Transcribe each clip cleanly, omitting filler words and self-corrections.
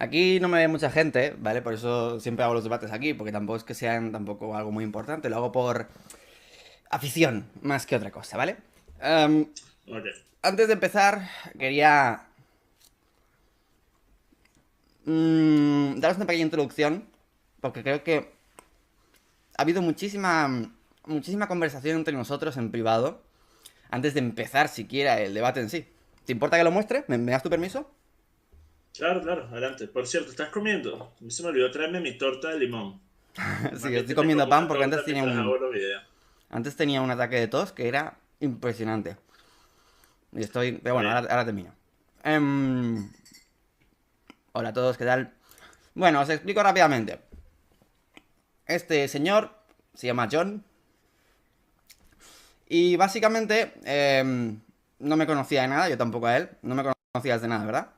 Aquí no me ve mucha gente, ¿vale? Por eso siempre hago los debates aquí, porque tampoco es que sean tampoco algo muy importante. Lo hago por afición, más que otra cosa, ¿vale? Em, Ok. Antes de empezar, quería daros una pequeña introducción, porque creo que ha habido muchísima conversación entre nosotros en privado, antes de empezar siquiera el debate en sí. ¿Te importa que lo muestre? ¿Me das tu permiso? Claro, claro, adelante. Por cierto, ¿estás comiendo? A mí se me olvidó traerme mi torta de limón. Sí, estoy Normalmente me comiendo como pan una porque torta mientras hago los videos. antes tenía un ataque de tos que era impresionante. Y estoy... Pero Está bueno, bien. ahora termino. Hola a todos, ¿qué tal? Bueno, os explico rápidamente. Este señor se llama John y básicamente no me conocía de nada, yo tampoco a él. No me conocías de nada, ¿verdad?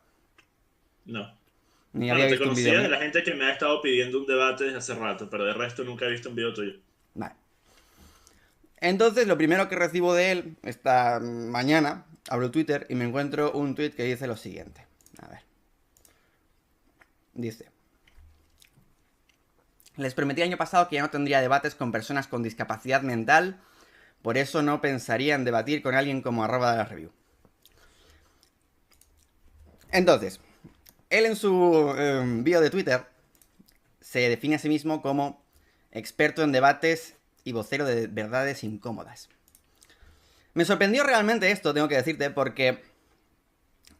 No. Ni había Bueno, te visto un vídeo conocía de mío. la gente que me ha estado pidiendo un debate desde hace rato, pero de resto nunca he visto un video tuyo. Vale. Entonces, lo primero que recibo de él esta mañana, abro Twitter y me encuentro un tweet que dice lo siguiente. A ver. Dice: les prometí el año pasado que ya no tendría debates con personas con discapacidad mental, por eso no pensaría en debatir con alguien como arroba de la review. Entonces, él en su bio de Twitter se define a sí mismo como experto en debates y vocero de verdades incómodas. Me sorprendió realmente esto, tengo que decirte, porque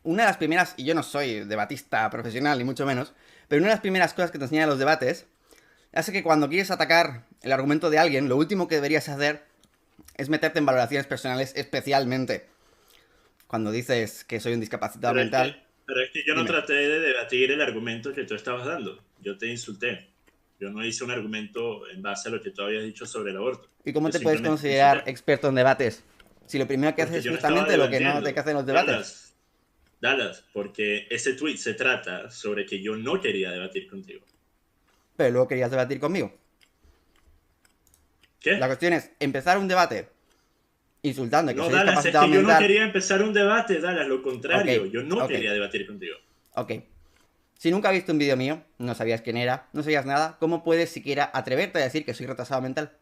una de las primeras, y yo no soy debatista profesional ni mucho menos, pero una de las primeras cosas que te enseñan los debates hace que cuando quieres atacar el argumento de alguien, lo último que deberías hacer es meterte en valoraciones personales, especialmente cuando dices que soy un discapacitado Pero es que, mental. pero es que yo no Dime. traté de debatir el argumento que tú estabas dando. Yo te insulté. Yo no hice un argumento en base a lo que tú habías dicho sobre el aborto. ¿Y cómo Yo te puedes simplemente te considerar insulté. experto en debates? Si lo primero que haces Porque es yo no estaba justamente lo que no te debatiendo. hacen los debates. Dallas, porque ese tweet se trata sobre que yo no quería debatir contigo. Pero luego querías debatir conmigo. La ¿Qué? cuestión es empezar un debate insultando que No, soy Dallas, es discapacitado que yo no mental. quería empezar un debate, Dallas, lo Ok, contrario, yo no ok, quería debatir contigo. ok. Si nunca has visto un vídeo mío, no sabías quién era, no sabías nada, ¿cómo puedes siquiera atreverte a decir que soy retrasado mental?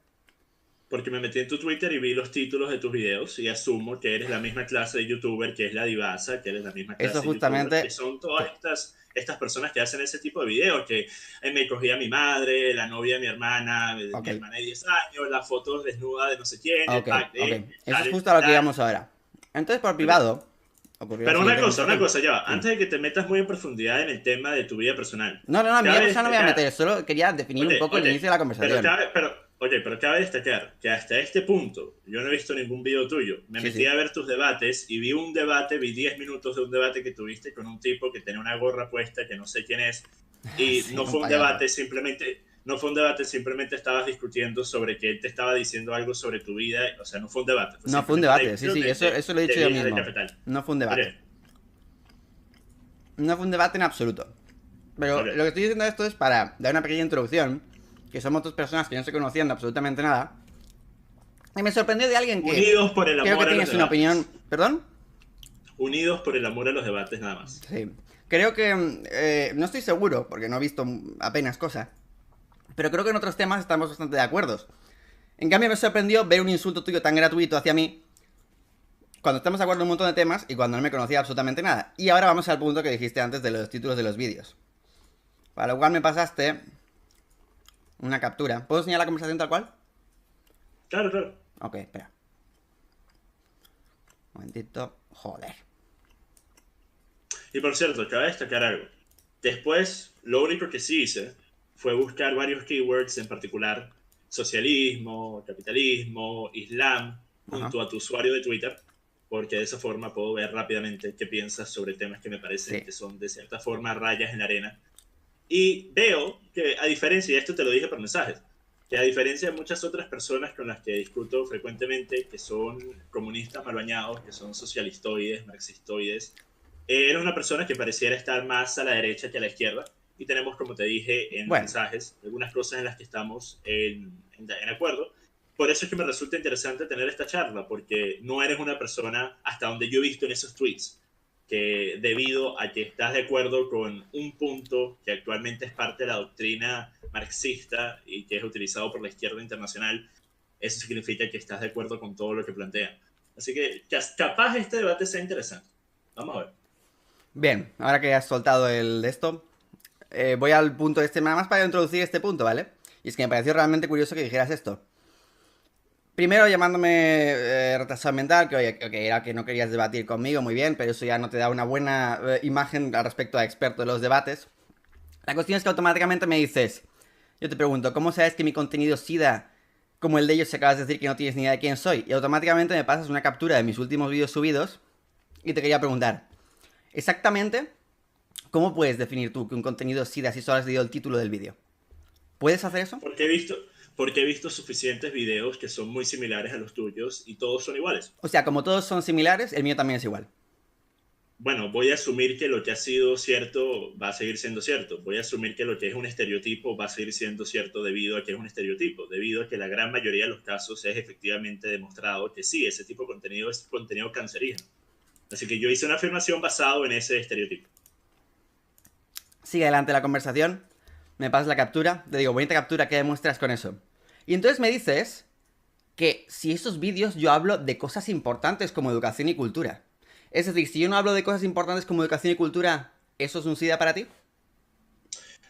Porque me metí en tu Twitter y vi los títulos de tus videos y asumo que eres la misma clase de youtuber que es la Divasa, que eres la misma Eso clase de youtuber, que justamente... son todas estas personas que hacen ese tipo de videos, que me cogía a mi madre, la novia de Ok, mi hermana de 10 años, las fotos desnuda de no sé quién, el ok, pack ok. de Eso es tal, justo a lo que tal. íbamos ahora. Entonces, por Ok. privado, ocurrió la Pero siguiente una conversación. cosa, ya va. Dime. Antes de que te metas muy en profundidad en el tema de tu vida personal, No, no, no, a mi vida cabe personal no me voy a destacar, meter, solo quería definir un oye, poco el oye, inicio de la conversación. pero cabe destacar que hasta este punto yo no he visto ningún video tuyo. Me Sí, metí sí. a ver tus debates y vi un debate, vi 10 minutos de un debate que tuviste con un tipo que tenía una gorra puesta que no sé quién es y Sí, no un fue un payaso. debate, simplemente estabas discutiendo sobre que él te estaba diciendo algo sobre tu vida, o sea, no fue un debate, fue No fue un simplemente una debate, sí, discusión sí, eso lo he de dicho yo viejas de mismo. cafetal. No fue un Ok, debate. No fue un debate en absoluto. Pero lo ok. que estoy diciendo esto es para dar una pequeña introducción, que somos dos personas que no se conocían de absolutamente nada. Y me sorprendió de alguien que Unidos por el creo que amor a los tienes una opinión... debates. ¿Perdón? Unidos por el amor a los debates nada más. Sí. Creo que... no estoy seguro, porque no he visto apenas cosas. Pero creo que en otros temas estamos bastante de acuerdo. En cambio me sorprendió ver un insulto tuyo tan gratuito hacia mí cuando estamos de acuerdo en un montón de temas y cuando no me conocía absolutamente nada. Y ahora vamos al punto que dijiste antes de los títulos de los vídeos. Para lo cual me pasaste una captura. ¿Puedo enseñar la conversación tal cual? Claro, claro. Ok, espera. Un momentito. Joder. Y por cierto, cabe destacar algo. Después, lo único que sí hice fue buscar varios keywords, en particular socialismo, capitalismo, islam, Ajá. junto a tu usuario de Twitter, porque de esa forma puedo ver rápidamente qué piensas sobre temas que me parecen Sí. que son de cierta forma rayas en la arena. Y veo que, a diferencia, y esto te lo dije por mensajes, que a diferencia de muchas otras personas con las que discuto frecuentemente, que son comunistas mal bañados, que son socialistoides, marxistoides, eres una persona que pareciera estar más a la derecha que a la izquierda. Y tenemos, como te dije en Bueno. mensajes, algunas cosas en las que estamos en acuerdo. Por eso es que me resulta interesante tener esta charla, porque no eres una persona, hasta donde yo he visto en esos tweets, que debido a que estás de acuerdo con un punto que actualmente es parte de la doctrina marxista y que es utilizado por la izquierda internacional, eso significa que estás de acuerdo con todo lo que plantean. Así que capaz este debate sea interesante. Vamos a ver. Bien, ahora que has soltado el de esto, voy al punto este, nada más para introducir este punto, ¿vale? Y es que me pareció realmente curioso que dijeras esto. Primero llamándome retrasado mental, que oye, que era que no querías debatir conmigo, muy bien, pero eso ya no te da una buena imagen al respecto a experto de los debates. La cuestión es que automáticamente me dices, yo te pregunto, ¿cómo sabes que mi contenido SIDA como el de ellos, si acabas de decir que no tienes ni idea de quién soy? Y automáticamente me pasas una captura de mis últimos vídeos subidos y te quería preguntar, exactamente, ¿cómo puedes definir tú que un contenido es SIDA si solo has leído el título del vídeo? ¿Puedes hacer eso? Porque he visto suficientes videos que son muy similares a los tuyos y todos son iguales. O sea, como todos son similares, el mío también es igual. Bueno, voy a asumir que lo que ha sido cierto va a seguir siendo cierto. Voy a asumir que lo que es un estereotipo va a seguir siendo cierto debido a que es un estereotipo, debido a que la gran mayoría de los casos es efectivamente demostrado que sí, ese tipo de contenido es contenido cancerígeno. Así que yo hice una afirmación basado en ese estereotipo. Sigue adelante la conversación, me pasas la captura, te digo, bonita captura, ¿qué demuestras con eso? Y entonces me dices que si esos vídeos yo hablo de cosas importantes como educación y cultura. Es decir, si yo no hablo de cosas importantes como educación y cultura, ¿eso es un SIDA para ti?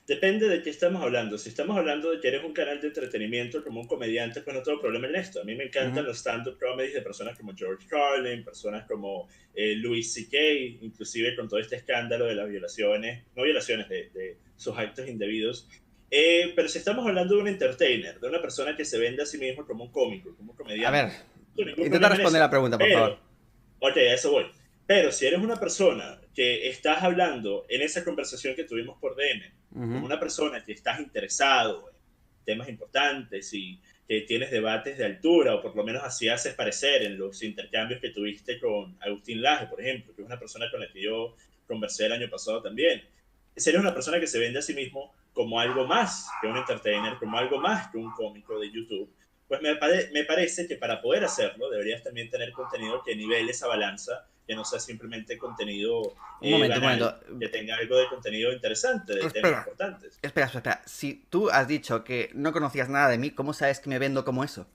Depende de qué estamos hablando. Si estamos hablando de que eres un canal de entretenimiento como un comediante, pues no tengo problema en esto. A mí me encantan los stand-up comedies de personas como George Carlin, personas como Louis C.K., inclusive con todo este escándalo de las violaciones, no violaciones, de sus actos indebidos. Pero si estamos hablando de un entertainer, de una persona que se vende a sí mismo como un cómico, como un A ver, comediante, no tengo ningún intenta problema en responder eso. la pregunta, por favor. Pero, ok, a eso voy. Pero si eres una persona que estás hablando en esa conversación que tuvimos por DM, como una persona que estás interesado en temas importantes y que tienes debates de altura, o por lo menos así haces parecer en los intercambios que tuviste con Agustín Laje, por ejemplo, que es una persona con la que yo conversé el año pasado también. Si eres una persona que se vende a sí mismo como algo más que un entertainer, como algo más que un cómico de YouTube, pues me parece que para poder hacerlo deberías también tener contenido que nivele esa balanza, que no sea simplemente contenido Un momento. banal, que tenga algo de contenido interesante, de temas Espera, importantes. espera. Si tú has dicho que no conocías nada de mí, ¿cómo sabes que me vendo como eso?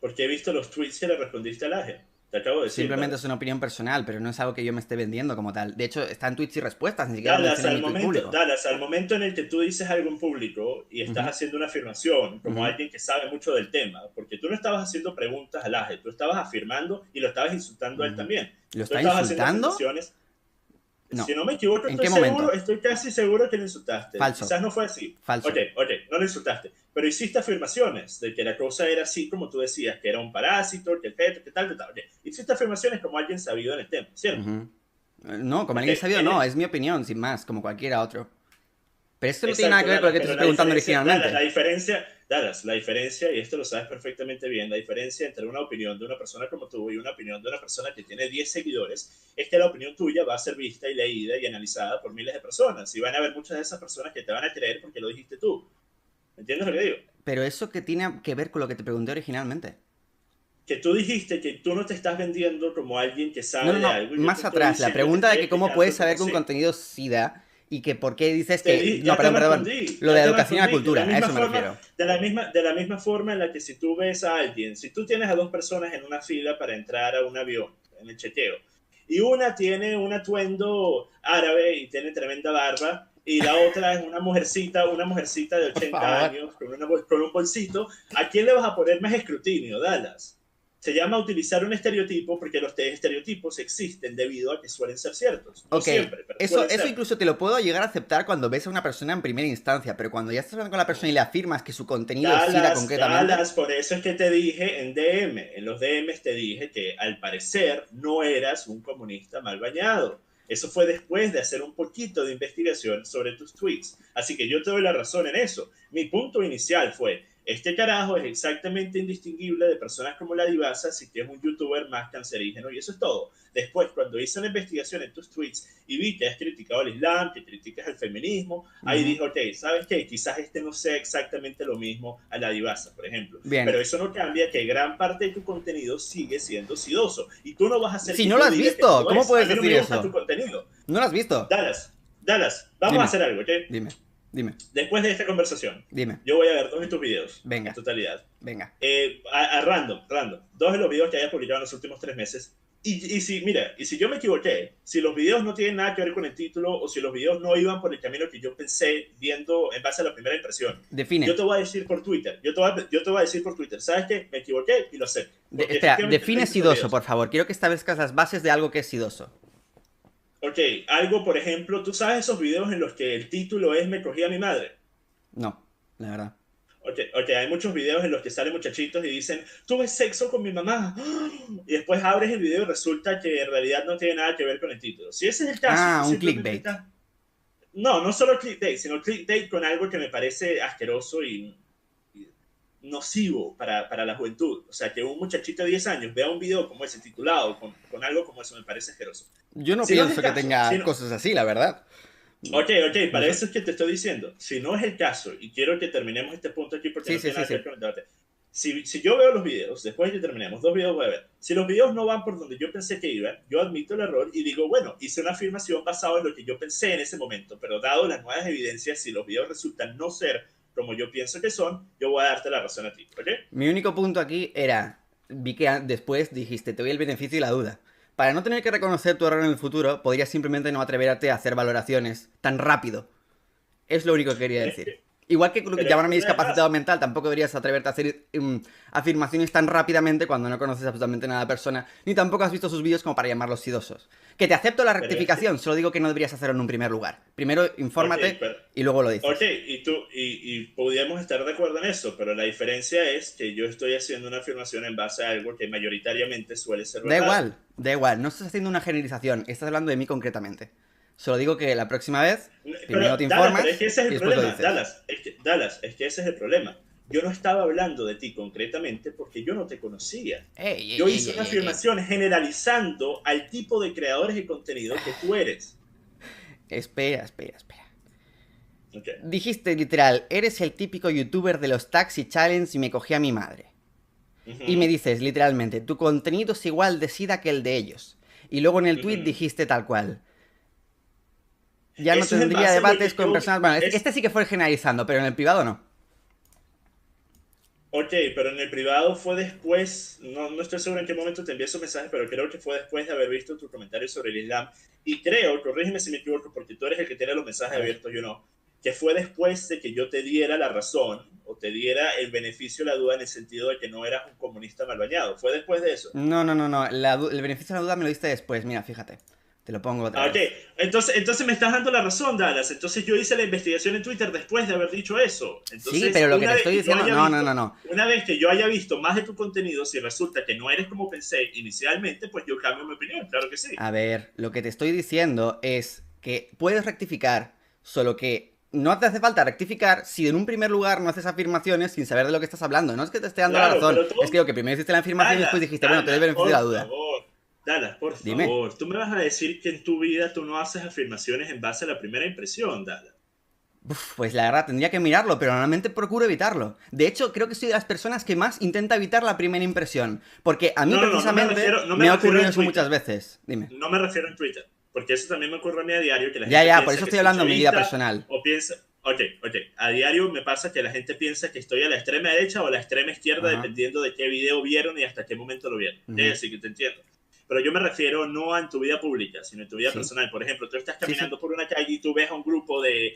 Porque he visto los tweets que le respondiste a Laje. Te acabo de decir, Simplemente es Dallas. una opinión personal, pero no es algo que yo me esté vendiendo como tal. De hecho, está en tweets y respuestas, ni siquiera lo Dallas mencioné en al, mi tweet momento, público. Dallas, al momento en el que tú dices algo en público y estás Ujú, haciendo una afirmación como ujú. alguien que sabe mucho del tema, porque tú no estabas haciendo preguntas a Laje, tú estabas afirmando y lo estabas insultando a él Ujú. también. ¿Lo Tú está estabas haciendo insultando? afirmaciones. Si No. no me equivoco, ¿En qué momento? estoy casi seguro que lo insultaste. Falso. Quizás no fue así. Ok, Falso. ok, no lo insultaste. Pero hiciste afirmaciones de que la cosa era así como tú decías, que era un parásito, que el feto, que tal, que tal. Okay. Hiciste afirmaciones como alguien sabido en el tema, ¿cierto? Ujú. No, como Ok, alguien sabido, no, es mi opinión, sin más, como cualquiera otro. Pero esto no tiene nada exacto, que ver con lo Dallas, que te pero estoy preguntando La originalmente. diferencia, Dallas, la diferencia, y esto lo sabes perfectamente bien, la diferencia entre una opinión de una persona como tú y una opinión de una persona que tiene 10 seguidores es que la opinión tuya va a ser vista y leída y analizada por miles de personas. Y van a haber muchas de esas personas que te van a creer porque lo dijiste tú. ¿Entiendes lo que digo? Pero eso que tiene que ver con lo que te pregunté originalmente. Que tú dijiste que tú no te estás vendiendo como alguien que No, sabe no, de no, algo y yo te más estoy atrás, la diciendo, yo te pregunta de estoy que cómo puedes explicando saber cómo que un sí. contenido es SIDA y que por qué dices que... No, Ya te perdón, respondí, lo de ya la te educación y la respondí. cultura, a eso me refiero. De la misma forma en la que si tú ves a alguien, si tú tienes a dos personas en una fila para entrar a un avión, en el chequeo, y una tiene un atuendo árabe y tiene tremenda barba, y la otra es una mujercita de Por 80 favor. años con un bolsito, ¿a quién le vas a poner más escrutinio, Dallas? Se llama utilizar un estereotipo porque los estereotipos existen debido a que suelen ser ciertos. No Ok, siempre, pero suelen eso ser. incluso te lo puedo llegar a aceptar cuando ves a una persona en primera instancia, pero cuando ya estás hablando con la persona y le afirmas que su contenido es SIDA concretamente... Por eso es que te dije en DM, en los DMs te dije que al parecer no eras un comunista mal bañado. Eso fue después de hacer un poquito de investigación sobre tus tweets. Así que yo te doy la razón en eso. Mi punto inicial fue, este carajo es exactamente indistinguible de personas como la Divasa, así que es un youtuber más cancerígeno y eso es todo. Después, cuando hice una investigación en tus tweets y vi que has criticado el Islam, que criticas el feminismo, ahí dije, ok, ¿sabes qué? Quizás este no sea exactamente lo mismo a la Divasa, por ejemplo. Bien. Pero eso no cambia que gran parte de tu contenido sigue siendo sidoso. Y tú no vas a hacer Si que no yo lo has diga que visto, no lo ¿cómo es. puedes A mí no decir me gusta eso? tu contenido. ¿No lo has visto? Dallas, vamos Dime. a hacer algo, ¿ok? Dime. Después de esta conversación, Dime. yo voy a ver 2 de tus videos Venga. en totalidad. Venga. A random. 2 de los videos que hayas publicado en los últimos 3 meses. Y si yo me equivoqué, si los videos no tienen nada que ver con el título o si los videos no iban por el camino que yo pensé viendo en base a la primera impresión, Define. yo te voy a decir por Twitter, ¿sabes qué? Me equivoqué y lo acepto. Espera, define sidoso, por favor. Quiero que establezcas las bases de algo que es sidoso. Ok, algo, por ejemplo, ¿tú sabes esos videos en los que el título es Me cogí a mi madre? No, la verdad. Ok, hay muchos videos en los que salen muchachitos y dicen, tuve sexo con mi mamá. Y después abres el video y resulta que en realidad no tiene nada que ver con el título. Si ese es el caso, Ah, tú un simplemente clickbait. No, no solo clickbait, sino clickbait con algo que me parece asqueroso y nocivo para la juventud. O sea, que un muchachito de 10 años vea un video como ese titulado con algo como eso me parece asqueroso. Yo no Si no es pienso el que caso, tenga cosas así, la verdad. Ok, No para sé. eso es que te estoy diciendo. Si no es el caso, y quiero que terminemos este punto aquí porque no tiene nada que ver con el debate. Si yo veo los videos, después de que terminemos, 2 videos voy a ver. Si los videos no van por donde yo pensé que iban, yo admito el error y digo, bueno, hice una afirmación basada en lo que yo pensé en ese momento, pero dado las nuevas evidencias, si los videos resultan no ser como yo pienso que son, yo voy a darte la razón a ti, ¿ok? Mi único punto aquí era, vi que después dijiste, te doy el beneficio y la duda. Para no tener que reconocer tu error en el futuro, podrías simplemente no atreverte a hacer valoraciones tan rápido. Es lo único que quería Es decir. que, Igual que pero es que llamarme una vez discapacitado más, mental, tampoco deberías atreverte a hacer afirmaciones tan rápidamente cuando no conoces absolutamente nada de la persona, ni tampoco has visto sus vídeos como para llamarlos sidosos. Que te acepto la pero es que, rectificación, solo digo que no deberías hacerlo en un primer lugar. Primero ok, infórmate pero y luego lo Ok, dices. y podríamos estar de acuerdo en eso, pero la diferencia es que yo estoy haciendo una afirmación en base a algo que mayoritariamente suele ser verdad. Da igual, no estás haciendo una generalización, estás hablando de mí concretamente. Solo digo que la próxima vez, Pero, primero te Dallas, pero es informas que ese es y el después lo problema, dices. Dallas, es que ese es el problema. Yo no estaba hablando de ti concretamente porque yo no te conocía. Ey, ey, Yo ey, hice una ey, ey, ey. afirmación generalizando al tipo de creadores de contenido que tú eres. Espera. Ok. Dijiste literal, eres el típico youtuber de los Taxi Challenge y me cogí a mi madre. Y me Ujú, dices literalmente, tu contenido es igual de sida que el de ellos. Y luego en el tweet ujú. dijiste tal cual. Ya no Eso es en tendría base a lo debates que con yo... personas... Bueno, Es, este sí que fue generalizando, pero en el privado no. Ok, pero en el privado fue después, no estoy seguro en qué momento te envié esos mensajes, pero creo que fue después de haber visto tu comentario sobre el Islam. Y creo, corrígeme si me equivoco, porque tú eres el que tiene los mensajes A ver. abiertos, yo no, que fue después de que yo te diera la razón o te diera el beneficio de la duda en el sentido de que no eras un comunista mal bañado. ¿Fue después de eso? No. El beneficio de la duda me lo diste después. Mira, fíjate. Te lo pongo otra Ah, ok, vez. entonces me estás dando la razón, Dallas. Entonces yo hice la investigación en Twitter después de haber dicho eso. Sí, Entonces, pero lo que te estoy diciendo... No. una vez que yo haya visto más de tu contenido, si resulta que no eres como pensé inicialmente, pues yo cambio mi opinión, claro que sí. A ver, lo que te estoy diciendo es que puedes rectificar, solo que no te hace falta rectificar si en un primer lugar no haces afirmaciones sin saber de lo que estás hablando. No es que te esté dando la Claro, razón, pero es que tú, digo que primero hiciste la afirmación y después dijiste, bueno, te doy el Dallas, beneficio de la por duda. favor. Dallas, por Dime. favor. Tú me vas a decir que en tu vida tú no haces afirmaciones en base a la primera impresión, Dallas. Uf, pues la verdad, tendría que mirarlo, pero normalmente procuro evitarlo. De hecho, creo que soy de las personas que más intenta evitar la primera impresión. Porque a mí No me precisamente refiero, no me me ha refiero ocurrido en eso muchas Twitter. veces. Dime. No me refiero en Twitter, porque eso también me ocurre a mí a diario, que la gente Ya, por piensa eso que estoy soy hablando de mi vida chavista personal. o piensa, ok, a diario me pasa que la gente piensa que estoy a la extrema derecha o a la extrema izquierda Ajá. dependiendo de qué video vieron y hasta qué momento lo vieron. Ujú. Así que te entiendo. Pero yo me refiero no a en tu vida pública, sino en tu vida Sí. personal. Por ejemplo, tú estás Sí. caminando por una calle y tú ves a un grupo de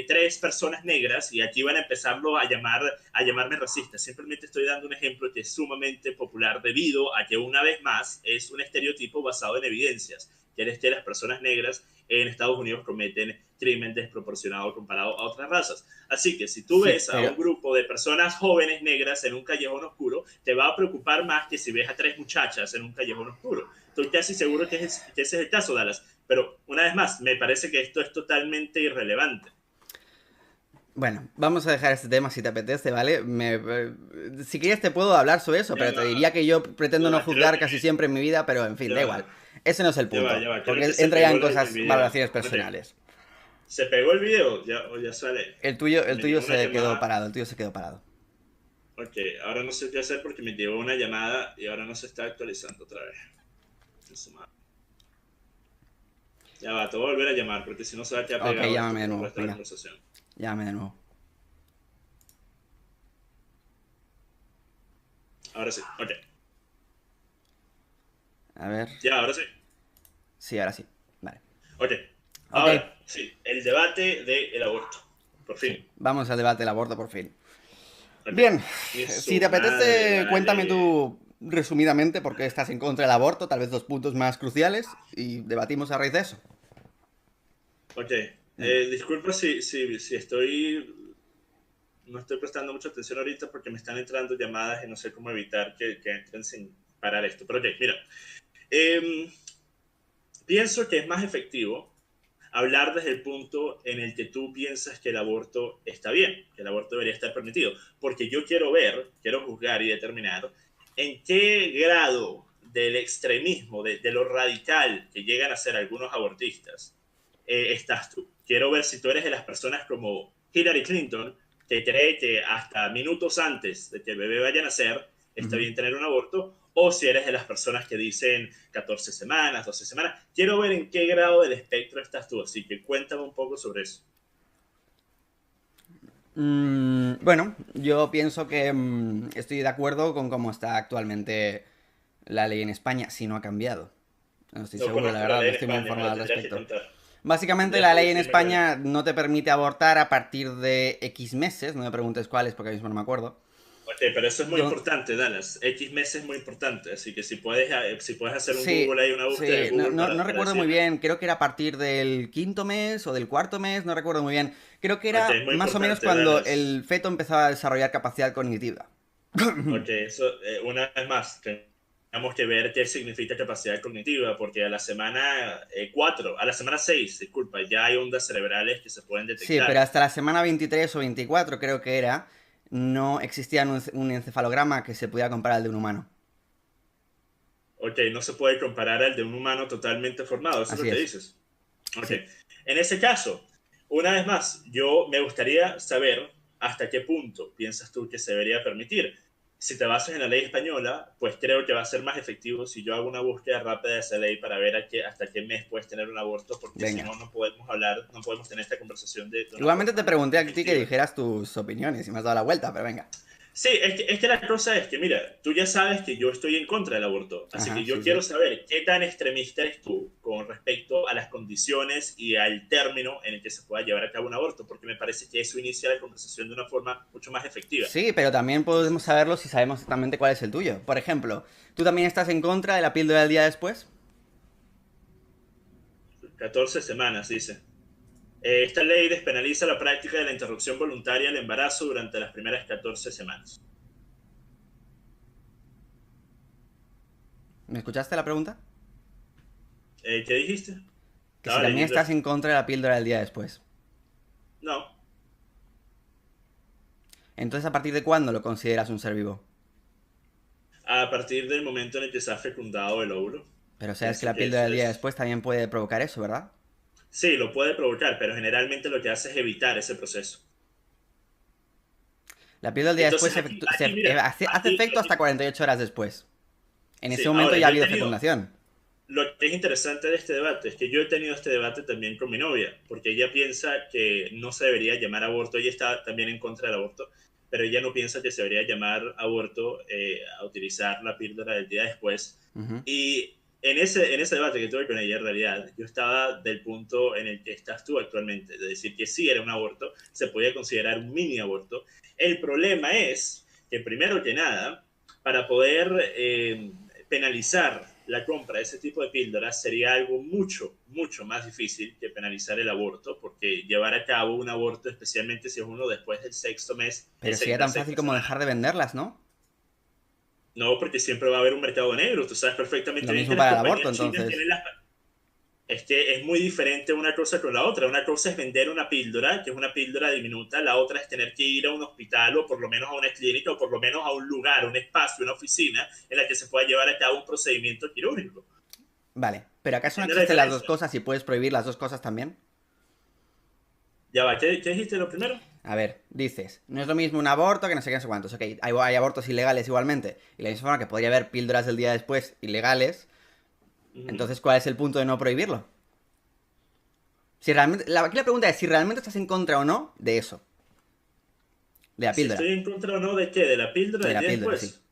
3 personas negras y aquí van a empezarlo a llamarme racista. Simplemente estoy dando un ejemplo que es sumamente popular debido a que una vez más es un estereotipo basado en evidencias, que es que las personas negras en Estados Unidos cometen crimen desproporcionado comparado a otras razas. Así que si tú Sí, ves a pero... un grupo de personas jóvenes negras en un callejón oscuro, te va a preocupar más que si ves a 3 muchachas en un callejón oscuro. Estoy casi seguro que ese es el caso, Dallas. Pero una vez más, me parece que esto es totalmente irrelevante. Bueno, vamos a dejar este tema si te apetece, ¿vale? Si quieres te puedo hablar sobre eso, Ya pero te va, diría que yo pretendo ya no va, creo juzgar que casi siempre en mi vida, pero en fin, ya da igual. va, Ese no es el ya punto, va. Creo porque que se entra ya pegó en el cosas, video. valoraciones Espérate, personales. ¿se pegó el video? O ya sale. Que El me tuyo llegó una se quedó llamada. parado, el tuyo se quedó parado. Ok, ahora no sé qué hacer porque me llegó una llamada y ahora no se está actualizando otra vez. Eso, madre. Ya va, te voy a volver a llamar porque si no se va a quedar Ok, pegado esto llámame de por el nuevo, resto de la venga, conversación. llámame de nuevo. Ahora sí, ok. A ver, Ya, ahora sí. sí, ahora sí, vale. Ok. Ok, Ahora, sí, el debate del aborto. Por sí, fin. vamos al debate del aborto por fin. Ok. Bien, Y si te su madre, apetece, cuéntame vale. tú resumidamente por qué estás en contra del aborto, tal vez los puntos más cruciales, y debatimos a raíz de eso. Ok. Venga. Disculpa si estoy. No estoy prestando mucha atención ahorita porque me están entrando llamadas y no sé cómo evitar que entren sin parar esto. Pero ok, mira. Em, Pienso que es más efectivo hablar desde el punto en el que tú piensas que el aborto está bien, que el aborto debería estar permitido, porque yo quiero ver, quiero juzgar y determinar en qué grado del extremismo, de lo radical que llegan a ser algunos abortistas, estás tú. Quiero ver si tú eres de las personas como Hillary Clinton, que cree que hasta minutos antes de que el bebé vaya a nacer, está Ujú. bien tener un aborto, o si eres de las personas que dicen 14 semanas, 12 semanas. Quiero ver en qué grado del espectro estás tú, así que cuéntame un poco sobre eso. Bueno, yo pienso que estoy de acuerdo con cómo está actualmente la ley en España, si no ha cambiado. No estoy No seguro, la conozco la verdad, ley no en estoy muy España, me informado la al tendrías que respecto. contar. Básicamente Tendrías la que ley en decirme cuál es. España no te permite abortar a partir de X meses, no me preguntes cuáles porque ahora mismo no me acuerdo. Ok, pero eso es muy Do- importante, Dallas. X meses es muy importante, así que si puedes hacer un Sí, Google ahí, una búsqueda de sí, Google no para recuerdo muy decirme. bien, creo que era a partir del quinto mes o del cuarto mes, no recuerdo muy bien. Creo que Ok, era es muy más o menos importante, cuando Dallas. el feto empezaba a desarrollar capacidad cognitiva. Ok, eso, una vez más, tenemos que ver qué significa capacidad cognitiva, porque a la semana 4, a la semana 6, disculpa, ya hay ondas cerebrales que se pueden Sí, pero detectar. hasta la semana 23 o 24 creo que era, no existía un encefalograma que se pudiera comparar al de un humano. Ok, no se puede comparar al de un humano totalmente formado, eso es Así lo que es, dices. Ok, sí. en ese caso, una vez más, yo me gustaría saber hasta qué punto piensas tú que se debería permitir. Si te basas en la ley española, pues creo que va a ser más efectivo si yo hago una búsqueda rápida de esa ley para ver hasta qué mes puedes tener un aborto, porque si Venga. no, no podemos hablar, no podemos tener esta conversación de una Igualmente te forma pregunté a ti que efectiva. dijeras tus opiniones y me has dado la vuelta, pero venga. Sí, es que la cosa es que, mira, tú ya sabes que yo estoy en contra del aborto, así Ajá, que yo sí, quiero sí. saber qué tan extremista eres tú con respecto a las condiciones y al término en el que se pueda llevar a cabo un aborto, porque me parece que eso inicia la conversación de una forma mucho más efectiva. Sí, pero también podemos saberlo si sabemos exactamente cuál es el tuyo. Por ejemplo, ¿tú también estás en contra de la píldora del día después? 14 semanas, dice. Esta ley despenaliza la práctica de la interrupción voluntaria del embarazo durante las primeras 14 semanas. ¿Me escuchaste la pregunta? ¿Qué dijiste? Que si Estaba también leyendo estás esto. en contra de la píldora del día después. No, Entonces, ¿a partir de cuándo lo consideras un ser vivo? a partir del momento en el que se ha fecundado el óvulo. Pero sabes que Pienso la que píldora eso del día es. después también puede provocar eso, ¿verdad? Sí, lo puede provocar, pero generalmente lo que hace es evitar ese proceso. La píldora del día después Entonces aquí mira, hace aquí efecto hasta 48 horas después. En ese sí, momento ahora ya ha yo he habido tenido, fecundación. lo que es interesante de este debate es que yo he tenido este debate también con mi novia, porque ella piensa que no se debería llamar aborto, ella está también en contra del aborto, pero ella no piensa que se debería llamar aborto a utilizar la píldora del día después. Ujú. Y en ese debate que tuve con ella, en realidad, yo estaba del punto en el que estás tú actualmente, de decir que sí era un aborto, se podía considerar un mini aborto. El problema es que, primero que nada, para poder penalizar la compra de ese tipo de píldoras sería algo mucho, mucho más difícil que penalizar el aborto, porque llevar a cabo un aborto, especialmente si es uno después del sexto mes, Pero sería la tan fácil sexta como semana, dejar de venderlas, ¿no? no, porque siempre va a haber un mercado negro. Tú sabes Lo perfectamente bien mismo que las para el aborto, compañías chinas entonces. tienen las. es que es muy diferente una cosa con la otra. Una cosa es vender una píldora, que es una píldora diminuta, la otra es tener que ir a un hospital o por lo menos a una clínica o por lo menos a un lugar, un espacio, una oficina en la que se pueda llevar a cabo un procedimiento quirúrgico. Vale, pero ¿acaso no ¿Entiendes la existen las dos diferencia? cosas y puedes prohibir las dos cosas también? Ya va, ¿qué dijiste lo primero? A ver, dices, no es lo mismo un aborto que no sé qué, no sé cuántos. Ok, hay abortos ilegales igualmente. Y la misma forma que podría haber píldoras del día después ilegales. Ujú. Entonces, ¿cuál es el punto de no prohibirlo? Si realmente, aquí la pregunta es si realmente estás en contra o no de eso, de la Si píldora. estoy en contra o no de qué, de la píldora De del la día píldora, sí. después.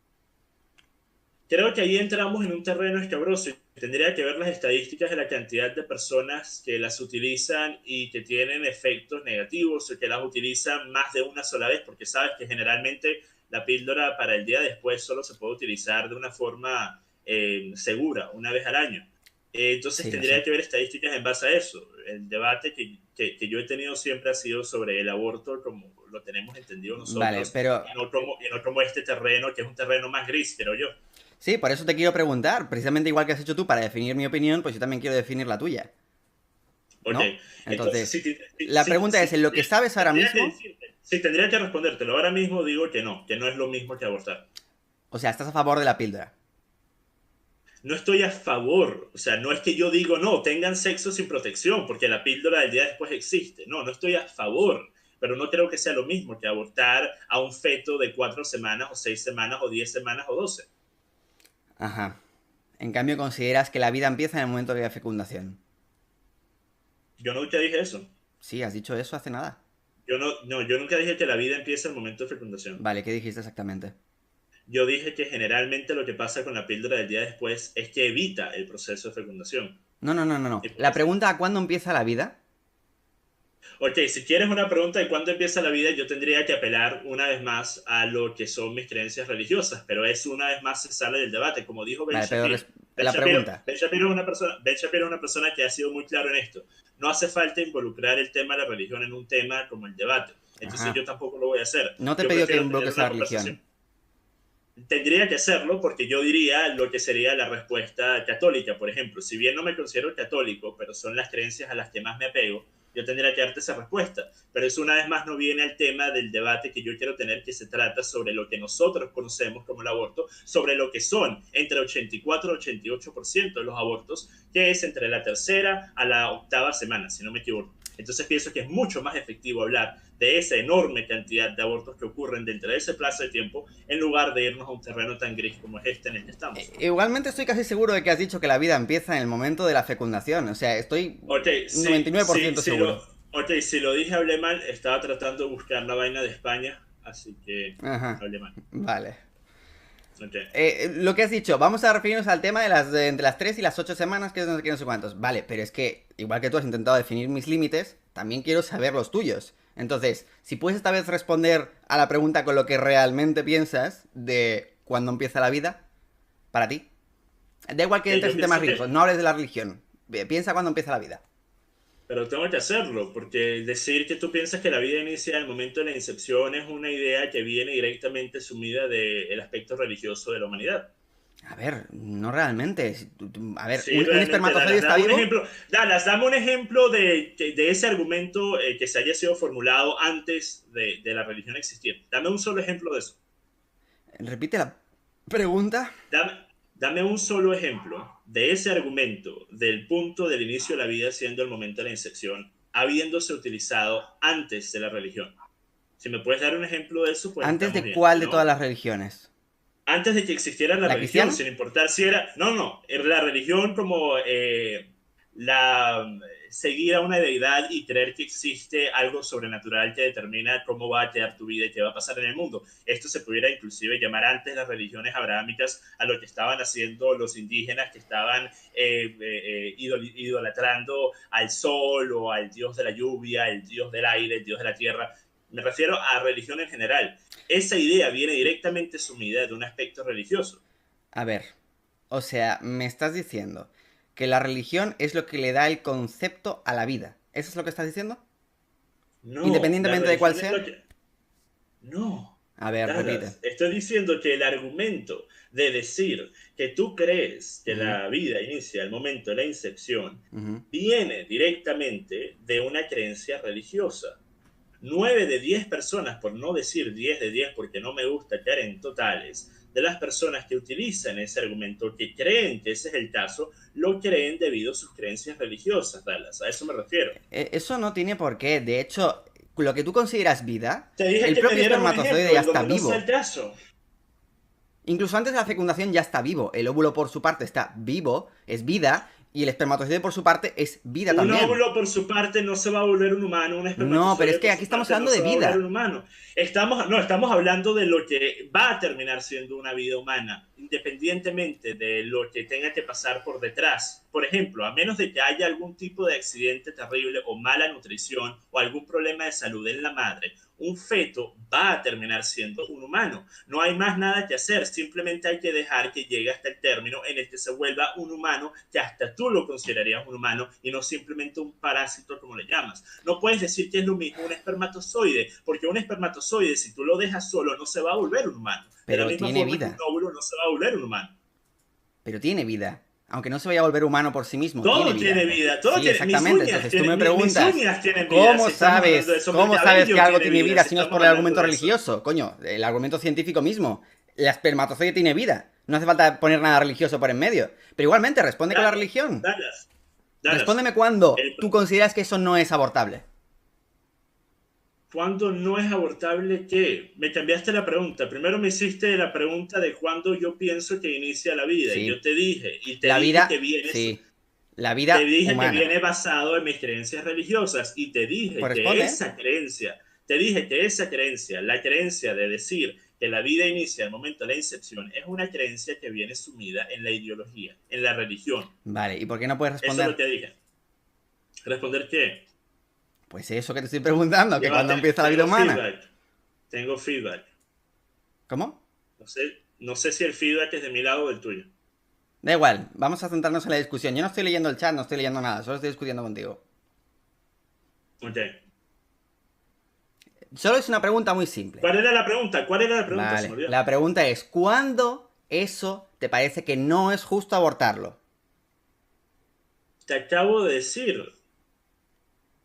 Creo que ahí entramos en un terreno escabroso y tendría que ver las estadísticas de la cantidad de personas que las utilizan y que tienen efectos negativos o que las utilizan más de una sola vez, porque sabes que generalmente la píldora para el día después solo se puede utilizar de una forma segura, una vez al año. Entonces Sí, lo sé. tendría que ver estadísticas en base a eso. El debate que yo he tenido siempre ha sido sobre el aborto como lo tenemos entendido Vale, nosotros pero... y no como este terreno que es un terreno más gris, creo yo. Sí, por eso te quiero preguntar, precisamente igual que has hecho tú para definir mi opinión, pues yo también quiero definir la tuya, Ok, ¿no? entonces Entonces, la pregunta es, ¿en lo que sabes ahora tendría que mismo? decirte, sí, tendría que respondértelo. Ahora mismo digo que no es lo mismo que abortar. O sea, estás a favor de la píldora. No estoy a favor, o sea, no es que yo digo no, tengan sexo sin protección, porque la píldora del día después existe. No, no estoy a favor, pero no creo que sea lo mismo que abortar a un feto de 4 semanas o 6 semanas o 10 semanas o 12. Ajá. En cambio, consideras que la vida empieza en el momento de la fecundación. Yo nunca dije eso. Sí, has dicho eso hace nada. Yo nunca dije que la vida empieza en el momento de fecundación. Vale, ¿qué dijiste exactamente? Yo dije que generalmente lo que pasa con la píldora del día después es que evita el proceso de fecundación. No, no, no, no, no. Y por La eso, pregunta a cuándo empieza la vida. ok, si quieres una pregunta de cuándo empieza la vida, yo tendría que apelar una vez más a lo que son mis creencias religiosas, pero eso una vez más se sale del debate, como dijo Ben Vale, pero Shapiro. la pregunta. Ben Shapiro es una persona que ha sido muy claro en esto. No hace falta involucrar el tema de la religión en un tema como el debate. Entonces yo Ajá. tampoco lo voy a hacer. No te he Yo pedido que prefiero tener invoques a una la religión. conversación. Tendría que hacerlo porque yo diría lo que sería la respuesta católica, por ejemplo. Si bien no me considero católico, pero son las creencias a las que más me apego, yo tendría que darte esa respuesta. Pero eso una vez más no viene al tema del debate que yo quiero tener, que se trata sobre lo que nosotros conocemos como el aborto, sobre lo que son entre 84 y 88% de los abortos, que es entre la tercera a la octava semana, si no me equivoco. Entonces pienso que es mucho más efectivo hablar de esa enorme cantidad de abortos que ocurren dentro de ese plazo de tiempo en lugar de irnos a un terreno tan gris como es este en el que estamos. Igualmente estoy casi seguro de que has dicho que la vida empieza en el momento de la fecundación. O sea, estoy Ok, sí, sí, 99% seguro. si lo dije hablé mal, estaba tratando de buscar la vaina de España, así que Ajá. hablé mal. Vale. Ok. Lo que has dicho, vamos a referirnos al tema de entre las 3 y las 8 semanas, que es no sé qué, no sé cuántos. Vale, pero es que, igual que tú has intentado definir mis límites, también quiero saber los tuyos. Entonces, si puedes esta vez responder a la pregunta con lo que realmente piensas de cuándo empieza la vida, para ti. Da igual que entres Yo en temas pienso religiosos, que, no hables de la religión. Piensa cuándo empieza la vida. pero tengo que hacerlo, porque decir que tú piensas que la vida inicia en el momento de la incepción es una idea que viene directamente sumida del aspecto religioso de la humanidad. A ver, no realmente. A ver, Sí, un realmente, espermatozoide Dallas, está dame un vivo. ejemplo, Dallas, dame un ejemplo de ese argumento que se haya sido formulado antes de la religión existir. Dame un solo ejemplo de eso. Repite la pregunta. Dame, dame un solo ejemplo de ese argumento del punto del inicio de la vida siendo el momento de la incepción, habiéndose utilizado antes de la religión. Si me puedes dar un ejemplo de eso, pues ¿Antes estamos de bien. cuál Si de todas no, las religiones? antes de que existiera la ¿La religión, cristiana? sin importar si era, no, era la religión como la seguir a una deidad y creer que existe algo sobrenatural que determina cómo va a quedar tu vida y qué va a pasar en el mundo. Esto se pudiera inclusive llamar antes las religiones abrahámicas a lo que estaban haciendo los indígenas que estaban idolatrando al sol o al dios de la lluvia, el dios del aire, el dios de la tierra. Me refiero a religión en general. Esa idea viene directamente sumida de un aspecto religioso. A ver, o sea, me estás diciendo que la religión es lo que le da el concepto a la vida. ¿Eso es lo que estás diciendo? No, la Independientemente de cuál religión es sea. lo que... No. A ver, repite. Estoy diciendo que el argumento de decir que tú crees que Ujú, la vida inicia al momento de la incepción ujú. viene directamente de una creencia religiosa. 9 de 10 personas, por no decir 10 de 10 porque no me gusta caer en totales, de las personas que utilizan ese argumento, que creen que ese es el caso, lo creen debido a sus creencias religiosas, Dallas. A eso me refiero. Eso no tiene por qué. De hecho, lo que tú consideras vida, Te dije el que me propio dieras un espermatozoide ejemplo ya en está donde no sea el vivo. caso. Incluso antes de la fecundación ya está vivo. El óvulo por su parte está vivo, es vida, y el espermatozoide por su parte es vida Un también. óvulo por su parte no se va a volver un humano, un No, pero es espermatozoide que por aquí su estamos parte no hablando de se va a volver un vida. humano. No, estamos hablando de lo que va a terminar siendo una vida humana, independientemente de lo que tenga que pasar por detrás. Por ejemplo, a menos de que haya algún tipo de accidente terrible o mala nutrición o algún problema de salud en la madre, un feto va a terminar siendo un humano. No hay más nada que hacer, simplemente hay que dejar que llegue hasta el término en el que se vuelva un humano, que hasta tú lo considerarías un humano y no simplemente un parásito como le llamas. No puedes decir que es lo mismo un espermatozoide, porque un espermatozoide, si tú lo dejas solo, no se va a volver un humano. De la Pero misma tiene forma que un vida. óvulo no se va a volver un humano. Pero tiene vida. Aunque no se vaya a volver humano por sí mismo, tiene Todo tiene vida. vida, todo Sí, tiene. exactamente. Entonces tú me Mis preguntas, uñas tienen vida, si estamos hablando de eso. Mi cómo sabes que cabello algo tiene tiene vida, vida si si no es estamos por el hablando argumento de eso. religioso? Coño, el argumento científico mismo. El espermatozoide tiene vida. No hace falta poner nada religioso por en medio. Pero igualmente, responde con la religión. Dallas, Dallas, Respóndeme cuándo el, tú consideras que eso no es abortable. ¿cuándo no es abortable qué? Me cambiaste la pregunta. Primero me hiciste la pregunta de cuándo yo pienso que inicia la vida. Y yo Sí. te dije, y La vida, sí. La te vida dije que humana. viene basado en mis creencias religiosas. Y Pues responde. te dije que esa creencia, la creencia de decir que la vida inicia al momento de la incepción, es una creencia que viene sumida en la ideología, en la religión. Vale, ¿y por qué no puedes Eso es lo responder? que dije. ¿Responder qué? Pues eso que te estoy preguntando, que Ya va, cuando empieza la vida tengo humana. feedback. Tengo feedback. ¿Cómo? No sé si el feedback es de mi lado o del tuyo. Da igual, vamos a centrarnos en la discusión. Yo no estoy leyendo el chat, no estoy leyendo nada, solo estoy discutiendo contigo. Ok. Solo es una pregunta muy simple. ¿Cuál era la pregunta? ¿Cuál era la pregunta? Se me Vale, olvidó. la pregunta es, ¿cuándo eso te parece que no es justo abortarlo? Te acabo de decir.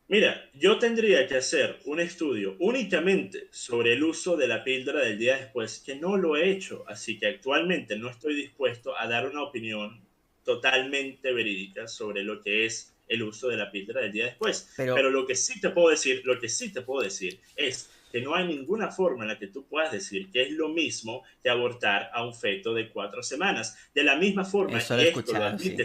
Mira, yo tendría que hacer un estudio únicamente sobre el uso de la píldora del día después, que no lo he hecho, así que actualmente no estoy dispuesto a dar una opinión totalmente verídica sobre lo que es el uso de la píldora del día después. Pero, Pero lo que sí te puedo decir es que no hay ninguna forma en la que tú puedas decir que es lo mismo que abortar a un feto de 4 semanas. De la misma forma, eso lo he escuchado, sí.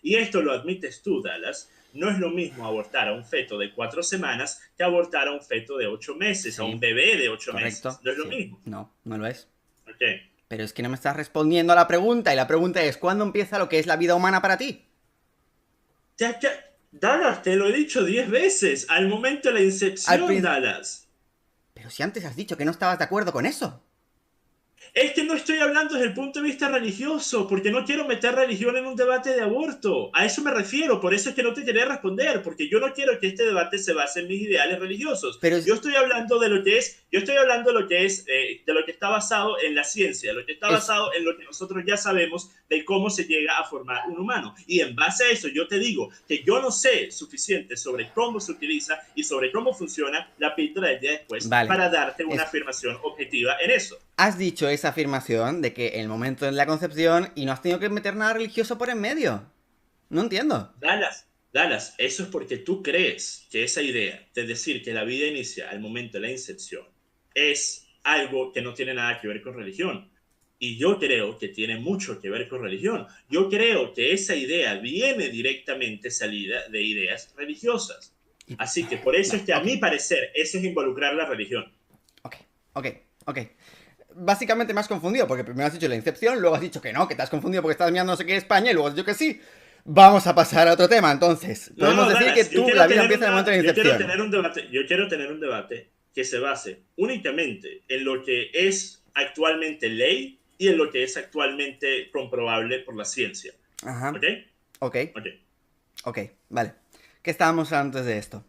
y esto lo admites tú, Dallas, no es lo mismo abortar a un feto de 4 semanas que abortar a un feto de 8 meses, a un Sí, bebé de 8 meses. correcto, No es lo sí. mismo. No, no lo es. Ok. Pero es que no me estás respondiendo a la pregunta, y la pregunta es, ¿cuándo empieza lo que es la vida humana para ti? Dallas, te lo he dicho 10 veces. Al momento de la Al incepción, prin- Dallas. Pero si antes has dicho que no estabas de acuerdo con eso. Es que no estoy hablando desde el punto de vista religioso, porque no quiero meter religión en un debate de aborto. A eso me refiero, por eso es que no te quería responder, porque yo no quiero que este debate se base en mis ideales religiosos. Pero, Yo estoy hablando de lo que es, yo estoy hablando de lo que es, de lo que está basado en la ciencia, lo que está es, basado en lo que nosotros ya sabemos de cómo se llega a formar un humano. Y en base a eso yo te digo que yo no sé suficiente sobre cómo se utiliza y sobre cómo funciona la píldora del día después vale, para darte una afirmación objetiva en eso. has dicho esa afirmación de que el momento de la concepción y no has tenido que meter nada religioso por en medio. No entiendo. Dallas, eso es porque tú crees que esa idea de decir que la vida inicia al momento de la incepción es algo que no tiene nada que ver con religión. Y yo creo que tiene mucho que ver con religión. Yo creo que esa idea viene directamente salida de ideas religiosas. Así que por eso Vale, es que a ok, mi parecer eso es involucrar la religión. ok, ok, ok. Básicamente me has confundido, porque primero has dicho la incepción, luego has dicho que no, que te has confundido porque estás mirando no sé qué España, y luego has dicho que sí. Vamos a pasar a otro tema, entonces. No, Podemos no, decir que Dallas, tú, la vida empieza en el momento de la incepción. yo quiero tener un debate que se base únicamente en lo que es actualmente ley y en lo que es actualmente comprobable por la ciencia. Ajá, ¿Ok? ok, Ok. ok, vale. ¿Qué estábamos antes de esto?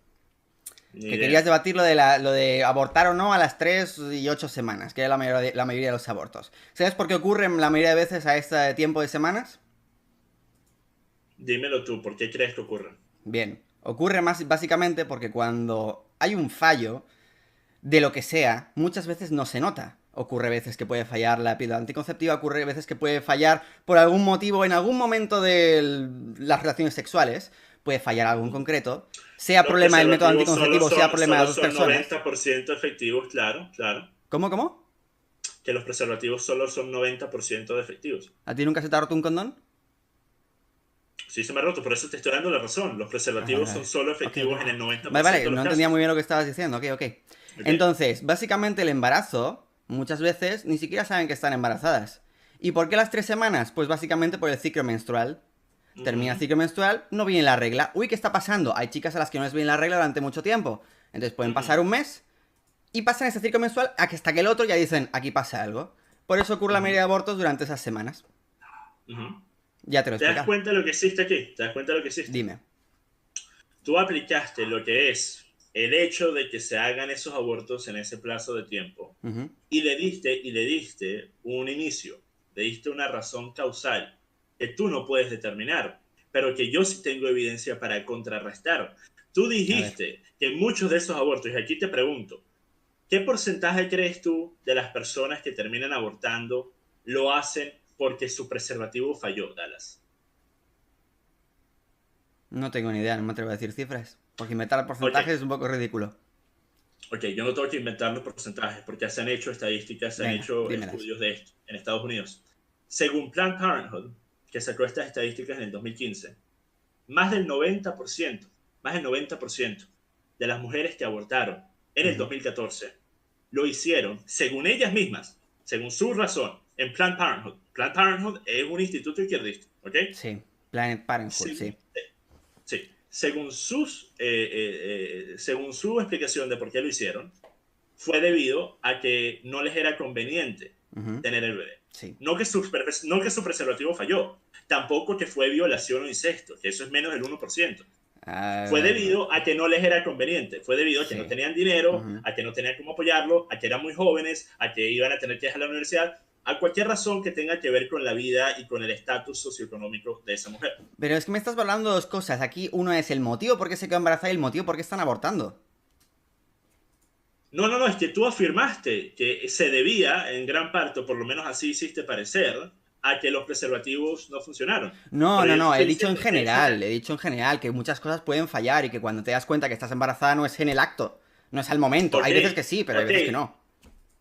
Ni Que querías idea. debatir lo de abortar o no a las 3 y 8 semanas, que es la mayoría de los abortos. ¿Sabes por qué ocurren la mayoría de veces a este tiempo de semanas? Dímelo tú, ¿por qué crees que ocurre? Bien, ocurre más básicamente porque cuando hay un fallo de lo que sea, muchas veces no se nota. Ocurre veces que puede fallar la píldora anticonceptiva, ocurre veces que puede fallar por algún motivo en algún momento de las relaciones sexuales, puede fallar algo en concreto, sea Los problema del método preservativos anticonceptivo, sea problema de solo las dos son personas. 90% efectivos, claro, claro. ¿Cómo, cómo? Que los preservativos solo son 90% de efectivos. ¿A ti nunca se te ha roto un condón? Sí, se me ha roto, por eso te estoy dando la razón. Los Ah, vale, preservativos son vale. solo Ok, ok. efectivos en el Vale, 90% vale, de los no entendía casos. muy bien lo que estabas diciendo. Ok, ok. ¿Ok? Entonces, básicamente el embarazo, muchas veces ni siquiera saben que están embarazadas. ¿Y por qué las 3 semanas? Pues básicamente por el ciclo menstrual. Termina el Ujú, ciclo menstrual, no viene la regla. Uy, ¿qué está pasando? Hay chicas a las que no les viene la regla durante mucho tiempo. Entonces pueden pasar ujú, un mes y pasan ese ciclo menstrual hasta que el otro ya dicen, aquí pasa algo. Por eso ocurre la ujú, mayoría de abortos durante esas semanas. ujú. Ya te lo he ¿Te das explicado. cuenta de lo que hiciste aquí? ¿Te das cuenta de lo que hiciste? Dime. Tú aplicaste lo que es el hecho de que se hagan esos abortos en ese plazo de tiempo Ujú. y le diste un inicio, le diste una razón causal que tú no puedes determinar, pero que yo sí tengo evidencia para contrarrestar. Tú A ver. dijiste que muchos de esos abortos, y aquí te pregunto, ¿qué porcentaje crees tú de las personas que terminan abortando lo hacen porque su preservativo falló, Dallas? No tengo ni idea, no me atrevo a decir cifras. Porque inventar Ok, porcentajes es un poco ridículo. ok, yo no tengo que inventar los porcentajes porque se han hecho estadísticas, se han Venga, hecho dímelas. estudios de esto en Estados Unidos. Según Planned Parenthood, que sacó estas estadísticas en el 2015, más del 90%, más del 90% de las mujeres que abortaron en el Ujú. 2014 lo hicieron, según ellas mismas, según su razón, en Planned Parenthood. Planned Parenthood es un instituto izquierdista, ¿ok? Sí, Planet Parenthood, Según, sí. sí, según su explicación de por qué lo hicieron, fue debido a que no les era conveniente Ujú. tener el bebé. Sí. No que su preservativo falló, tampoco que fue violación o incesto, que eso es menos del 1%. Fue Ah, debido a que no les era conveniente, fue debido a que no sí. tenían dinero, Ujú. a que no tenían cómo apoyarlo, a que eran muy jóvenes, a que iban a tener que dejar la universidad, a cualquier razón que tenga que ver con la vida y con el estatus socioeconómico de esa mujer. Pero es que me estás hablando de dos cosas. Aquí uno es el motivo por qué se quedó embarazada y el motivo por qué están abortando. No, no, no, es que tú afirmaste que se debía, en gran parte, o por lo menos así hiciste parecer, a que los preservativos no funcionaron. No, Pero no, yo te no, he estoy dicho en diciendo, de hecho, general, he dicho en general que muchas cosas pueden fallar y que cuando te das cuenta que estás embarazada no es en el acto, no es al momento. ok, Hay veces que sí, pero hay ok, veces que no.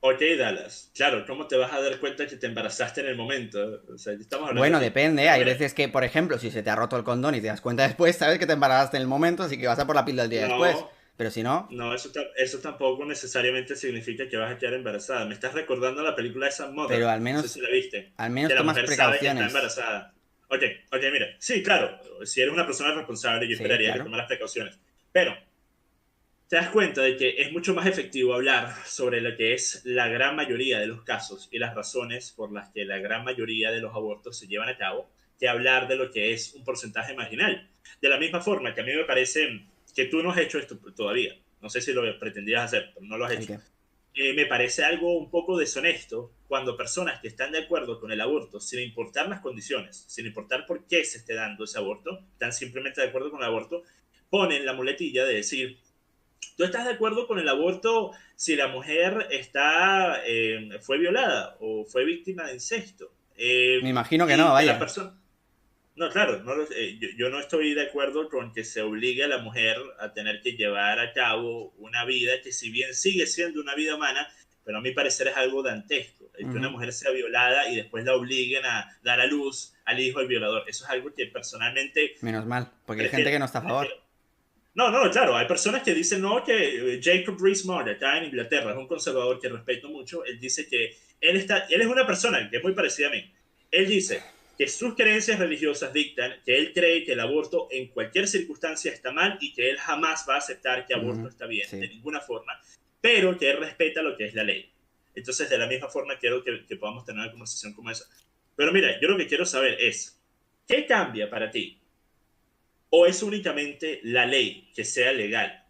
ok, Dallas. Claro, ¿cómo te vas a dar cuenta que te embarazaste en el momento? O sea, estamos hablando Bueno, aquí. depende, Pero hay mira, veces que, por ejemplo, si se te ha roto el condón y te das cuenta después, sabes que te embarazaste en el momento, así que vas a por la píldora el día después. no, Pero si no, no, eso tampoco necesariamente significa que vas a quedar embarazada. Me estás recordando la película de Sam Mother. pero No sé si la viste. al Que menos la tomas mujer sabe que está precauciones. embarazada. Ok, ok, mira. Sí, claro. Si eres una persona responsable, yo Sí, esperaría que claro. tomes las precauciones. Pero te das cuenta de que es mucho más efectivo hablar sobre lo que es la gran mayoría de los casos y las razones por las que la gran mayoría de los abortos se llevan a cabo que hablar de lo que es un porcentaje marginal. De la misma forma que a mí me parece que tú no has hecho esto todavía. No sé si lo pretendías hacer, pero no lo has ¿El hecho. qué? Me parece algo un poco deshonesto cuando personas que están de acuerdo con el aborto, sin importar las condiciones, sin importar por qué se esté dando ese aborto, están simplemente de acuerdo con el aborto, ponen la muletilla de decir, ¿tú estás de acuerdo con el aborto si la mujer fue violada o fue víctima de incesto? Me imagino que no, Y que la vaya. persona... No, claro, yo no estoy de acuerdo con que se obligue a la mujer a tener que llevar a cabo una vida que si bien sigue siendo una vida humana, pero a mi parecer es algo dantesco. El que una Ujú. mujer sea violada y después la obliguen a dar a luz al hijo del violador. Eso es algo que personalmente Menos mal, porque hay gente prefiero, que no está a favor. prefiero no, no, claro, hay personas que dicen, no, que Jacob Rees-Mogg, acá en Inglaterra, es un conservador que respeto mucho, él dice que él es una persona que es muy parecida a mí. Él dice que sus creencias religiosas dictan que él cree que el aborto en cualquier circunstancia está mal y que él jamás va a aceptar que aborto Ujú. está bien, de Sí. ninguna forma, pero que él respeta lo que es la ley. Entonces, de la misma forma, quiero que podamos tener una conversación como esa. Pero mira, yo lo que quiero saber es, ¿qué cambia para ti? ¿O es únicamente la ley que sea legal?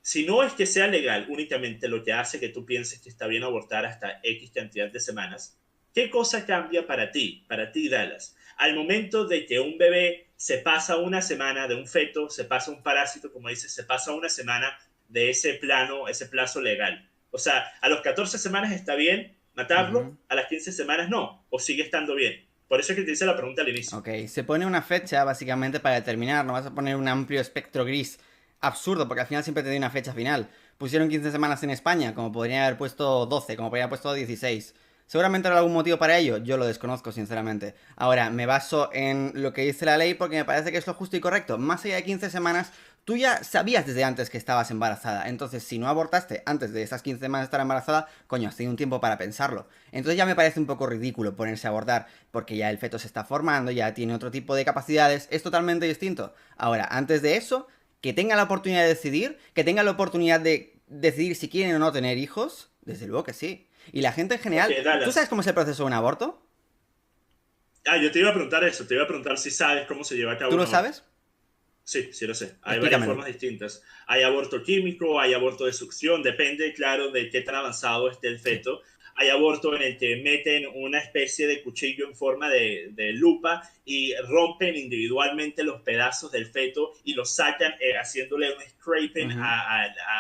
si no es que sea legal únicamente lo que hace que tú pienses que está bien abortar hasta X cantidad de semanas, ¿qué cosa cambia para ti, Dallas? Al momento de que un bebé se pasa una semana de un feto, se pasa un parásito, como dices, se pasa una semana de ese plano, ese plazo legal. O sea, a los 14 semanas está bien matarlo, Ujú. a las 15 semanas no, o sigue estando bien. Por eso es que te hice la pregunta al inicio. Ok, se pone una fecha básicamente para determinar, no vas a poner un amplio espectro gris absurdo, porque al final siempre te doy una fecha final. Pusieron 15 semanas en España, como podrían haber puesto 12, como podrían haber puesto 16. Seguramente habrá algún motivo para ello, yo lo desconozco sinceramente. Ahora, me baso en lo que dice la ley porque me parece que es lo justo y correcto. Más allá de 15 semanas, tú ya sabías desde antes que estabas embarazada. Entonces, si no abortaste antes de esas 15 semanas de estar embarazada, coño, has tenido un tiempo para pensarlo. Entonces ya me parece un poco ridículo ponerse a abortar, porque ya el feto se está formando, ya tiene otro tipo de capacidades, es totalmente distinto. Ahora, antes de eso, que tenga la oportunidad de decidir, que tenga la oportunidad de decidir si quieren o no tener hijos, desde luego que sí. Y la gente en Ok, general, ¿tú sabes Dallas. cómo es el proceso de un aborto? Yo te iba a preguntar eso, te iba a preguntar si sabes cómo se lleva a cabo ¿Tú un lo aborto. sabes? Sí, sí lo sé. Hay varias Explícamelo. formas distintas. Hay aborto químico, hay aborto de succión, depende, claro, de qué tan avanzado esté el Sí. feto. Hay aborto en el que meten una especie de cuchillo en forma de lupa y rompen individualmente los pedazos del feto y los sacan haciéndole un scraping Ujú.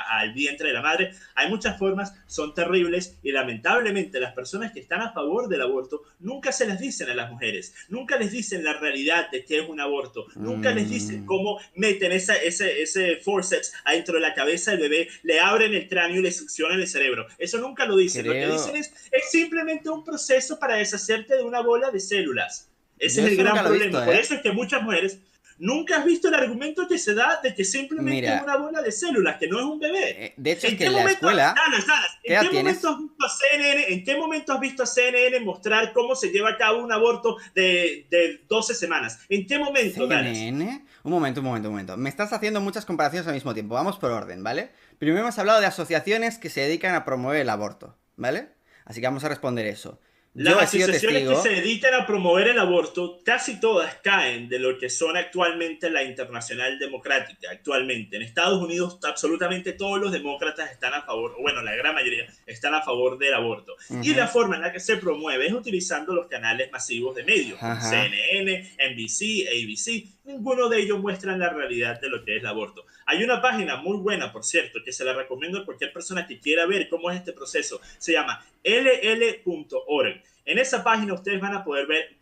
al vientre de la madre. Hay muchas formas, son terribles y lamentablemente las personas que están a favor del aborto nunca se las dicen a las mujeres, nunca les dicen la realidad de qué es un aborto, nunca les dicen Mm, cómo meten ese forceps adentro de la cabeza del bebé, le abren el cráneo y le succionan el cerebro. Eso nunca lo dicen. Lo que dicen creo... es simplemente un proceso para deshacerte de una bola de células. Ese Yo es el eso nunca gran lo he visto, problema. Por ¿eh? eso es que muchas mujeres nunca has visto el argumento que se da de que simplemente es Mira, una bola de células, que no es un bebé. de hecho es ¿En que qué en la momento, escuela... Dallas, ¿Qué en edad qué momento tienes? has visto a CNN, en qué momento has visto a CNN mostrar cómo se lleva a cabo un aborto de 12 semanas? ¿En qué momento, Dallas? CNN. Un momento, un momento, un momento. Me estás haciendo muchas comparaciones al mismo tiempo. Vamos por orden, ¿vale? Primero hemos hablado de asociaciones que se dedican a promover el aborto, ¿vale? Así que vamos a responder eso. Las Yo he sido asociaciones que se testigo. dedican a promover el aborto, casi todas caen de lo que son actualmente la Internacional Democrática. Actualmente en Estados Unidos, absolutamente todos los demócratas están a favor, o bueno, la gran mayoría están a favor del aborto. Y la Ujú. forma en la que se promueve es utilizando los canales masivos de medios, como Ajá. CNN, NBC, ABC. Ninguno de ellos muestran la realidad de lo que es el aborto. Hay una página muy buena, por cierto, que se la recomiendo a cualquier persona que quiera ver cómo es este proceso. Se llama ll.org. En esa página ustedes van a poder ver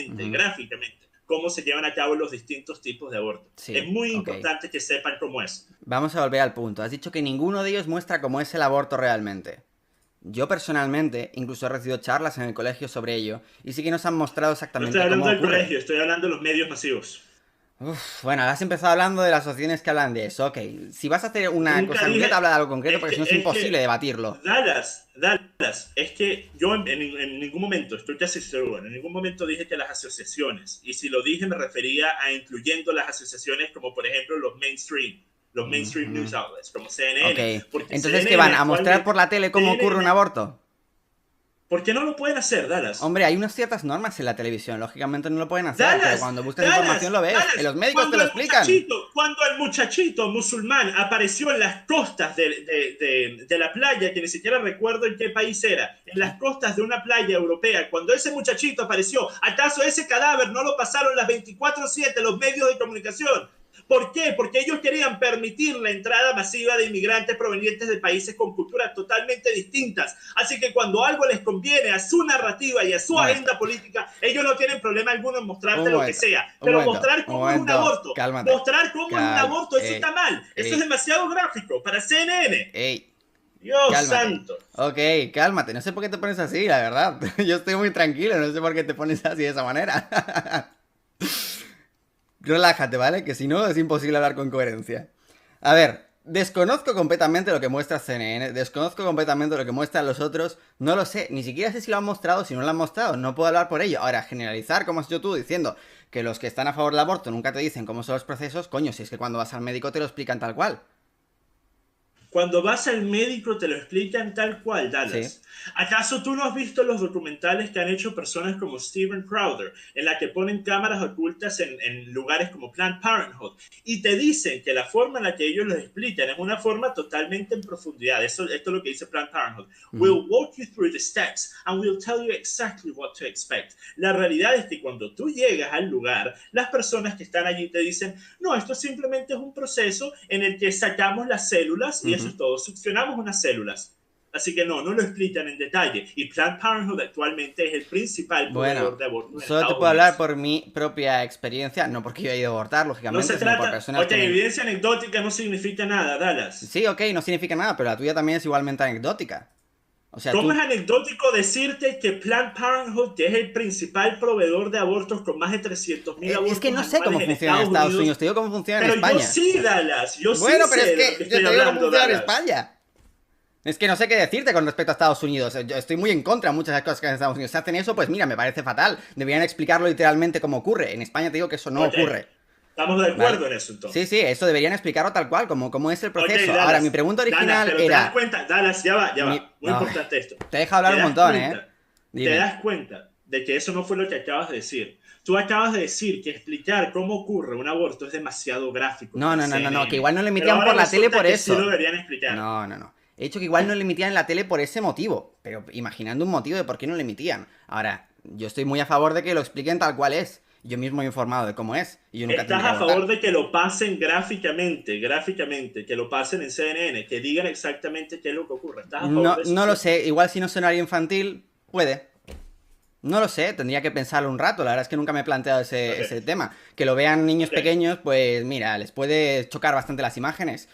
Ujú. gráficamente, cómo se llevan a cabo los distintos tipos de aborto. Es Sí, muy ok. importante que sepan cómo es. Vamos a volver al punto. Has dicho que ninguno de ellos muestra cómo es el aborto realmente. Yo personalmente incluso he recibido charlas en el colegio sobre ello y sí que nos han mostrado No estoy exactamente cómo hablando del ocurre. colegio, estoy hablando de los medios masivos. Uf, bueno, has empezado hablando de las opciones que hablan de eso. Ok, si vas a hacer una Nunca cosa concreta, dije, habla de algo concreto es porque que, si no es es imposible que, debatirlo. Dallas, es que yo en ningún momento, estoy casi seguro, en ningún momento dije que las asociaciones, y si lo dije me refería a incluyendo las asociaciones como por ejemplo los mainstream news Ujú. outlets, como Ok, CNN, porque entonces ¿qué CNN van? ¿A mostrar por actualmente, la tele cómo ocurre un CNN, aborto? ¿por qué no lo pueden hacer, Dallas? Hombre, hay unas ciertas normas en la televisión, lógicamente no lo pueden hacer, pero Dallas, cuando buscas información Dallas, lo ves, en Dallas, los médicos te lo explican. cuando el muchachito musulmán apareció en las costas de la playa, que ni siquiera recuerdo en qué país era, en ¿Qué? las costas de una playa europea, cuando ese muchachito apareció, ¿acaso ese cadáver no lo pasaron las 24/7 los medios de comunicación? ¿Por qué? Porque ellos querían permitir la entrada masiva de inmigrantes provenientes de países con culturas totalmente distintas. Así que cuando algo les conviene a su narrativa y a Un su momento, agenda política, ellos no tienen problema alguno en un mostrarte lo que momento, sea. un Pero momento, mostrar un cómo es un momento, aborto, cálmate. mostrar cómo es un aborto, eso está mal. Eso es Ey, demasiado gráfico para CNN. ey, Dios cálmate. santo. Ok, cálmate, no sé por qué te pones así, la verdad. Yo estoy muy tranquilo, no sé por qué te pones así de esa manera. Relájate, ¿vale? Que si no es imposible hablar con coherencia. A ver, desconozco completamente lo que muestra CNN, desconozco completamente lo que muestran los otros, no lo sé, ni siquiera sé si lo han mostrado o si no lo han mostrado, no puedo hablar por ello. Ahora, generalizar, como has hecho tú, diciendo que los que están a favor del aborto nunca te dicen cómo son los procesos, coño, si es que cuando vas al médico te lo explican tal cual. Cuando vas al médico te lo explican tal cual, Sí. Dallas. ¿Acaso tú no has visto los documentales que han hecho personas como Steven Crowder, en la que ponen cámaras ocultas en lugares como Planned Parenthood? Y te dicen que la forma en la que ellos lo explican es una forma totalmente en profundidad. Esto es lo que dice Planned Parenthood. Ujú. We'll walk you through the steps and we'll tell you exactly what to expect. La realidad es que cuando tú llegas al lugar, las personas que están allí te dicen, no, esto simplemente es un proceso en el que sacamos las células y eso Ujú. es todo, succionamos unas células. Así que no lo explican en detalle. Y Planned Parenthood actualmente es el principal Bueno, proveedor de abortos en solo te Estados puedo hablar Unidos. por mi propia experiencia, no porque yo he ido a abortar, No se lógicamente, sino por trata, personas ok, que me... evidencia anecdótica no significa nada, Dallas. Sí, ok, no significa nada, pero la tuya también es igualmente anecdótica. O sea, ¿Cómo es tú... anecdótico decirte que Planned Parenthood, que es el principal proveedor de abortos con más de 300.000 Es que abortos no sé anuales cómo en funciona en Estados Estados Unidos, Unidos? te digo cómo funciona en Pero yo España. sí, Dallas, yo sí Bueno, pero es sé de lo que que yo estoy te digo cómo hablando, funciona en Dallas. España. Es que no sé qué decirte con respecto a Estados Unidos. Yo estoy muy en contra de muchas de las cosas que en Estados Unidos se hacen eso, pues mira, me parece fatal. Deberían explicarlo literalmente cómo ocurre. En España te digo que eso no Ok, ocurre. estamos de ¿Vale? acuerdo en eso Sí, entonces. sí, eso deberían explicarlo tal cual, como es el Ok, proceso. Ahora, mi Dallas, pregunta Dallas, original pero te das era... cuenta, Dallas, ya va, muy No, importante esto. te deja hablar Te un das montón, ¿eh? cuenta, te Dime. das cuenta de que eso no fue lo que acabas de decir. Tú acabas de decir que explicar cómo ocurre un aborto es demasiado gráfico No, para no, no, no, no, que CNN, igual no lo pero emitían ahora por la tele resulta por que sí lo eso. deberían explicar. No, no, no. He dicho que igual no lo emitían en la tele por ese motivo. Pero imaginando un motivo de por qué no lo emitían. Ahora, yo estoy muy a favor de que lo expliquen tal cual es. Yo mismo he informado de cómo es. Y yo nunca Estás tendré que a favor abortar. de que lo pasen gráficamente, que lo pasen en CNN, que digan exactamente qué es lo que ocurre. ¿Estás a favor No, de eso, no lo cierto? sé. Igual si no es horario infantil, puede. No lo sé, tendría que pensarlo un rato. La verdad es que nunca me he planteado Ok, ese tema. Que lo vean niños ok. pequeños, pues mira, les puede chocar bastante las imágenes.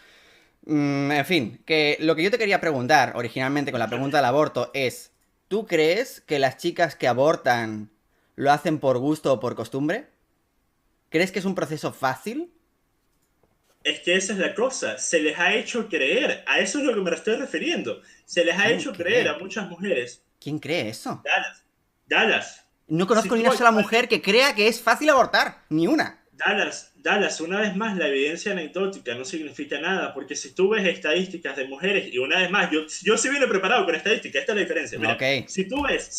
En fin, que lo que yo te quería preguntar originalmente con la pregunta del aborto es, ¿tú crees que las chicas que abortan lo hacen por gusto o por costumbre? ¿Crees que es un proceso fácil? Es que esa es la cosa, se les ha hecho creer, a eso es lo que me estoy refiriendo, se les ha ¿Quién hecho creer cree? a muchas mujeres, ¿Quién cree eso? Dallas, Dallas, No si conozco ni tú una sola mujer actualmente que crea que es fácil abortar, ni una. Dallas, una vez más, la evidencia anecdótica no significa nada, porque si tú ves estadísticas de mujeres, y una vez más, yo sí vine preparado con estadísticas, esta es la diferencia. Mira, Ok. si tú ves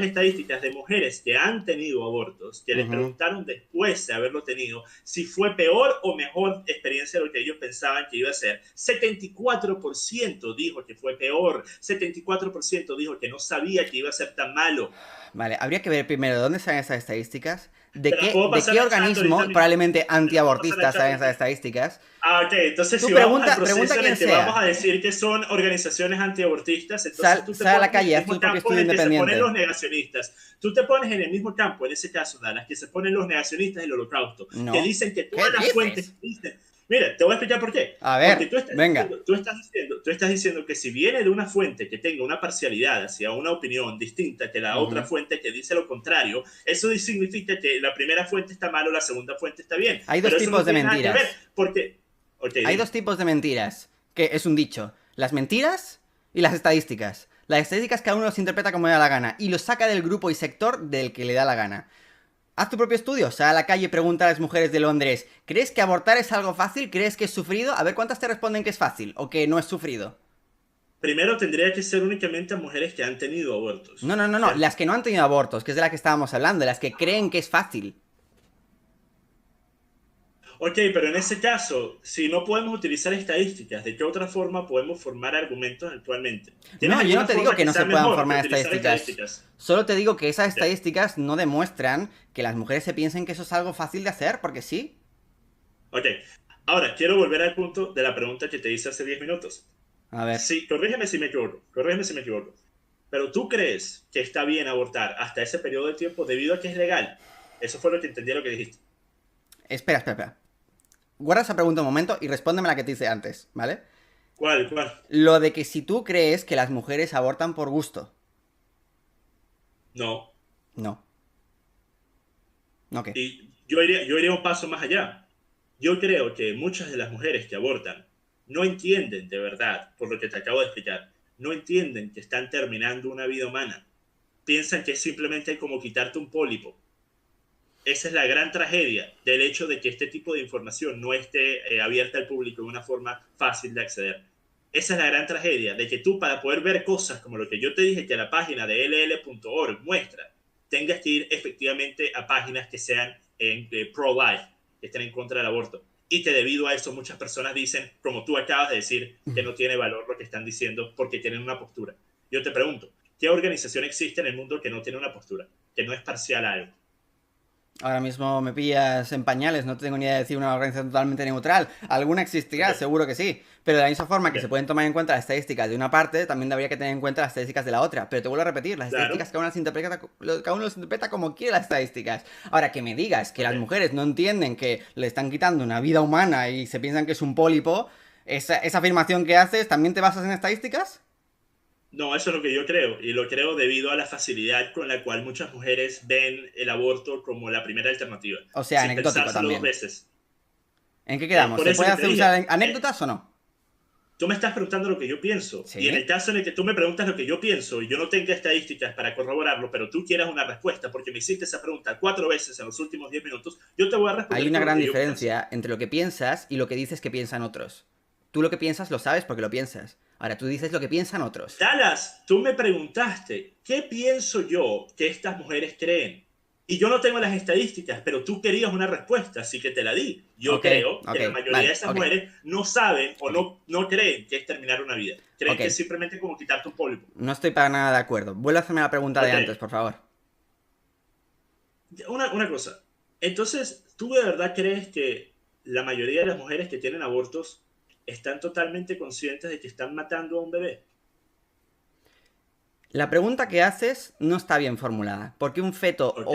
estadísticas de mujeres que han tenido abortos, que les Ujú. preguntaron después de haberlo tenido, si fue peor o mejor experiencia de lo que ellos pensaban que iba a ser, 74% dijo que fue peor, 74% dijo que no sabía que iba a ser tan malo. Vale, habría que ver primero de dónde salen esas estadísticas, Te las puedo de pasar qué al chat ahorita organismo, mismo. probablemente Te las puedo pasar al antiabortistas, chat salen esas ahorita. estadísticas. Ok, entonces Tú si vamos al pregunta a proceso en quien el que vamos a sea. decir que son organizaciones antiabortistas, entonces tú te Sal a la pones en el calle, haz tu mismo propio campo en estudio el que se ponen los independiente. negacionistas. Tú te pones en el mismo campo, en ese caso, Dallas, que se ponen los negacionistas del holocausto, que No. dicen que ¿Qué todas las fuentes dices? dicen... Mira, te voy a explicar por qué. A Porque ver, venga. tú estás diciendo que si viene de una fuente que tenga una parcialidad hacia una opinión distinta que la otra Ujú. fuente que dice lo contrario, eso significa que la primera fuente está mal o la segunda fuente está bien. Hay dos Pero eso no tipos de tiene nada que ver, mentiras. porque... Ok, Hay dos dime. tipos de mentiras. Que es un dicho. Las mentiras y las estadísticas. Las estadísticas cada uno los interpreta como le da la gana. Y los saca del grupo y sector del que le da la gana. Haz tu propio estudio, sal a la calle y pregunta a las mujeres de Londres, ¿crees que abortar es algo fácil? ¿Crees que es sufrido? A ver cuántas te responden que es fácil o que no es sufrido. Primero tendría que ser únicamente a mujeres que han tenido No, abortos, no, no, no, ¿cierto? las que no han tenido abortos, que es de las que estábamos hablando, las que creen que es fácil. Ok, pero en ese caso, si no podemos utilizar estadísticas, ¿de qué otra forma podemos formar argumentos actualmente? ¿Tienes No, yo no alguna te digo forma que que no se sea puedan mejor que formar utilizar estadísticas. estadísticas? Solo te digo que esas Ok, estadísticas no demuestran que las mujeres se piensen que eso es algo fácil de hacer, porque sí. ok. Ahora, quiero volver al punto de la pregunta que te hice hace 10 minutos. A ver. Sí, corrígeme si me equivoco. Pero tú crees que está bien abortar hasta ese periodo de tiempo debido a que es legal. Eso fue lo que entendí lo que dijiste. Espera, espera, espera. Guarda esa pregunta un momento y respóndeme la que te hice antes, ¿vale? ¿Cuál? Lo de que si tú crees que las mujeres abortan por gusto. No. No. ¿No qué? Y yo iría un paso más allá. Yo creo que muchas de las mujeres que abortan no entienden de verdad, por lo que te acabo de explicar, no entienden que están terminando una vida humana. Piensan que es simplemente como quitarte un pólipo. Esa es la gran tragedia del hecho de que este tipo de información no esté abierta al público de una forma fácil de acceder. Esa es la gran tragedia, de que tú para poder ver cosas como lo que yo te dije que la página de ll.org muestra, tengas que ir efectivamente a páginas que sean pro-life, que estén en contra del aborto. Y que debido a eso muchas personas dicen, como tú acabas de decir, que no tiene valor lo que están diciendo porque tienen una postura. Yo te pregunto, ¿qué organización existe en el mundo que no tiene una postura? Que no es parcial a algo. Ahora mismo me pillas en pañales, no tengo ni idea de decir una organización totalmente neutral. Alguna existirá, Okay. seguro que sí. Pero de la misma forma que Okay. se pueden tomar en cuenta las estadísticas de una parte, también habría que tener en cuenta las estadísticas de la otra. Pero te vuelvo a repetir, las Claro. estadísticas cada uno las interpreta como quiere las estadísticas. Ahora, que me digas que las mujeres no entienden que le están quitando una vida humana y se piensan que es un pólipo, esa afirmación que haces, ¿también te basas en estadísticas? No, eso es lo que yo creo, y lo creo debido a la facilidad con la cual muchas mujeres ven el aborto como la primera alternativa, O sea, sin anecdótico pensárselo dos también. veces. ¿En qué quedamos? Por ¿Se eso puede que te hacer dije, usar anécdotas o no? tú me estás preguntando lo que yo pienso, y en el Sí. caso en el que tú me preguntas lo que yo pienso, y yo no tenga estadísticas para corroborarlo, pero tú quieras una respuesta, porque me hiciste esa pregunta 4 veces en los últimos 10 minutos, yo te voy a Hay responder una con lo gran que yo pienso. diferencia entre lo que piensas y lo que dices que piensan otros. Tú lo que piensas lo sabes porque lo piensas. Ahora tú dices lo que piensan otros. Dallas, tú me preguntaste, ¿qué pienso yo que estas mujeres creen? Y yo no tengo las estadísticas, pero tú querías una respuesta, así que te la di. Yo Ok, creo ok, que la mayoría de vale, esas ok, mujeres no saben o ok, no creen que es terminar una vida. Creen ok. que es simplemente como quitarte un pólipo. No estoy para nada de acuerdo. Vuelve a hacerme la pregunta de Ok, antes, por favor. una cosa. Entonces, ¿tú de verdad crees que la mayoría de las mujeres que tienen abortos están totalmente conscientes de que están matando a un bebé? La pregunta que haces no está bien formulada. Porque un feto Ok.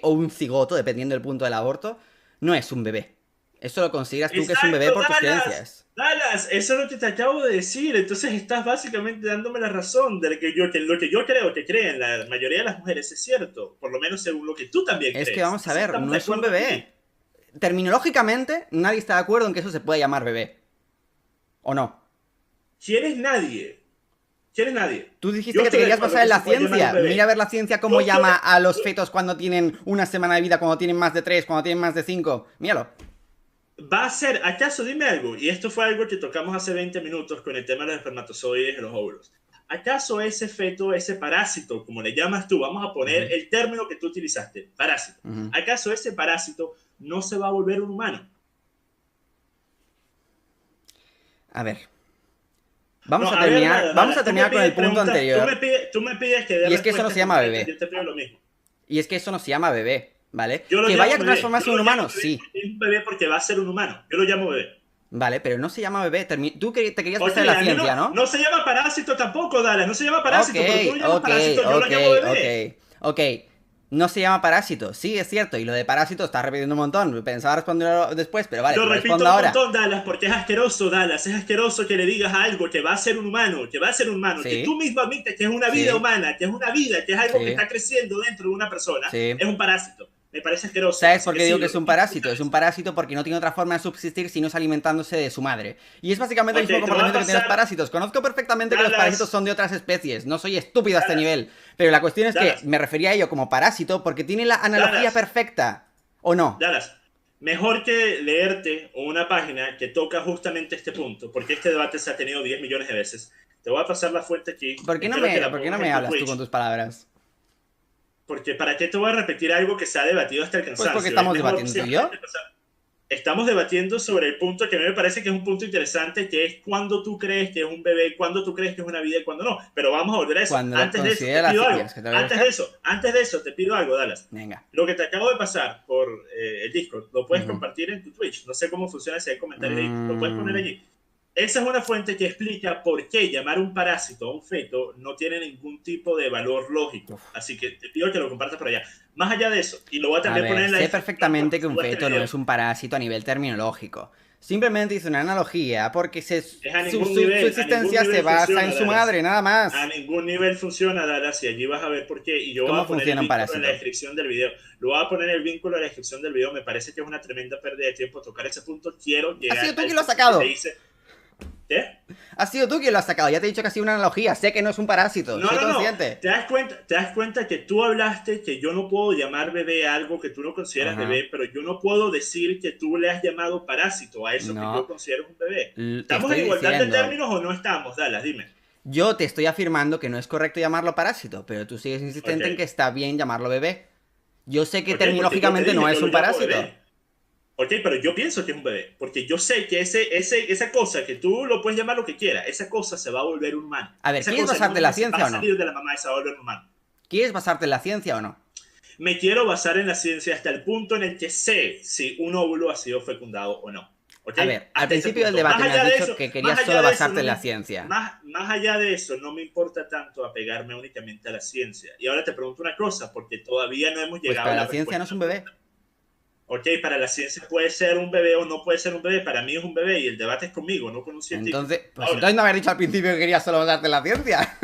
o un cigoto, dependiendo del punto del aborto, no es un bebé. Eso lo consideras tú que es un bebé Exacto, por tus Dallas. creencias. Dallas, eso es lo que te acabo de decir. Entonces estás básicamente dándome la razón de que lo que yo creo que creen la mayoría de las mujeres es cierto, por lo menos según lo que tú también Es que crees. vamos a Entonces ver, estamos no de es un acuerdo aquí. bebé. Terminológicamente, nadie está de acuerdo en que eso se pueda llamar bebé. ¿O no? ¿Quién es nadie? ¿Quién es nadie? Tú dijiste Yo que te estoy de querías acuerdo basar que en se la puede llamar un ciencia. Mira a bebé. ver la ciencia Yo cómo estoy llama a los yo- fetos cuando tienen una semana de vida, cuando tienen más de 3, cuando tienen más de 5. Míralo. Va a ser, ¿acaso dime algo? Y esto fue algo que tocamos hace 20 minutos con el tema de los espermatozoides y los óvulos. ¿Acaso ese feto, ese parásito, como le llamas tú, vamos a poner Ujú, el término que tú utilizaste, parásito? ujú. ¿Acaso ese parásito no se va a volver un humano? A ver. No, a ver, nada, Vamos Dallas, a terminar con el punto anterior. tú me pides que dé Y es que eso no respuestas se llama concretas, yo bebé. te pido lo mismo. Y es que eso no se llama bebé, ¿vale? Yo lo Que vaya llamo a bebé, transformarse en un humano, sí. es un bebé porque va a ser un humano, yo lo llamo bebé. Vale, pero no se llama bebé. Te querías Ok, basar en la a mí ciencia, ¿no? no se llama parásito tampoco, Dallas, no se llama Ok, parásito, pero tú lo llamas ok, parásito, yo lo ok, llamo ok, bebé. ok. No se llama parásito, sí, es cierto. Y lo de parásito está repitiendo un montón. Pensaba responderlo después, pero vale, Lo te lo repito respondo un ahora. montón, Dallas, porque es asqueroso, Dallas. Es asqueroso que le digas algo que va a ser un humano, que va a ser un humano, que tú Sí, mismo admites que es una vida sí, humana, que es una vida, que es algo que sí, está creciendo dentro de una persona, sí. es un parásito. Me parece asqueroso. ¿Sabes Así por que qué sí, digo que lo es un repito una parásito? Es un vez. parásito porque no tiene otra forma de subsistir si no es alimentándose de su madre. Y es básicamente el Ok, mismo te voy a comportamiento que tienen los pasar, parásitos. Conozco perfectamente que los parásitos Dallas, son de otras especies. No soy estúpido a este Dallas, nivel. Pero la cuestión es que Dallas, me refería a ello como parásito porque tiene la analogía Dallas, perfecta. ¿O no? Dallas. Mejor que leerte una página que toca justamente este punto, porque este debate se ha tenido 10 millones de veces. Te voy a pasar la fuente aquí. Espero que la ¿Por qué no pongas me en tu hablas tú con Twitch. tus palabras? Porque ¿para qué te voy a repetir algo que se ha debatido hasta el Pues porque cansancio? Es estamos mejor debatiendo tú y yo. simplemente pasar. Estamos debatiendo sobre el punto que a mí me parece que es un punto interesante, que es cuándo tú crees que es un bebé, cuándo tú crees que es una vida y cuándo no. Pero vamos a volver a eso. Cuando lo Antes de eso, te considere la pido ciencia. algo. ¿Quieres que te lo voy a buscar? Antes de eso, te pido algo, Dallas. Venga. Lo que te acabo de pasar por el Discord, lo puedes Ujú. compartir en tu Twitch. No sé cómo funciona si hay comentarios ahí. Lo puedes poner Mm, allí. Esa es una fuente que explica por qué llamar un parásito a un feto no tiene ningún tipo de valor lógico. uf. Así que te pido que lo compartas por allá. Más allá de eso, y lo voy a A también poner ver, en la sé descripción perfectamente cuando que un suba este feto no video. es un parásito a nivel terminológico. Simplemente hice una analogía porque Es a su, ningún su nivel, a ningún existencia se nivel basa en funciona, su Dallas. madre, nada A más. ningún nivel funciona, Dallas, y allí vas a ver por qué. Y yo voy ¿Cómo a poner el funciona un vínculo en la parásito? descripción del video. Lo voy a poner el vínculo en la descripción del video. Me parece que es una tremenda pérdida de tiempo tocar ese punto. Quiero Ha llegar sido tú al quien lo has punto que te sacado. hice. ¿Qué? Has sido tú quien lo has sacado. Ya te he dicho que ha sido una analogía. Sé que no es un parásito. No, Soy no, no. consciente. Te das cuenta que tú hablaste que yo no puedo llamar bebé a algo que tú no consideras Ajá. bebé, pero yo no puedo decir que tú le has llamado parásito a eso que yo No. considero un bebé. Te ¿Estamos estoy en igualdad de diciendo. términos o no estamos? Dallas, dime. Yo te estoy afirmando que no es correcto llamarlo parásito, pero tú sigues Ok, insistente en que está bien llamarlo bebé. Yo sé que ok, porque yo te terminológicamente no dije, yo es lo un llamo parásito. bebé. Ok, pero yo pienso que es un bebé, porque yo sé que esa cosa que tú lo puedes llamar lo que quieras, esa cosa se va a volver un humano. A ver, Esa ¿quieres cosa en basarte en unos la meses va ciencia a o no? salir de la mamá y se va a volver un humano. ¿Quieres basarte en la ciencia o no? Me quiero basar en la ciencia hasta el punto en el que sé si un óvulo ha sido fecundado o no. ¿Ok? A ver, al Hasta ese principio del punto. debate me has dicho que querías Más solo allá de eso, basarte en la ciencia. más allá de eso, no me importa tanto apegarme únicamente a la ciencia. Y ahora te pregunto una cosa, porque todavía no hemos Pues llegado para a la la ciencia no respuesta es a un la bebé. pregunta. Ok, para la ciencia puede ser un bebé o no puede ser un bebé. Para mí es un bebé y el debate es conmigo, no con un científico. Entonces, pues Ahora, entonces no haber dicho al principio que querías solo basarte en la ciencia.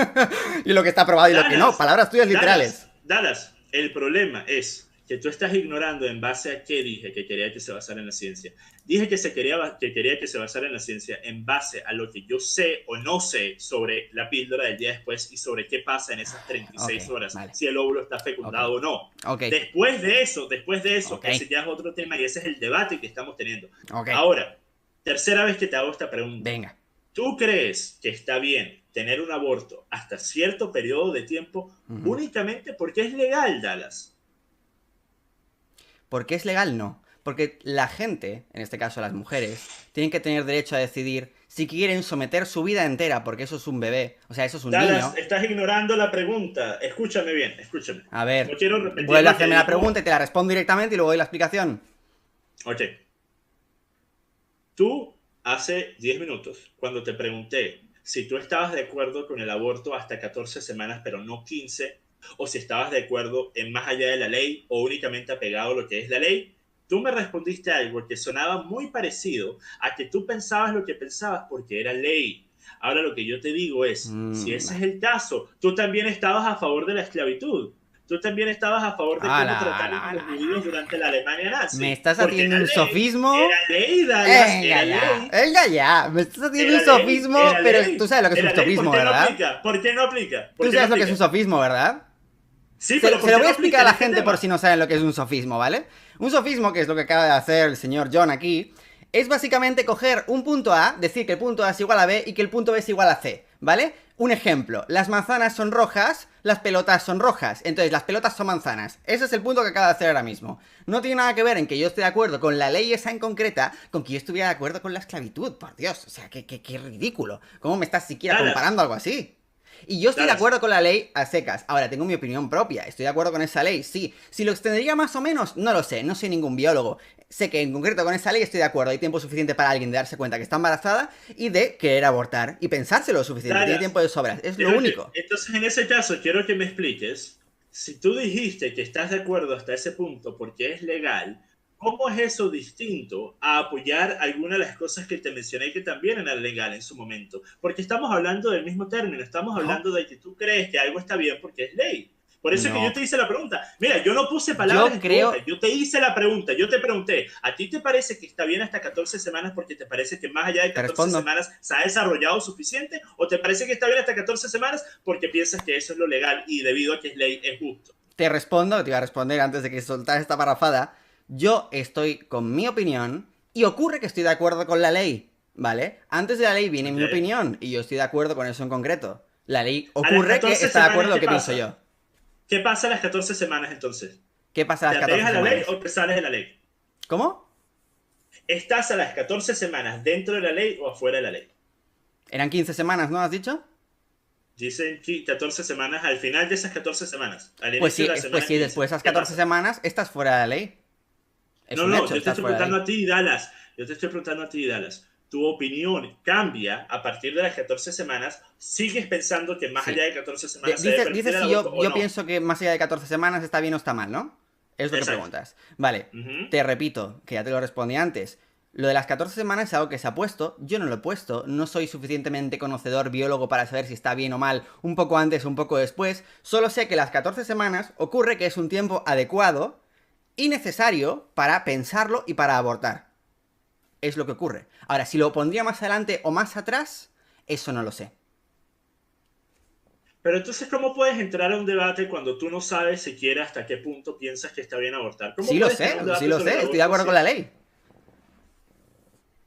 Y lo que está probado y lo que no. Dallas, Palabras tuyas literales. Dallas, el problema es que tú estás ignorando en base a qué dije que quería que se basara en la ciencia. Dije que quería que se basara en la ciencia en base a lo que yo sé o no sé sobre la píldora del día después y sobre qué pasa en esas Ok, 36 horas, vale. si el óvulo está Ok, fecundado o no. ok, Después de eso, ok, ese ya es otro tema y ese es el debate que estamos teniendo. ok. Ahora, tercera vez que te hago esta pregunta. Venga. ¿Tú crees que está bien tener un aborto hasta cierto periodo de tiempo Ujú. únicamente porque es legal, Dallas? ¿Por qué es legal? No. Porque la gente, en este caso las mujeres, tienen que tener derecho a decidir si quieren someter su vida entera, porque eso es un bebé, o sea, eso es un Dallas, niño. estás ignorando la pregunta. Escúchame bien, escúchame. A No ver, quiero repetir vuelve a lo que hacerme la dijo. pregunta y te la respondo directamente y luego doy la explicación. Ok, tú hace 10 minutos, cuando te pregunté si tú estabas de acuerdo con el aborto hasta 14 semanas, pero no 15, o si estabas de acuerdo en más allá de la ley o únicamente apegado a lo que es la ley, tú me respondiste algo que sonaba muy parecido a que tú pensabas lo que pensabas porque era ley. Ahora lo que yo te digo es, si ese es Vale. el caso, tú también estabas a favor de la esclavitud. Tú también estabas a favor de cómo Ala, trataron ala, a los ala, judíos ala, durante la ala. Alemania ¿Me nazi. estás Porque haciendo un sofismo? era ley, Dallas, Venga era ya, ley. venga ya. Me estás haciendo un Era ley, sofismo, era pero ley, tú sabes lo que es un era ley. ¿Por sofismo, qué no ¿verdad? aplica? ¿Por qué no aplica? ¿Por Tú qué no sabes lo que es un aplica? sofismo, ¿verdad? Sí, pero Se ¿por lo qué voy a no explicar aplica a en la este gente por tema? si no saben lo que es un sofismo, ¿vale? Un sofismo, que es lo que acaba de hacer el señor John aquí, es básicamente coger un punto A, decir que el punto A es igual a B y que el punto B es igual a C, ¿vale? Un ejemplo, las manzanas son rojas, las pelotas son rojas, entonces las pelotas son manzanas. Ese es el punto que acaba de hacer ahora mismo. No tiene nada que ver en que yo esté de acuerdo con la ley esa en concreta, con que yo estuviera de acuerdo con la esclavitud, por Dios, o sea, qué ridículo. ¿Cómo me estás siquiera Dallas, comparando algo así? Y yo estoy de Dallas. acuerdo con la ley a secas. Ahora, tengo mi opinión propia. Estoy de acuerdo con esa ley, sí. Si lo extendería más o menos, no lo sé. No soy ningún biólogo. Sé que en concreto con esa ley estoy de acuerdo. Hay tiempo suficiente para alguien de darse cuenta que está embarazada y de querer abortar y pensárselo lo suficiente. Tiene Dallas, tiempo de sobras. Es lo único. entonces en ese caso quiero que me expliques, si tú dijiste que estás de acuerdo hasta ese punto porque es legal, ¿cómo es eso distinto a apoyar alguna de las cosas que te mencioné que también eran legal en su momento? Porque estamos hablando del mismo término, estamos No, hablando de que tú crees que algo está bien porque es ley. Por eso es que yo no. te hice la pregunta. Mira, yo no puse palabras Yo en tu boca, creo. yo te hice la pregunta, yo te pregunté, ¿a ti te parece que está bien hasta 14 semanas porque te parece que más allá de Te 14 respondo. semanas se ha desarrollado suficiente? ¿O te parece que está bien hasta 14 semanas porque piensas que eso es lo legal y debido a que es ley es justo? Te respondo. Te iba a responder antes de que soltaras esta parrafada. Yo estoy con mi opinión y ocurre que estoy de acuerdo con la ley, ¿vale? Antes de la ley viene mi ¿Okay? opinión y yo estoy de acuerdo con eso en concreto. La ley A las ocurre que 14 está de acuerdo semanas, en lo ¿qué que pienso pasa? yo. ¿Qué pasa a las 14 semanas entonces? ¿Qué pasa a ¿Te las apegas 14 a la ley semanas? o te sales de la ley? ¿Cómo? ¿Estás a las 14 semanas dentro de la ley o afuera de la ley? Eran 15 semanas, ¿no has dicho? Dicen que 14 semanas, al final de esas 14 semanas, al Pues inicio sí, de la pues semana sí, 15, después de esas ¿qué 14 pasa? semanas estás fuera de la ley. Es No, un no, hecho, yo te estás estoy fuera de la preguntando ley. a ti, Dallas. Yo te estoy preguntando a ti, Dallas. ¿Tu opinión cambia a partir de las 14 semanas? ¿Sigues pensando que más allá Sí. de 14 semanas se debe Dices, permitir dices el si aborto yo, o yo no? pienso que más allá de 14 semanas está bien o está mal, ¿no? Es lo que Exacto. preguntas. Vale, Ujú. te repito, que ya te lo respondí antes. Lo de las 14 semanas es algo que se ha puesto, yo no lo he puesto, no soy suficientemente conocedor biólogo para saber si está bien o mal, un poco antes o un poco después, solo sé que las 14 semanas ocurre que es un tiempo adecuado y necesario para pensarlo y para abortar. Es lo que ocurre. Ahora, si lo pondría más adelante o más atrás, eso no lo sé. Pero entonces, ¿cómo puedes entrar a un debate cuando tú no sabes siquiera hasta qué punto piensas que está bien abortar? ¿Cómo Sí lo puedes tener sé, un sí debate lo sobre el sé, estoy de aborto acuerdo con la ley.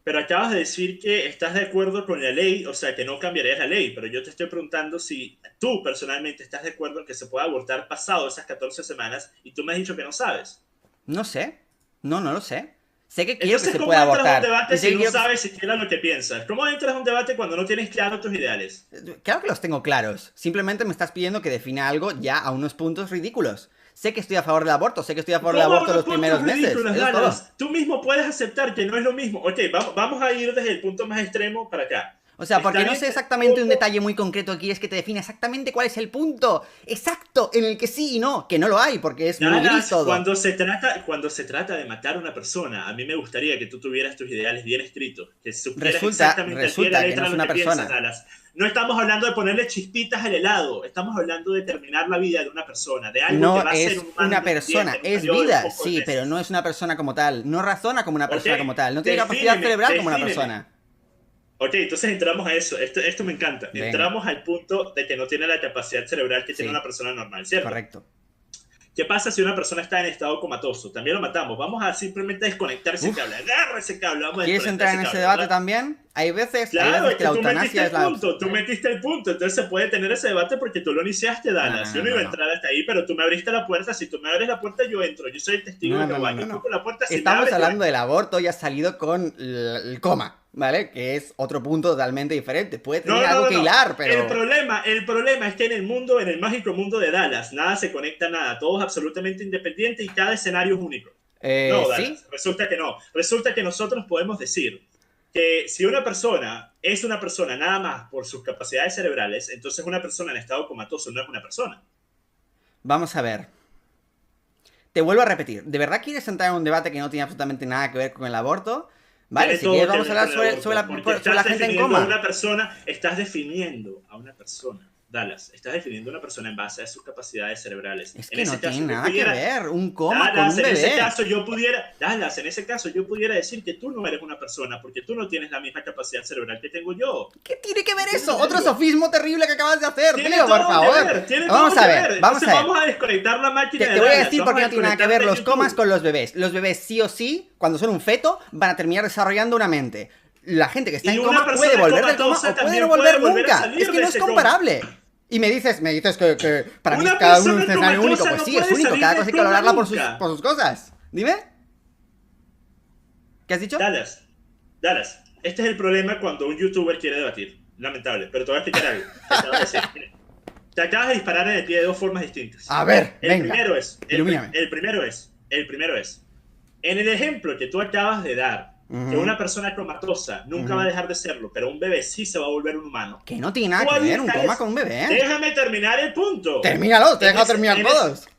Pero acabas de decir que estás de acuerdo con la ley, o sea, que no cambiarías la ley, pero yo te estoy preguntando si tú personalmente estás de acuerdo en que se pueda abortar pasado esas 14 semanas y tú me has dicho que no sabes. No sé. No lo sé. Sé que quiero que Entonces, se ¿cómo pueda entras a un abortar. debate Y sé si que no quiero que... sabes siquiera lo que piensas? ¿Cómo entras a un debate cuando no tienes claro tus ideales? Claro que los tengo claros. Simplemente me estás pidiendo que defina algo ya a unos puntos ridículos. Sé que estoy a favor del aborto, sé que estoy a favor del ¿Cómo a aborto unos los primeros puntos meses. ridículos, Eso es todo. Dallas? Tú mismo puedes aceptar que no es lo mismo. Ok, vamos a ir desde el punto más extremo para acá. O sea, Está porque no bien sé que exactamente un detalle muy concreto aquí, es que te define exactamente cuál es el punto exacto en el que sí y no, que no lo hay, porque es muy gris Dallas, todo. cuando se trata de matar a una persona, a mí me gustaría que tú tuvieras tus ideales bien escritos, que supieras exactamente al pie de la Resulta que no letra es lo una que piensas, persona. Dallas. No estamos hablando de ponerle chispitas al helado, estamos hablando de terminar la vida de una persona, de algo que No va a ser un es humano una independiente persona, en un es periodo de vida, pocos sí, pero no meses. es una persona como tal. No razona como una Ok, persona como tal. No tiene capacidad defíneme, cerebral como una defíneme. persona. Ok, entonces entramos a eso. Esto me encanta. Venga, Entramos al punto de que no tiene la capacidad cerebral que tiene una sí, persona normal, ¿cierto? correcto. ¿Qué pasa si una persona está en estado comatoso? También lo matamos. Vamos a simplemente desconectar ese cable. Uf, Agarra ese cable. Vamos a ¿quieres desconectar entrar ese en ese cable, debate ¿verdad? también? Hay Claro, veces es que que la tú metiste eutanasia es el la... punto. Tú metiste el punto. Entonces se puede tener ese debate porque tú lo iniciaste, No, no, Dallas. Yo no, no no, iba a no. entrar hasta ahí, pero tú me abriste la puerta. Si tú me abres la puerta, yo entro. Yo soy el testigo No, de no, no, Jehová. no, Yo no. toco la puerta. Si me Estamos abres, yo hablando del entro. aborto y has salido con el coma, ¿vale? Que es otro punto totalmente diferente. Puede tener No, no, algo no, que no. hilar, pero... El problema es que en el mundo, en el mágico mundo de Dallas, nada se conecta a nada. Todo es absolutamente independiente y cada escenario es único. No, Sí. Dallas, resulta que no. Resulta que nosotros podemos decir que si una persona es una persona nada más por sus capacidades cerebrales, entonces una persona en estado comatoso no es una persona. Vamos a ver. Te vuelvo a repetir. ¿De verdad quieres entrar en un debate que no tiene absolutamente nada que ver con el aborto? Vale, Tiene si quieres todo que vamos a ver hablar con el aborto, porque sobre la estás gente en definiendo a coma. una persona, estás definiendo a una persona. Dallas, estás definiendo a una persona en base a sus capacidades cerebrales. Es En que ese no tiene caso, yo nada que pudiera, ver un coma con Dallas, un en ese bebé. caso yo pudiera, Dallas, en ese caso yo pudiera decir que tú no eres una persona porque tú no tienes la misma capacidad cerebral que tengo yo. ¿Qué tiene que ver ¿Entiendes eso? lo que Otro digo? sofismo terrible que acabas de hacer, Tiene tío, por todo que favor. ver, tiene todo Vamos a que ver, ver. vamos Entonces a ver. vamos a desconectar la máquina de Te voy a Dallas, decir por vamos qué a no tiene nada que ver desconectarte los comas YouTube. con los bebés. Los bebés sí o sí, cuando son un feto, van a terminar desarrollando una mente. La gente que está Y en una coma puede persona volver del coma comatosa o puede no también puede volver volver a nunca. Es salir que de no es ese coma. comparable. Y me dices que para mí Una cada uno es un persona escenario único. comatosa Pues no sí, es puede único. salir Cada cosa del hay que coma valorarla nunca. por sus cosas. Dime. ¿Qué has dicho? Dallas, Dallas, este es el problema cuando un youtuber quiere debatir. Lamentable, pero te voy a explicar algo. Te acabo de decir. Mira, te acabas de disparar en el pie de dos formas distintas. A ver, El venga. primero es, Ilumíname. el primero es, en el ejemplo que tú acabas de dar, que Ujú, una persona comatosa nunca va a ujú. dejar de serlo, pero un bebé sí se va a volver un humano. Que no tiene nada Tú que ahí ver un coma estarías, con un bebé. déjame terminar el punto. Termínalo, te he En dejado ese, terminar en ese, todos.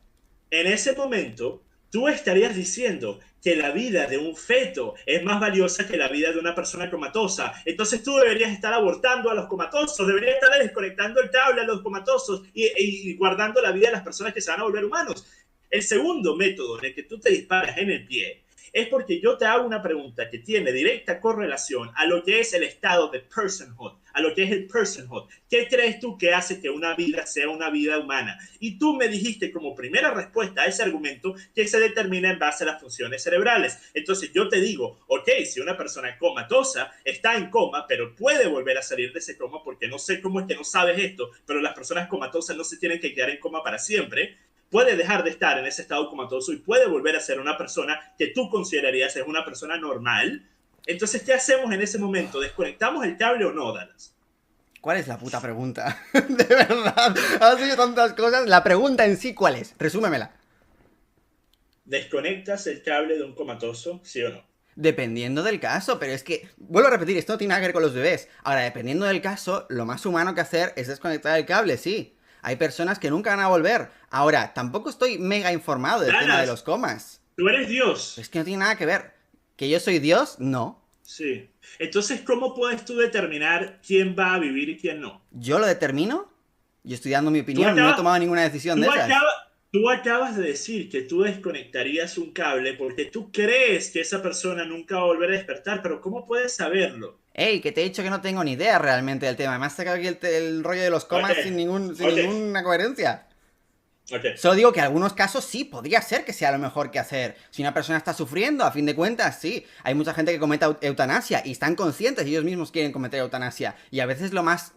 en ese momento, tú estarías diciendo que la vida de un feto es más valiosa que la vida de una persona comatosa. Entonces tú deberías estar abortando a los comatosos, deberías estar desconectando el cable a los comatosos y guardando la vida de las personas que se van a volver humanos. El segundo método en el que tú te disparas en el pie es porque yo te hago una pregunta que tiene directa correlación a lo que es el estado de personhood, a lo que es el personhood. ¿Qué crees tú que hace que una vida sea una vida humana? Y tú me dijiste como primera respuesta a ese argumento que se determina en base a las funciones cerebrales. Entonces yo te digo, ok, si una persona comatosa está en coma, pero puede volver a salir de ese coma, porque no sé cómo es que no sabes esto, pero las personas comatosas no se tienen que quedar en coma para siempre, puede dejar de estar en ese estado comatoso y puede volver a ser una persona que tú considerarías es una persona normal. Entonces, ¿qué hacemos en ese momento? ¿Desconectamos el cable o no, Dallas? ¿Cuál es la puta pregunta? De verdad, has dicho tantas cosas. La pregunta en sí, ¿cuál es? Resúmemela. ¿Desconectas el cable de un comatoso, sí o no? Dependiendo del caso, pero es que, vuelvo a repetir, esto no tiene nada que ver con los bebés. Ahora, dependiendo del caso, lo más humano que hacer es desconectar el cable, sí. Hay personas que nunca van a volver. Ahora, tampoco estoy mega informado del tema de los Dallas, comas. tú eres Dios. Es que no tiene nada que ver. ¿Que yo soy Dios? No. Sí. Entonces, ¿cómo puedes tú determinar quién va a vivir y quién no? ¿Yo lo determino? Yo estoy dando mi Tú opinión, no he acabas, tomado ninguna decisión de tú esas. acabas, Tú acabas de decir que tú desconectarías un cable porque tú crees que esa persona nunca va a volver a despertar, pero ¿cómo puedes saberlo? Ey, que te he dicho que no tengo ni idea realmente del tema. Me has sacado aquí el rollo de los Ok, comas sin ok, ninguna coherencia. ok. Solo digo que en algunos casos sí, podría ser que sea lo mejor que hacer. Si una persona está sufriendo, a fin de cuentas, sí. Hay mucha gente que comete eutanasia y están conscientes y ellos mismos quieren cometer eutanasia. Y a veces lo más...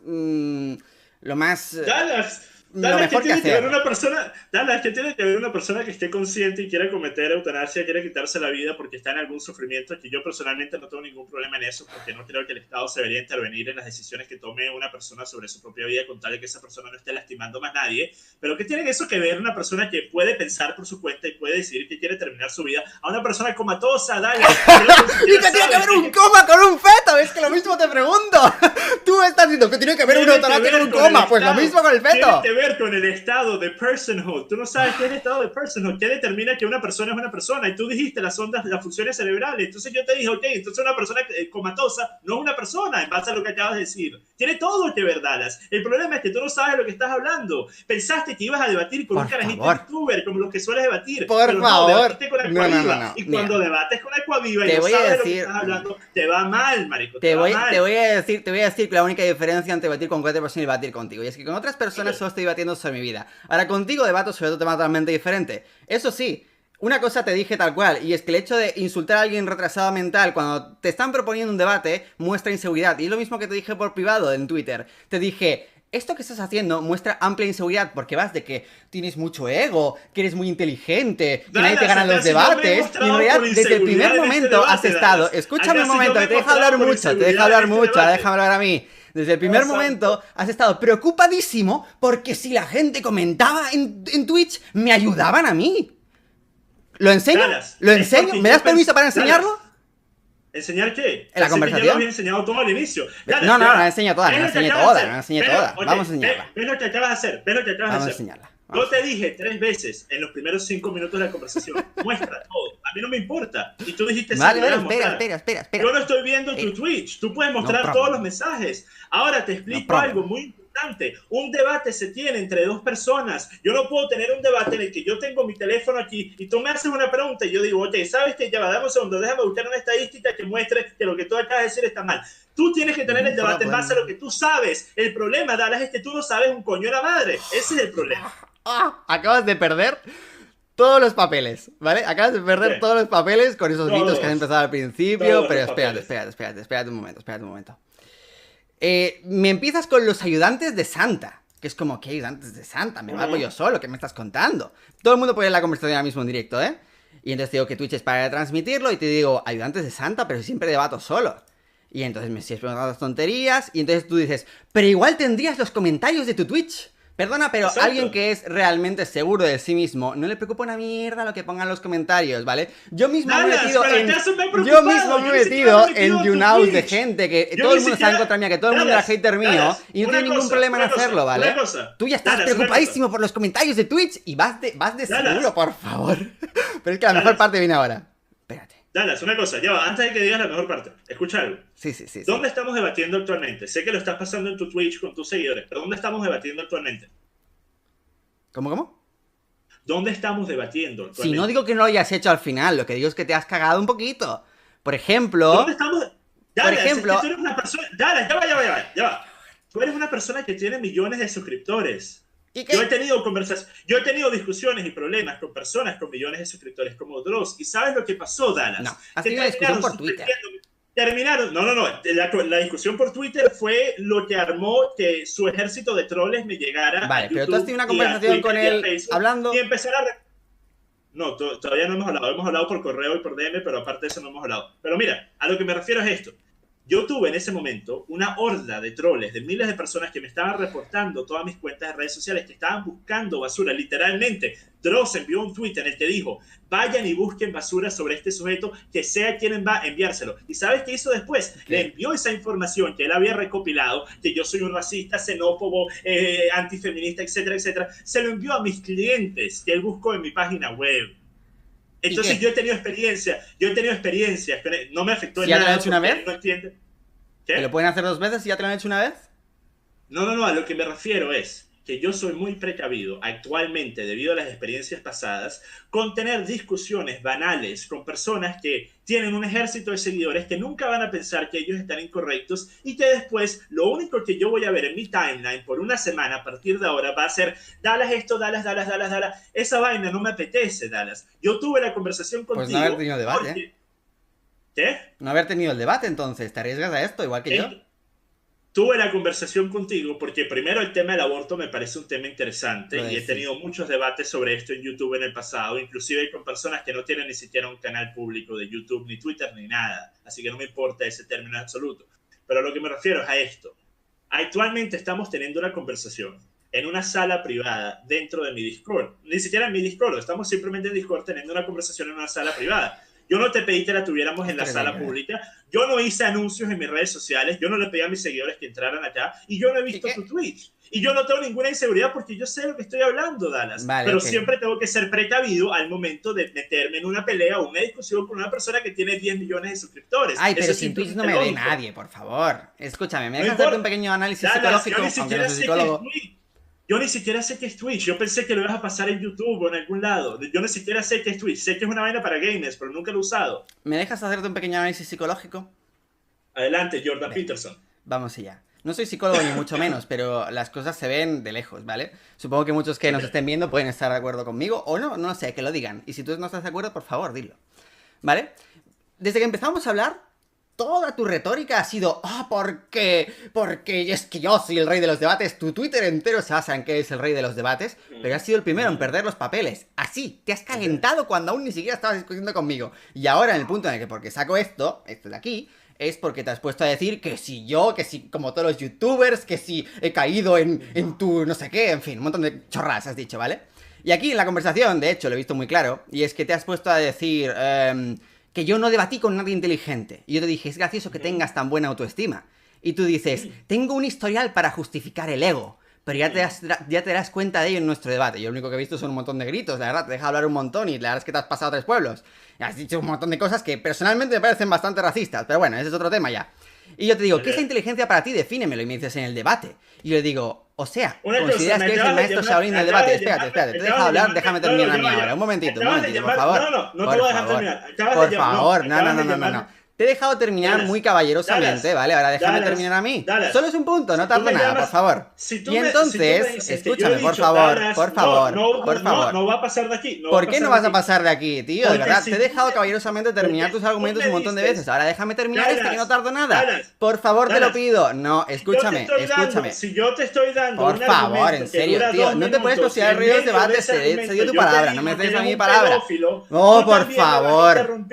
Dallas, lo Dallas, ¿qué mejor que tiene que ver hacer. una persona? Dallas, ¿qué tiene que ver una persona que esté consciente y quiera cometer eutanasia, quiere quitarse la vida porque está en algún sufrimiento? Que yo personalmente no tengo ningún problema en eso, porque no creo que el Estado se debería intervenir en las decisiones que tome una persona sobre su propia vida con tal de que esa persona no esté lastimando más a nadie. Pero ¿qué tiene eso que ver una persona que puede pensar por su cuenta y puede decidir que quiere terminar su vida a una persona comatosa, Dallas? ¿Y qué tiene que ver un coma con un feto? Es que lo mismo te pregunto. Tú estás diciendo que tiene que ver una eutanasia con un coma. Pues lo mismo con el feto. Tiene que ver con el estado de personhood. Tú no sabes qué es el estado de personhood, qué determina que una persona es una persona. Y tú dijiste las ondas, las funciones cerebrales. Entonces yo te dije, ok, entonces una persona comatosa no es una persona, en base a lo que acabas de decir. Tiene todo que ver, Dallas. El problema es que tú no sabes lo que estás hablando. Pensaste que ibas a debatir con un carajito youtuber, como los que sueles debatir. Por pero favor. no, debatiste con Aquaviva. No. Y cuando debates con Aquaviva y te no voy sabes a de lo que decir, estás hablando, te va mal, marico. Te voy a decir que la única diferencia entre debatir con cualquier persona y debatir contigo. Y es que con otras personas solo estoy debatiendo sobre mi vida. Ahora contigo debato sobre otro tema totalmente diferente. Eso sí, una cosa te dije tal cual, y es que el hecho de insultar a alguien retrasado mental cuando te están proponiendo un debate muestra inseguridad. Y es lo mismo que te dije por privado en Twitter. Te dije, esto que estás haciendo muestra amplia inseguridad porque vas de que tienes mucho ego, que eres muy inteligente, que nadie te gana los debates. Y en realidad, desde el primer momento has estado... Escúchame un momento, que te deja hablar mucho, ahora déjame hablar a mí. Desde el primer momento has estado preocupadísimo porque si la gente comentaba en Twitch, me ayudaban a mí. ¿Lo enseño? Dallas, ¿Lo enseño? ¿Me das permiso para enseñarlo? Dallas. ¿Enseñar qué? ¿En la conversación? Ya lo había enseñado todo al inicio. Dallas, no, la enseño toda, la enseñé toda. Vamos a enseñarla. ¿Ves lo que acabas de hacer? ¿Ves lo que acabas de hacer? Vamos a enseñarla. Yo te dije 3 veces en los primeros 5 minutos de la conversación, muestra todo, a mí no me importa. Y tú dijiste, vale, espera. Yo no estoy viendo tu Twitch, tú puedes mostrar todos los mensajes. Ahora te explico algo muy importante. Un debate se tiene entre 2 personas. Yo no puedo tener un debate en el que yo tengo mi teléfono aquí y tú me haces una pregunta y yo digo, ok, ¿sabes qué? Ya va, dame un segundo, déjame buscar una estadística que muestre que lo que tú acabas de decir está mal. Tú tienes que tener el debate en base a lo que tú sabes. El problema, Dallas, es que tú no sabes un coño de la madre. Ese es el problema. Acabas de perder todos los papeles, ¿vale? Acabas de perder todos los papeles con esos gritos que has empezado al principio. Pero espérate un momento. Me empiezas con los ayudantes de Santa. Que es como, ¿qué ayudantes de Santa? Me valgo yo solo, ¿qué me estás contando? Todo el mundo puede ver la conversación ahora mismo en directo, ¿eh? Y entonces te digo que Twitch es para transmitirlo y te digo, ayudantes de Santa, pero siempre debato solo. Y entonces me sigues preguntando las tonterías y entonces tú dices, pero igual tendrías los comentarios de tu Twitch. Perdona, pero Exacto. Alguien que es realmente seguro de sí mismo no le preocupa una mierda lo que pongan los comentarios, ¿vale? Yo mismo me he metido en YouNows de gente que todo el mundo está en contra mía, que todo el mundo era hater mío y no tiene ningún problema en hacerlo, ¿vale? Tú ya estás preocupadísimo por los comentarios de Twitch y vas de seguro, por favor. Pero es que la mejor parte viene ahora. Espérate. Dallas, una cosa, ya va, antes de que digas la mejor parte, escucha algo. Sí. ¿Dónde estamos debatiendo actualmente? Sé que lo estás pasando en tu Twitch con tus seguidores, pero ¿dónde estamos debatiendo actualmente? ¿Cómo? ¿Dónde estamos debatiendo actualmente? Si no digo que no lo hayas hecho al final, lo que digo es que te has cagado un poquito. Por ejemplo... ¿Dónde estamos? Dallas, por ejemplo... es que tú eres una persona... Dallas, ya va. Tú eres una persona que tiene millones de suscriptores. Yo he tenido discusiones y problemas con personas con millones de suscriptores como Dross. ¿Y sabes lo que pasó, Dallas? No, has tenido una discusión por Twitter. La discusión por Twitter fue lo que armó que su ejército de troles me llegara. Vale, pero tú has tenido una conversación con él hablando. Y empezar a. No, todavía no hemos hablado. Hemos hablado por correo y por DM, pero aparte de eso no hemos hablado. Pero mira, a lo que me refiero es esto. Yo tuve en ese momento una horda de troles, de miles de personas que me estaban reportando todas mis cuentas de redes sociales, que estaban buscando basura, literalmente. Dross envió un tweet en el que dijo, vayan y busquen basura sobre este sujeto, que sea quien va a enviárselo. ¿Y sabes qué hizo después? ¿Qué? Le envió esa información que él había recopilado, que yo soy un racista, xenófobo, antifeminista, etcétera, etcétera. Se lo envió a mis clientes, que él buscó en mi página web. Entonces yo he tenido experiencias, no me afectó en nada. ¿Ya te lo han hecho una vez? No entiende. ¿Qué? ¿Te lo pueden hacer 2 veces si ya te lo han hecho una vez? No, a lo que me refiero es, que yo soy muy precavido actualmente debido a las experiencias pasadas con tener discusiones banales con personas que tienen un ejército de seguidores que nunca van a pensar que ellos están incorrectos y que después lo único que yo voy a ver en mi timeline por una semana a partir de ahora va a ser Dallas esto, Dallas, Dallas, Dallas, Dallas. Esa vaina no me apetece, Dallas. Yo tuve la conversación contigo. Pues no haber tenido debate. Porque... ¿Qué? No haber tenido el debate, entonces. ¿Te arriesgas a esto, igual que yo? Tuve la conversación contigo porque primero el tema del aborto me parece un tema interesante y he tenido muchos debates sobre esto en YouTube en el pasado, inclusive con personas que no tienen ni siquiera un canal público de YouTube, ni Twitter, ni nada. Así que no me importa ese término en absoluto. Pero a lo que me refiero es a esto. Actualmente estamos teniendo una conversación en una sala privada dentro de mi Discord. Ni siquiera en mi Discord, estamos simplemente en Discord teniendo una conversación en una sala privada. Yo no te pedí que la tuviéramos en la sala pública. Yo no hice anuncios en mis redes sociales. Yo no le pedí a mis seguidores que entraran acá. Y yo no he visto tu Twitch. Y yo no tengo ninguna inseguridad porque yo sé lo que estoy hablando, Dallas. Vale, pero siempre tengo que ser precavido al momento de meterme en una pelea o una discusión con una persona que tiene 10 millones de suscriptores. Ay, pero sin Twitch no me ve nadie, por favor. Escúchame, me dejas hacerte un pequeño análisis psicológico, aunque no soy psicólogo. Yo ni siquiera sé qué es Twitch. Yo pensé que lo ibas a pasar en YouTube o en algún lado. Yo ni siquiera sé qué es Twitch. Sé que es una vaina para gamers, pero nunca lo he usado. ¿Me dejas hacerte un pequeño análisis psicológico? Adelante, Jordan Peterson. Vamos allá. No soy psicólogo ni mucho menos, pero las cosas se ven de lejos, ¿vale? Supongo que muchos que nos estén viendo pueden estar de acuerdo conmigo o no, no sé, que lo digan. Y si tú no estás de acuerdo, por favor, dilo. ¿Vale? Desde que empezamos a hablar, toda tu retórica ha sido, porque es que yo soy el rey de los debates. Tu Twitter entero se basa en que eres el rey de los debates, pero has sido el primero en perder los papeles. Así, te has calentado cuando aún ni siquiera estabas discutiendo conmigo. Y ahora, en el punto en el que porque saco esto de aquí, es porque te has puesto a decir que si yo, que si como todos los youtubers, que si he caído en tu no sé qué, en fin, un montón de chorradas has dicho, ¿vale? Y aquí en la conversación, de hecho, lo he visto muy claro, y es que te has puesto a decir... que yo no debatí con nadie inteligente. Y yo te dije, es gracioso que tengas tan buena autoestima. Y tú dices, tengo un historial para justificar el ego. Pero ya te das cuenta de ello en nuestro debate. Yo lo único que he visto son un montón de gritos, la verdad, te deja hablar un montón y la verdad es que te has pasado 3 pueblos. Y has dicho un montón de cosas que personalmente me parecen bastante racistas. Pero bueno, ese es otro tema ya. Y yo te digo, ¿qué es la inteligencia para ti? Defínemelo. Y me dices en el debate. Y yo le digo, o sea, ¿consideras que eres el maestro Shaolin del debate? Espérate, te deja hablar, déjame terminar a mí ahora. Un momentito, por favor. No te voy a dejar terminar. Por favor, no. Te he dejado terminar muy caballerosamente, ¿vale? Ahora déjame terminar a mí. Solo es un punto, no tardo nada, por favor. Y entonces, escúchame, por favor. No va a pasar de aquí. ¿Por qué no vas a pasar de aquí, tío? De verdad, te he dejado caballerosamente terminar tus argumentos un montón de veces. Ahora déjame terminar que no tardo nada. Por favor, te lo pido. No, escúchame. Si yo te estoy dando por favor, en serio, tío, no te puedes considerar el rey de los debates. Te dio tu palabra, no me des a mi palabra. Oh, por favor.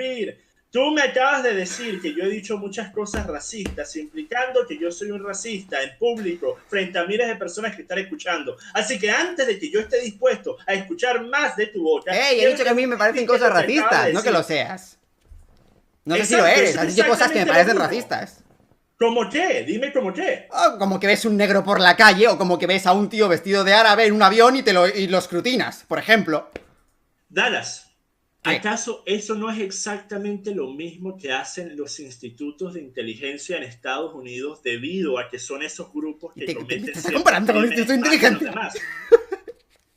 Tú me acabas de decir que yo he dicho muchas cosas racistas, implicando que yo soy un racista en público, frente a miles de personas que están escuchando. Así que antes de que yo esté dispuesto a escuchar más de tu boca... He dicho que a mí me parecen cosas racistas, no que lo seas. No sé si lo eres, has dicho cosas que me parecen racistas. ¿Cómo qué? Dime cómo qué. Como que ves un negro por la calle, o como que ves a un tío vestido de árabe en un avión y lo escrutinas, por ejemplo. Dallas. ¿Acaso eso no es exactamente lo mismo que hacen los institutos de inteligencia en Estados Unidos debido a que son esos grupos que cometen... ¿Te estás comparando con el instituto de inteligencia?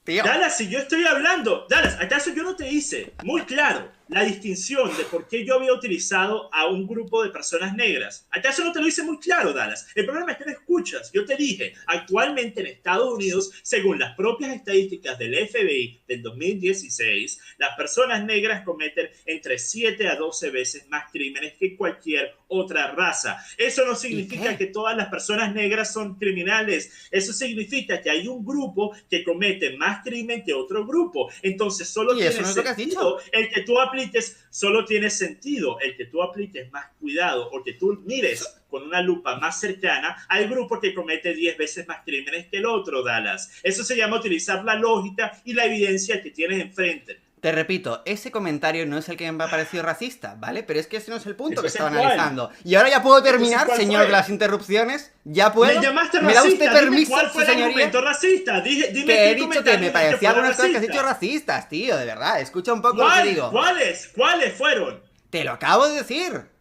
Tío. Dallas, si yo estoy hablando... Dallas, ¿acaso yo no te hice muy claro la distinción de por qué yo había utilizado a un grupo de personas negras? ¿Acaso no te lo hice muy claro, Dallas? El problema es que no escuchas. Yo te dije, actualmente en Estados Unidos, según las propias estadísticas del FBI del 2016, las personas negras cometen entre 7 a 12 veces más crímenes que cualquier otra raza. Eso no significa que todas las personas negras son criminales. Eso significa que hay un grupo que comete más crimen que otro grupo. Entonces solo tiene sentido el que tú apliques, solo tiene sentido el que tú apliques más cuidado o que tú mires con una lupa más cercana al grupo que comete 10 veces más crímenes que el otro, Dallas. Eso se llama utilizar la lógica y la evidencia que tienes enfrente. Te repito, ese comentario no es el que me ha parecido racista, ¿vale? Pero es que ese no es el punto que estaba analizando. Y ahora ya puedo terminar, señor de las interrupciones. ¿Ya puedo? ¿Me llamaste racista? ¿Me da usted permiso, ¿Cuál fue el argumento racista? Dime que he dicho que me parecía algunas cosas que has dicho racistas, tío, de verdad. Escucha un poco lo que digo. ¿Cuáles fueron? Te lo acabo de decir.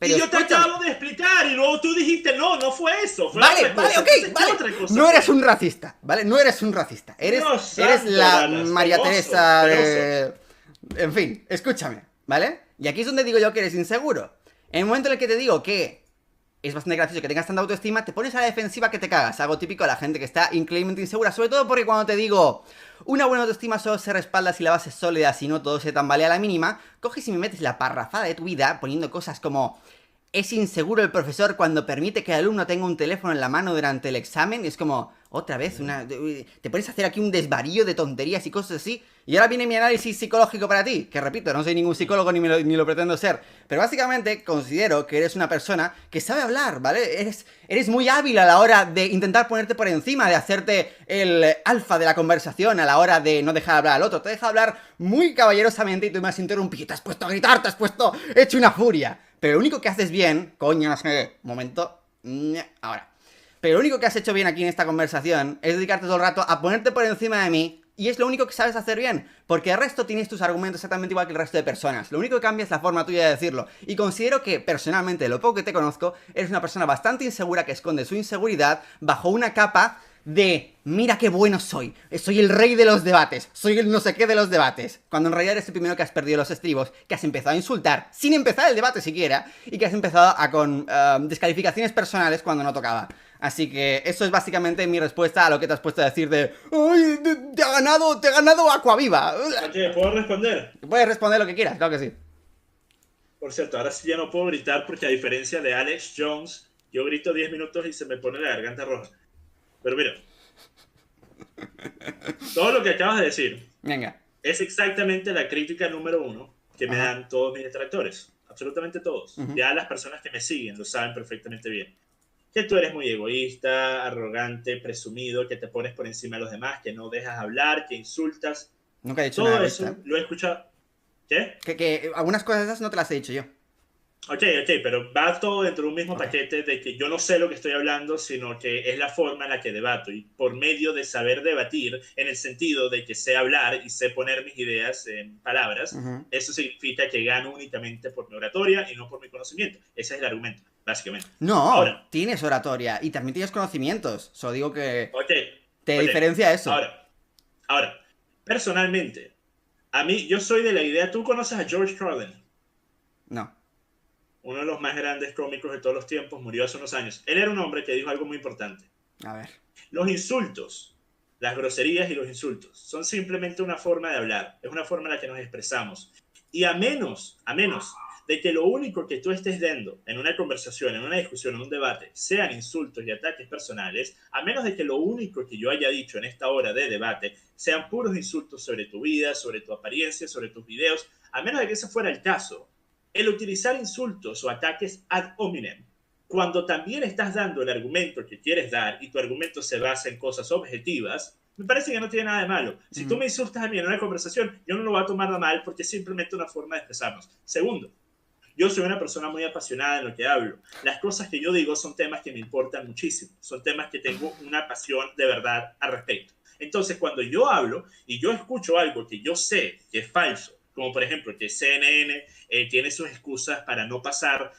Pero y yo te escúchame. acabo de explicar y luego tú dijiste, no fue eso, fue Vale, otra vale, cosa. ok, Entonces, ¿qué vale. otra cosa No eres fue? un racista, ¿vale? No eres un racista. Dios Eres santo, la Dallas, María penoso, Teresa penoso. de... En fin, escúchame, ¿vale? Y aquí es donde digo yo que eres inseguro. En el momento en el que te digo que es bastante gracioso que tengas tanta autoestima, te pones a la defensiva que te cagas. Algo típico de la gente que está increíblemente insegura. Sobre todo porque cuando te digo, una buena autoestima solo se respalda si la base es sólida, si no todo se tambalea a la mínima, coges y me metes la parrafada de tu vida poniendo cosas como... Es inseguro el profesor cuando permite que el alumno tenga un teléfono en la mano durante el examen. Es como, otra vez, te pones a hacer aquí un desvarío de tonterías y cosas así. Y ahora viene mi análisis psicológico para ti. Que repito, no soy ningún psicólogo ni lo pretendo ser. Pero básicamente considero que eres una persona que sabe hablar, ¿vale? Eres muy hábil a la hora de intentar ponerte por encima, de hacerte el alfa de la conversación a la hora de no dejar hablar al otro. Te deja hablar muy caballerosamente y tú me has interrumpido. Te has puesto a gritar, te has puesto hecho una furia. Pero lo único que haces bien, coño, no sé, momento, ahora. Pero lo único que has hecho bien aquí en esta conversación es dedicarte todo el rato a ponerte por encima de mí y es lo único que sabes hacer bien, porque el resto tienes tus argumentos exactamente igual que el resto de personas. Lo único que cambia es la forma tuya de decirlo. Y considero que, personalmente, de lo poco que te conozco, eres una persona bastante insegura que esconde su inseguridad bajo una capa de mira qué bueno soy el rey de los debates, soy el no sé qué de los debates, cuando en realidad eres el primero que has perdido los estribos, que has empezado a insultar sin empezar el debate siquiera y que has empezado con descalificaciones personales cuando no tocaba. Así que eso es básicamente mi respuesta a lo que te has puesto a decir de ¡ay, te ha ganado Aquaviva! Ok, ¿puedo responder? Puedes responder lo que quieras, claro que sí. Por cierto, ahora sí ya no puedo gritar porque a diferencia de Alex Jones, yo grito 10 minutos y se me pone la garganta roja. Pero mira, todo lo que acabas de decir Venga. es exactamente la crítica número uno que me Ajá. dan todos mis detractores. Absolutamente todos. Ujú. Ya las personas que me siguen lo saben perfectamente bien. Que tú eres muy egoísta, arrogante, presumido, que te pones por encima de los demás, que no dejas hablar, que insultas. Nunca he dicho nada Todo de eso esto, lo he escuchado. ¿Qué? que algunas cosas de esas no te las he dicho yo. Ok, pero va todo dentro de un mismo Ok. paquete de que yo no sé lo que estoy hablando, sino que es la forma en la que debato y por medio de saber debatir, en el sentido de que sé hablar y sé poner mis ideas en palabras, Ujú. eso significa que gano únicamente por mi oratoria y no por mi conocimiento. Ese es el argumento, básicamente. No, Ahora, tienes oratoria y también tienes conocimientos. Solo digo que ok, te ok, diferencia eso. ahora, personalmente, a mí, yo soy de la idea, tú conoces a George Carlin, No. uno de los más grandes cómicos de todos los tiempos, murió hace unos años. Él era un hombre que dijo algo muy importante. A ver. Los insultos, las groserías y los insultos son simplemente una forma de hablar, es una forma en la que nos expresamos. Y a menos de que lo único que tú estés dando en una conversación, en una discusión, en un debate, sean insultos y ataques personales, a menos de que lo único que yo haya dicho en esta hora de debate sean puros insultos sobre tu vida, sobre tu apariencia, sobre tus videos, a menos de que ese fuera el caso, el utilizar insultos o ataques ad hominem cuando también estás dando el argumento que quieres dar y tu argumento se basa en cosas objetivas, me parece que no tiene nada de malo. Si tú me insultas a mí en una conversación, yo no lo voy a tomar nada mal porque es simplemente una forma de expresarnos. Segundo, yo soy una persona muy apasionada en lo que hablo. Las cosas que yo digo son temas que me importan muchísimo. Son temas que tengo una pasión de verdad al respecto. Entonces, cuando yo hablo y yo escucho algo que yo sé que es falso, como por ejemplo que CNN tiene sus excusas para no pasar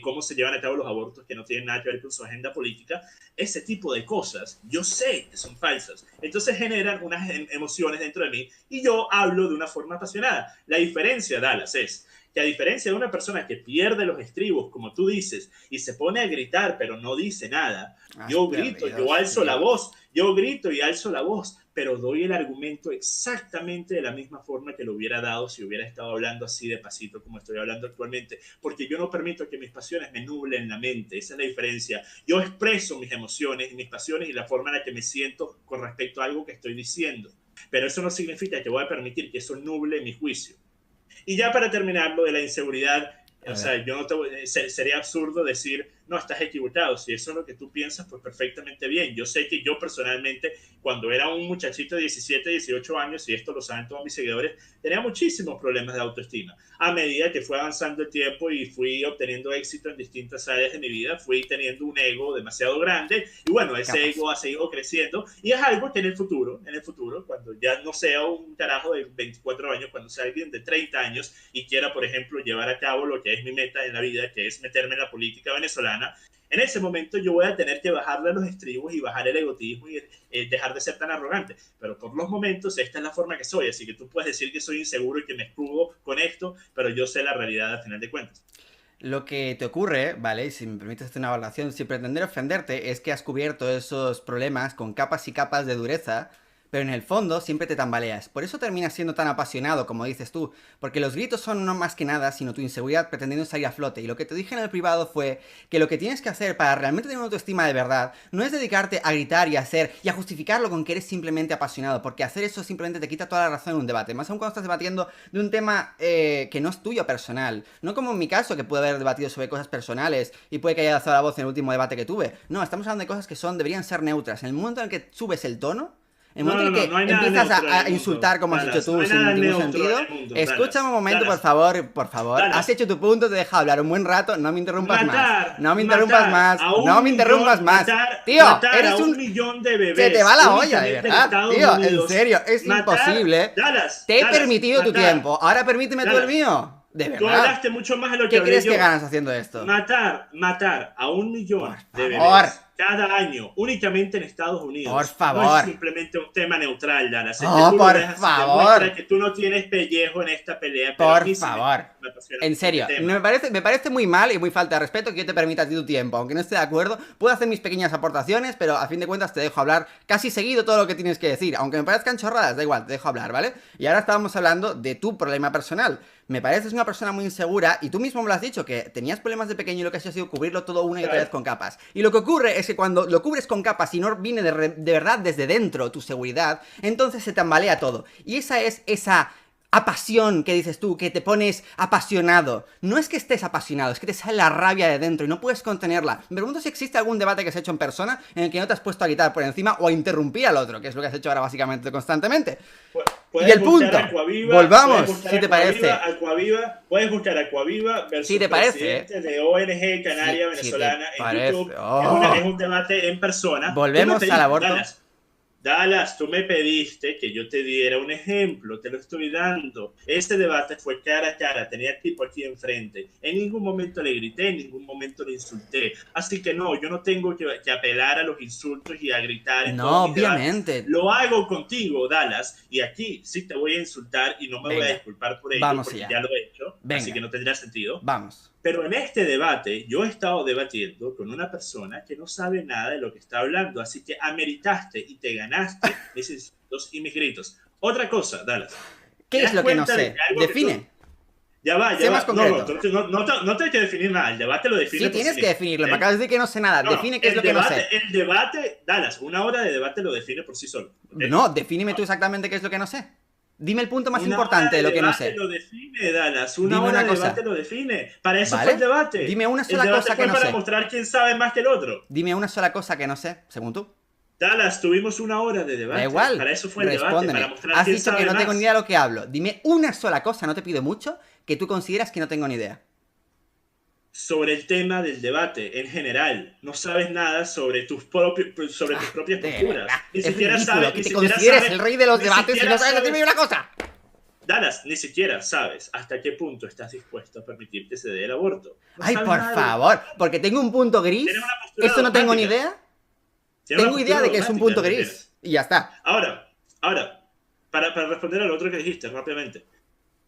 cómo se llevan a cabo los abortos que no tienen nada que ver con su agenda política, ese tipo de cosas yo sé que son falsas. Entonces generan unas emociones dentro de mí y yo hablo de una forma apasionada. La diferencia, Dallas, es que a diferencia de una persona que pierde los estribos, como tú dices, y se pone a gritar pero no dice nada, yo grito, yo alzo la voz, yo grito y alzo la voz, pero doy el argumento exactamente de la misma forma que lo hubiera dado si hubiera estado hablando así de pasito como estoy hablando actualmente, porque yo no permito que mis pasiones me nublen la mente, esa es la diferencia. Yo expreso mis emociones y mis pasiones y la forma en la que me siento con respecto a algo que estoy diciendo, pero eso no significa que voy a permitir que eso nuble mi juicio. Y ya para terminar, lo de la inseguridad, o sea, yo no te, sería absurdo decir, no, estás equivocado. Si eso es lo que tú piensas, pues perfectamente bien. Yo sé que yo personalmente, cuando era un muchachito de 17, 18 años, y esto lo saben todos mis seguidores, tenía muchísimos problemas de autoestima. A medida que fue avanzando el tiempo y fui obteniendo éxito en distintas áreas de mi vida, fui teniendo un ego demasiado grande. Y bueno, ese ego ha seguido creciendo. Y es algo que en el futuro, cuando ya no sea un carajo de 24 años, cuando sea alguien de 30 años y quiera, por ejemplo, llevar a cabo lo que es mi meta en la vida, que es meterme en la política venezolana, en ese momento yo voy a tener que bajarle a los estribos y bajar el egotismo y dejar de ser tan arrogante. Pero por los momentos esta es la forma que soy, así que tú puedes decir que soy inseguro y que me escudo con esto, pero yo sé la realidad al final de cuentas. Lo que te ocurre, ¿vale? Y si me permites hacer una valoración, sin pretender ofenderte, es que has cubierto esos problemas con capas y capas de dureza, pero en el fondo siempre te tambaleas. Por eso terminas siendo tan apasionado, como dices tú, porque los gritos son no más que nada, sino tu inseguridad pretendiendo salir a flote. Y lo que te dije en el privado fue que lo que tienes que hacer para realmente tener una autoestima de verdad no es dedicarte a gritar y a hacer y a justificarlo con que eres simplemente apasionado, porque hacer eso simplemente te quita toda la razón en un debate, más aún cuando estás debatiendo de un tema que no es tuyo personal. No como en mi caso, que pude haber debatido sobre cosas personales y puede que haya alzado la voz en el último debate que tuve. No, estamos hablando de cosas que deberían ser neutras. En el momento en el que subes el tono, en el momento en el que empiezas a insultar como has hecho tú sin ningún sentido, escúchame un momento, por favor. Has hecho tu punto, te he dejado hablar un buen rato, no me interrumpas más. No me interrumpas más. No me interrumpas más. Tío, eres un millón de bebés. Se te va la olla, de verdad. Tío, en serio, es imposible. Te he permitido tu tiempo, ahora permíteme tú el mío. De verdad. Tú hablaste mucho más de lo que ¿Qué hablé crees yo. que ganas haciendo esto? Matar a 1 millón de bebés cada año, únicamente en Estados Unidos. Por favor. No es simplemente un tema neutral, Dallas. Oh, por favor. Que tú no tienes pellejo en esta pelea. Por favor. En serio, me parece muy mal y muy falta de respeto que yo te permita a ti tu tiempo. Aunque no esté de acuerdo, puedo hacer mis pequeñas aportaciones, pero a fin de cuentas te dejo hablar casi seguido todo lo que tienes que decir. Aunque me parezcan chorradas, da igual, te dejo hablar, ¿vale? Y ahora estábamos hablando de tu problema personal. Me pareces una persona muy insegura y tú mismo me lo has dicho, que tenías problemas de pequeño y lo que has hecho ha sido cubrirlo todo una y otra vez con capas. Y lo que ocurre es que cuando lo cubres con capas y no viene de verdad desde dentro tu seguridad, entonces se tambalea todo. Y esa es esa apasión que dices tú, que te pones apasionado. No es que estés apasionado, es que te sale la rabia de dentro y no puedes contenerla. Me pregunto si existe algún debate que has hecho en persona en el que no te has puesto a gritar por encima o a interrumpir al otro, que es lo que has hecho ahora básicamente constantemente. Y el punto, volvamos, si te parece. Puedes buscar Aquaviva versus si te parece, presidente de ONG Canaria Venezolana en YouTube. Es un debate en persona. Volvemos al aborto. Dallas, tú me pediste que yo te diera un ejemplo, te lo estoy dando. Este debate fue cara a cara, tenía el tipo aquí enfrente. En ningún momento le grité, en ningún momento le insulté. Así que no, yo no tengo que apelar a los insultos y a gritar. No, obviamente. Debates. Lo hago contigo, Dallas, y aquí sí te voy a insultar y no me voy a disculpar por ello, porque ya lo he hecho, así que no tendría sentido. Vamos. Pero en este debate, yo he estado debatiendo con una persona que no sabe nada de lo que está hablando, así que ameritaste y te ganaste mis insultos y mis gritos. Otra cosa, Dallas. ¿Qué es lo que no sé? Define. Ya va. No tienes que definir nada, el debate lo define. Sí, tienes que definirlo, me acabas de decir que no sé nada, define qué es lo que no sé. El debate, Dallas, 1 hora de debate lo define por sí solo. ¿Okay? No, defíneme tú exactamente qué es lo que no sé. Dime el punto más importante de lo que no sé. Lo define, Dallas. Una hora de debate lo define. Para eso fue el debate. Dime una sola cosa que no sé. Para mostrar quién sabe más que el otro. Dime una sola cosa que no sé, según tú. Dallas, tuvimos 1 hora de debate. Da igual. Para eso fue el debate. Para mostrar Has quién dicho sabe que no más. tengo ni idea de lo que hablo. Dime una sola cosa, no te pido mucho, que tú consideras que no tengo ni idea. Sobre el tema del debate en general. No sabes nada sobre tus propias posturas. Ni siquiera sabes que te consideres el rey de los debates y no sabes decirme una cosa. Dallas, ni siquiera sabes hasta qué punto estás dispuesto a permitir que se dé el aborto. Ay, por favor, porque tengo un punto gris. ¿Esto no tengo ni idea? Tengo idea de que es un punto gris. Y ya está. Ahora, para responder al otro que dijiste rápidamente.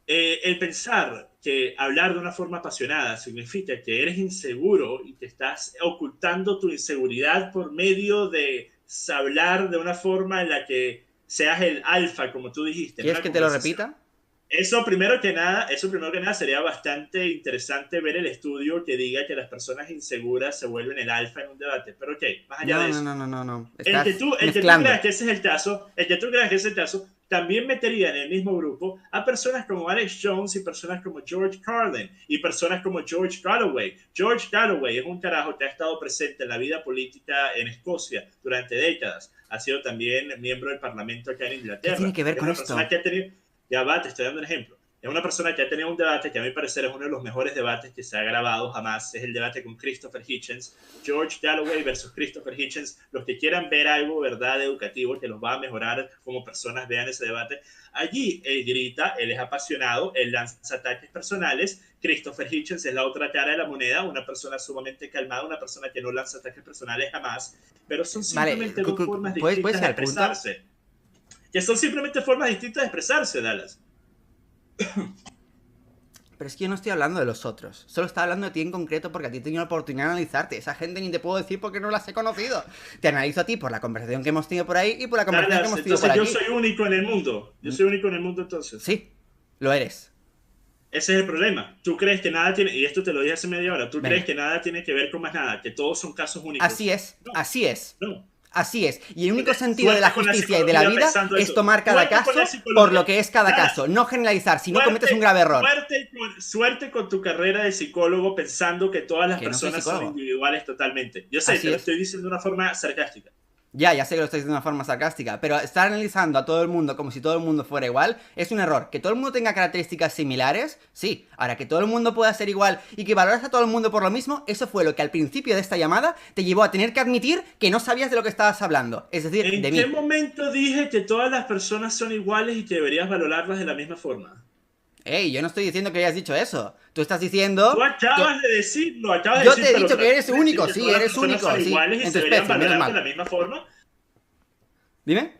El pensar que hablar de una forma apasionada significa que eres inseguro y que estás ocultando tu inseguridad por medio de hablar de una forma en la que seas el alfa, como tú dijiste. ¿Quieres que te lo repita? Eso primero que nada sería bastante interesante ver el estudio que diga que las personas inseguras se vuelven el alfa en un debate. Pero ok, más allá de eso. No. El que tú creas que ese es el caso, también metería en el mismo grupo a personas como Alex Jones y personas como George Carlin y personas como George Galloway. George Galloway es un carajo que ha estado presente en la vida política en Escocia durante décadas. Ha sido también miembro del Parlamento acá en Inglaterra. ¿Qué tiene que ver con esto? Ya va, te estoy dando un ejemplo. Es una persona que ha tenido un debate que a mi parecer es uno de los mejores debates que se ha grabado jamás. Es el debate con Christopher Hitchens. George Galloway versus Christopher Hitchens. Los que quieran ver algo, verdad, educativo, que los va a mejorar como personas, vean ese debate. Allí él grita, él es apasionado, él lanza ataques personales. Christopher Hitchens es la otra cara de la moneda, una persona sumamente calmada, una persona que no lanza ataques personales jamás. Pero son simplemente dos formas distintas de expresarse. Que son simplemente formas distintas de expresarse, Dallas. Pero es que yo no estoy hablando de los otros. Solo estaba hablando de ti en concreto porque a ti he tenido la oportunidad de analizarte. Esa gente ni te puedo decir porque no las he conocido. Te analizo a ti por la conversación que hemos tenido por ahí y por la conversación que hemos tenido por aquí. Yo soy único en el mundo. Yo soy único en el mundo entonces. Sí, lo eres. Ese es el problema. Tú crees que nada tiene, y esto te lo dije hace media hora, tú crees que nada tiene que ver con más nada, que todos son casos únicos. Así es, no, así es. No. Así es. Y el único sentido de la justicia y de la vida es tomar cada caso por lo que es cada caso. No generalizar, si no cometes un grave error. Suerte con tu carrera de psicólogo pensando que todas las personas son individuales totalmente. Yo sé, te lo estoy diciendo de una forma sarcástica. Ya sé que lo estoy diciendo de una forma sarcástica, pero estar analizando a todo el mundo como si todo el mundo fuera igual es un error. Que todo el mundo tenga características similares, sí. Ahora, que todo el mundo pueda ser igual y que valoras a todo el mundo por lo mismo, eso fue lo que al principio de esta llamada te llevó a tener que admitir que no sabías de lo que estabas hablando. Es decir, de mí. ¿En qué momento dije que todas las personas son iguales y que deberías valorarlas de la misma forma? Ey, yo no estoy diciendo que hayas dicho eso. Tú estás diciendo... Tú acabas de decirlo, Yo te he dicho que eres único, sí, eres único, sí. En tu especie, menos mal. De la misma forma. Dime.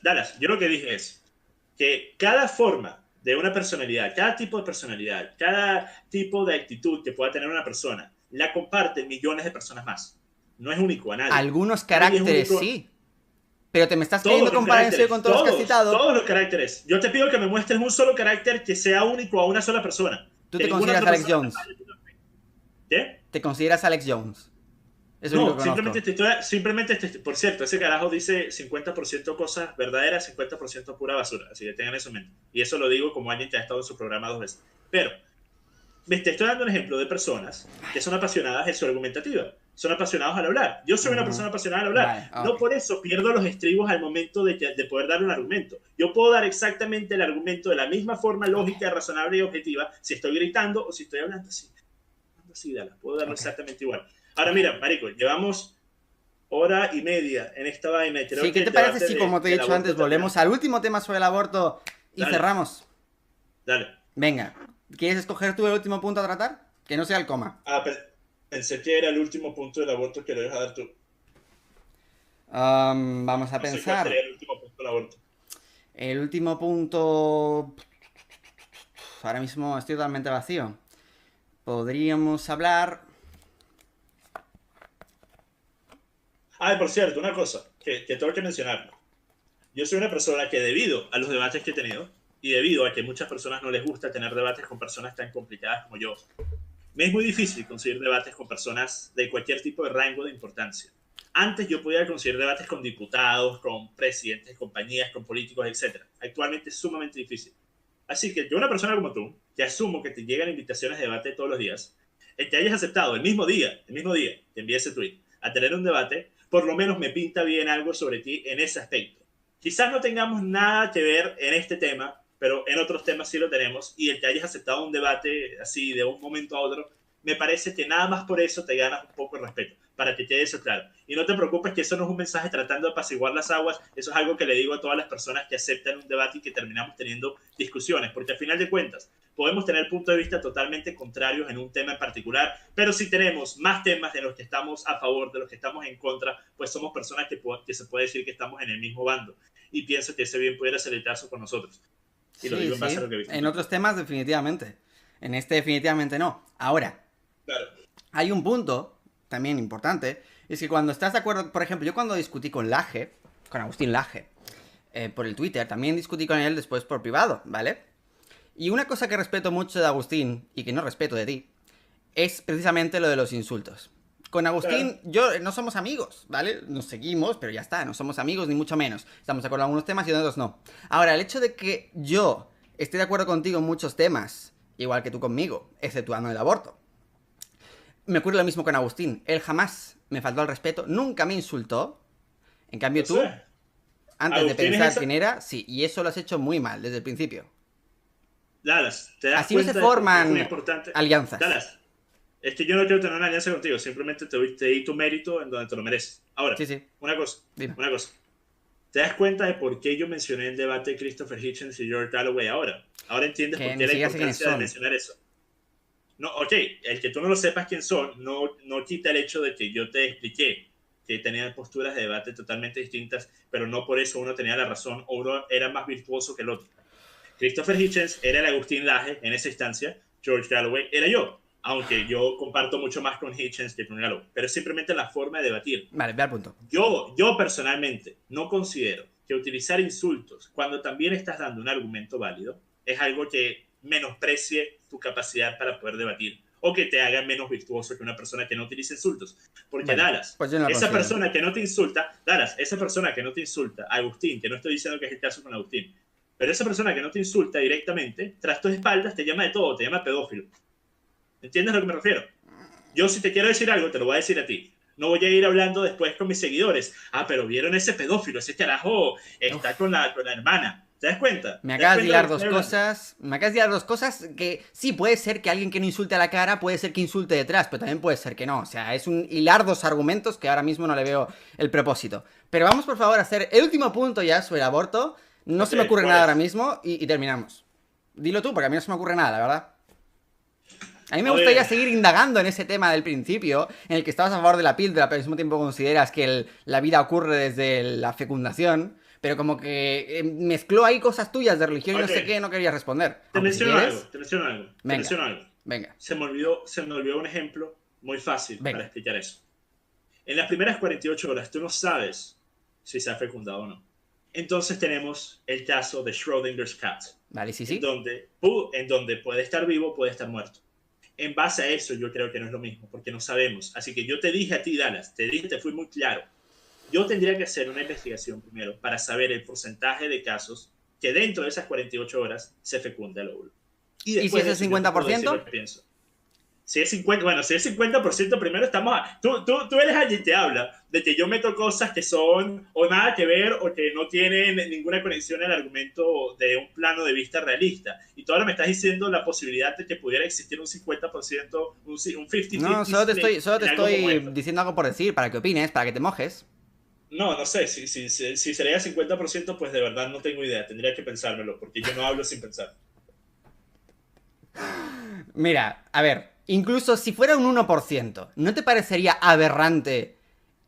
Dallas, yo lo que dije es que cada forma de una personalidad, cada tipo de personalidad, cada tipo de actitud que pueda tener una persona, la comparten millones de personas más. No es único a nadie. Algunos caracteres sí. Pero te me estás queriendo comparar en serio con todos los que has citado. Todos los caracteres. Yo te pido que me muestres un solo carácter que sea único a una sola persona. ¿Tú te consideras Alex Jones? ¿Qué? ¿Te consideras Alex Jones? No, simplemente, por cierto, ese carajo dice 50% cosas verdaderas, 50% pura basura. Así que tengan eso en mente. Y eso lo digo como alguien que ha estado en su programa 2 veces. Pero, te estoy dando un ejemplo de personas que son apasionadas en su argumentativa. Son apasionados al hablar. Yo soy una persona apasionada al hablar. Vale, no por eso pierdo los estribos al momento de poder dar un argumento. Yo puedo dar exactamente el argumento de la misma forma lógica, razonable y objetiva si estoy gritando o si estoy hablando así. Puedo darlo exactamente igual. Ahora mira, marico, llevamos hora y media en esta vaina. Creo sí, ¿qué te parece si, como te he dicho antes, volvemos al último tema sobre el aborto y cerramos? Dale. Venga, ¿quieres escoger tú el último punto a tratar? Que no sea el coma. Pensé que era el último punto del aborto que lo ibas a dar tú. Vamos a pensar. ¿Cuál sería el último punto del aborto? El último punto... Ahora mismo estoy totalmente vacío. Podríamos hablar... Por cierto, una cosa que tengo que mencionar. Yo soy una persona que debido a los debates que he tenido y debido a que muchas personas no les gusta tener debates con personas tan complicadas como yo, me es muy difícil conseguir debates con personas de cualquier tipo de rango de importancia. Antes yo podía conseguir debates con diputados, con presidentes de compañías, con políticos, etc. Actualmente es sumamente difícil. Así que yo, una persona como tú, que asumo que te llegan invitaciones de debate todos los días, el que hayas aceptado el mismo día que envié ese tweet a tener un debate, por lo menos me pinta bien algo sobre ti en ese aspecto. Quizás no tengamos nada que ver en este tema, pero en otros temas sí lo tenemos, y el que hayas aceptado un debate así de un momento a otro, me parece que nada más por eso te ganas un poco de respeto, para que quede eso claro. Y no te preocupes que eso no es un mensaje tratando de apaciguar las aguas, eso es algo que le digo a todas las personas que aceptan un debate y que terminamos teniendo discusiones, porque al final de cuentas podemos tener puntos de vista totalmente contrarios en un tema en particular, pero si tenemos más temas de los que estamos a favor, de los que estamos en contra, pues somos personas que se puede decir que estamos en el mismo bando. Y pienso que ese bien pudiera ser el caso con nosotros. Y lo digo en base a lo que he visto. En otros temas definitivamente. En este definitivamente no. Ahora, claro, hay un punto también importante, es que cuando estás de acuerdo, por ejemplo, yo cuando discutí con Laje, con Agustín Laje, por el Twitter, también discutí con él después por privado, ¿vale? Y una cosa que respeto mucho de Agustín, y que no respeto de ti, es precisamente lo de los insultos. Con Agustín, yo no somos amigos, ¿vale? Nos seguimos, pero ya está, no somos amigos ni mucho menos. Estamos de acuerdo en algunos temas y en otros no. Ahora, el hecho de que yo esté de acuerdo contigo en muchos temas, igual que tú conmigo, exceptuando el aborto, me ocurre lo mismo con Agustín. Él jamás me faltó al respeto, nunca me insultó. En cambio tú, antes de pensar quién era, sí, y eso lo has hecho muy mal desde el principio. Dallas, te das Así no se cuenta de por qué es muy forman importante. alianzas. Dallas, es que yo no quiero tener una alianza contigo, simplemente te di tu mérito en donde te lo mereces. Ahora, Sí, sí, una cosa, dime. una cosa. ¿Te das cuenta de por qué yo mencioné el debate de Christopher Hitchens y George Galloway ahora? Ahora entiendes Que por ni qué la siquiera sé quiénes importancia de son. mencionar eso. No, ok, el que tú no lo sepas quién son no quita el hecho de que yo te expliqué que tenían posturas de debate totalmente distintas, pero no por eso uno tenía la razón o uno era más virtuoso que el otro. Christopher Hitchens era el Agustín Laje en esa instancia, George Galloway era yo, aunque yo comparto mucho más con Hitchens que con Galloway, pero es simplemente la forma de debatir. Vale, ve al punto. Yo personalmente no considero que utilizar insultos cuando también estás dando un argumento válido es algo que menosprecie tu capacidad para poder debatir o que te haga menos virtuoso que una persona que no utiliza insultos. Porque Bueno, Dallas, pues yo no lo esa considero. persona que no te insulta, Dallas, esa persona que no te insulta, Agustín, que no estoy diciendo que es el caso con Agustín, pero esa persona que no te insulta directamente, tras tus espaldas te llama de todo, te llama pedófilo. ¿Entiendes a lo que me refiero? Yo si te quiero decir algo, te lo voy a decir a ti. No voy a ir hablando después con mis seguidores. Ah, pero vieron ese pedófilo, ese carajo está Uf. con la hermana. ¿Te das cuenta? Me ¿Te das acabas de cuenta de lo hilar que dos estoy hablando? cosas. Me acabas de hilar dos cosas que sí, puede ser que alguien que no insulte a la cara, puede ser que insulte detrás, pero también puede ser que no. O sea, es un hilar dos argumentos que ahora mismo no le veo el propósito. Pero vamos por favor a hacer el último punto ya sobre el aborto. No Ok, se me ocurre ¿cuál nada ahora es? mismo y terminamos. Dilo tú, porque a mí no se me ocurre nada, la verdad. A mí me gustaría Oye, seguir indagando en ese tema del principio, en el que estabas a favor de la píldora, pero al mismo tiempo consideras que la vida ocurre desde la fecundación, pero como que mezcló ahí cosas tuyas de religión y no ok, sé qué, no quería responder. te Aunque si menciono algo, quieres, te menciono algo, te venga, menciono algo. venga, Se me olvidó un ejemplo muy fácil para venga. explicar eso. En las primeras 48 horas tú no sabes si se ha fecundado o no. Entonces tenemos el caso de Schrödinger's cat, Vale, sí, sí. en donde puede estar vivo, puede estar muerto. En base a eso yo creo que no es lo mismo, porque no sabemos. Así que yo te dije a ti, Dallas, te fui muy claro. Yo tendría que hacer una investigación primero para saber el porcentaje de casos que dentro de esas 48 horas se fecunda el óvulo. Y ¿Y si después es de el eso yo te puedo decir 50%? lo que pienso. Si es 50, bueno, si es 50% primero estamos tú eres alguien que habla de que yo meto cosas que son o nada que ver o que no tienen ninguna conexión al argumento de un plano de vista realista. Y tú ahora me estás diciendo la posibilidad de que pudiera existir un 50%, un No, 50-50 split solo te en algo como estoy esto. diciendo algo por decir, para que opines, para que te mojes. No, no sé, si sería 50%, pues de verdad no tengo idea, tendría que pensármelo, porque yo no hablo sin pensar. Mira, a ver, incluso si fuera un 1%, ¿no te parecería aberrante,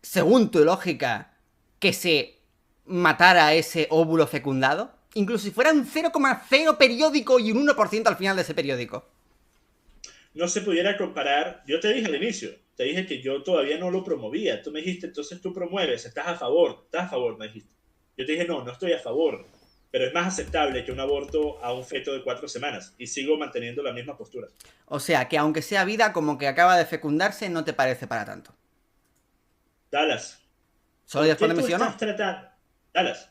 según tu lógica, que se matara a ese óvulo fecundado? Incluso si fuera un 0,0 periódico y un 1% al final de ese periódico. No se pudiera comparar, yo te dije al inicio, te dije que yo todavía no lo promovía, tú me dijiste, entonces tú promueves, estás a favor, me dijiste. Yo te dije, no, no estoy a favor, pero es más aceptable que un aborto a un feto de 4 semanas y sigo manteniendo la misma postura. O sea, que aunque sea vida como que acaba de fecundarse, no te parece para tanto. Dallas, Solo ¿por qué respóndeme tú sí o estás no. tratando? Dallas,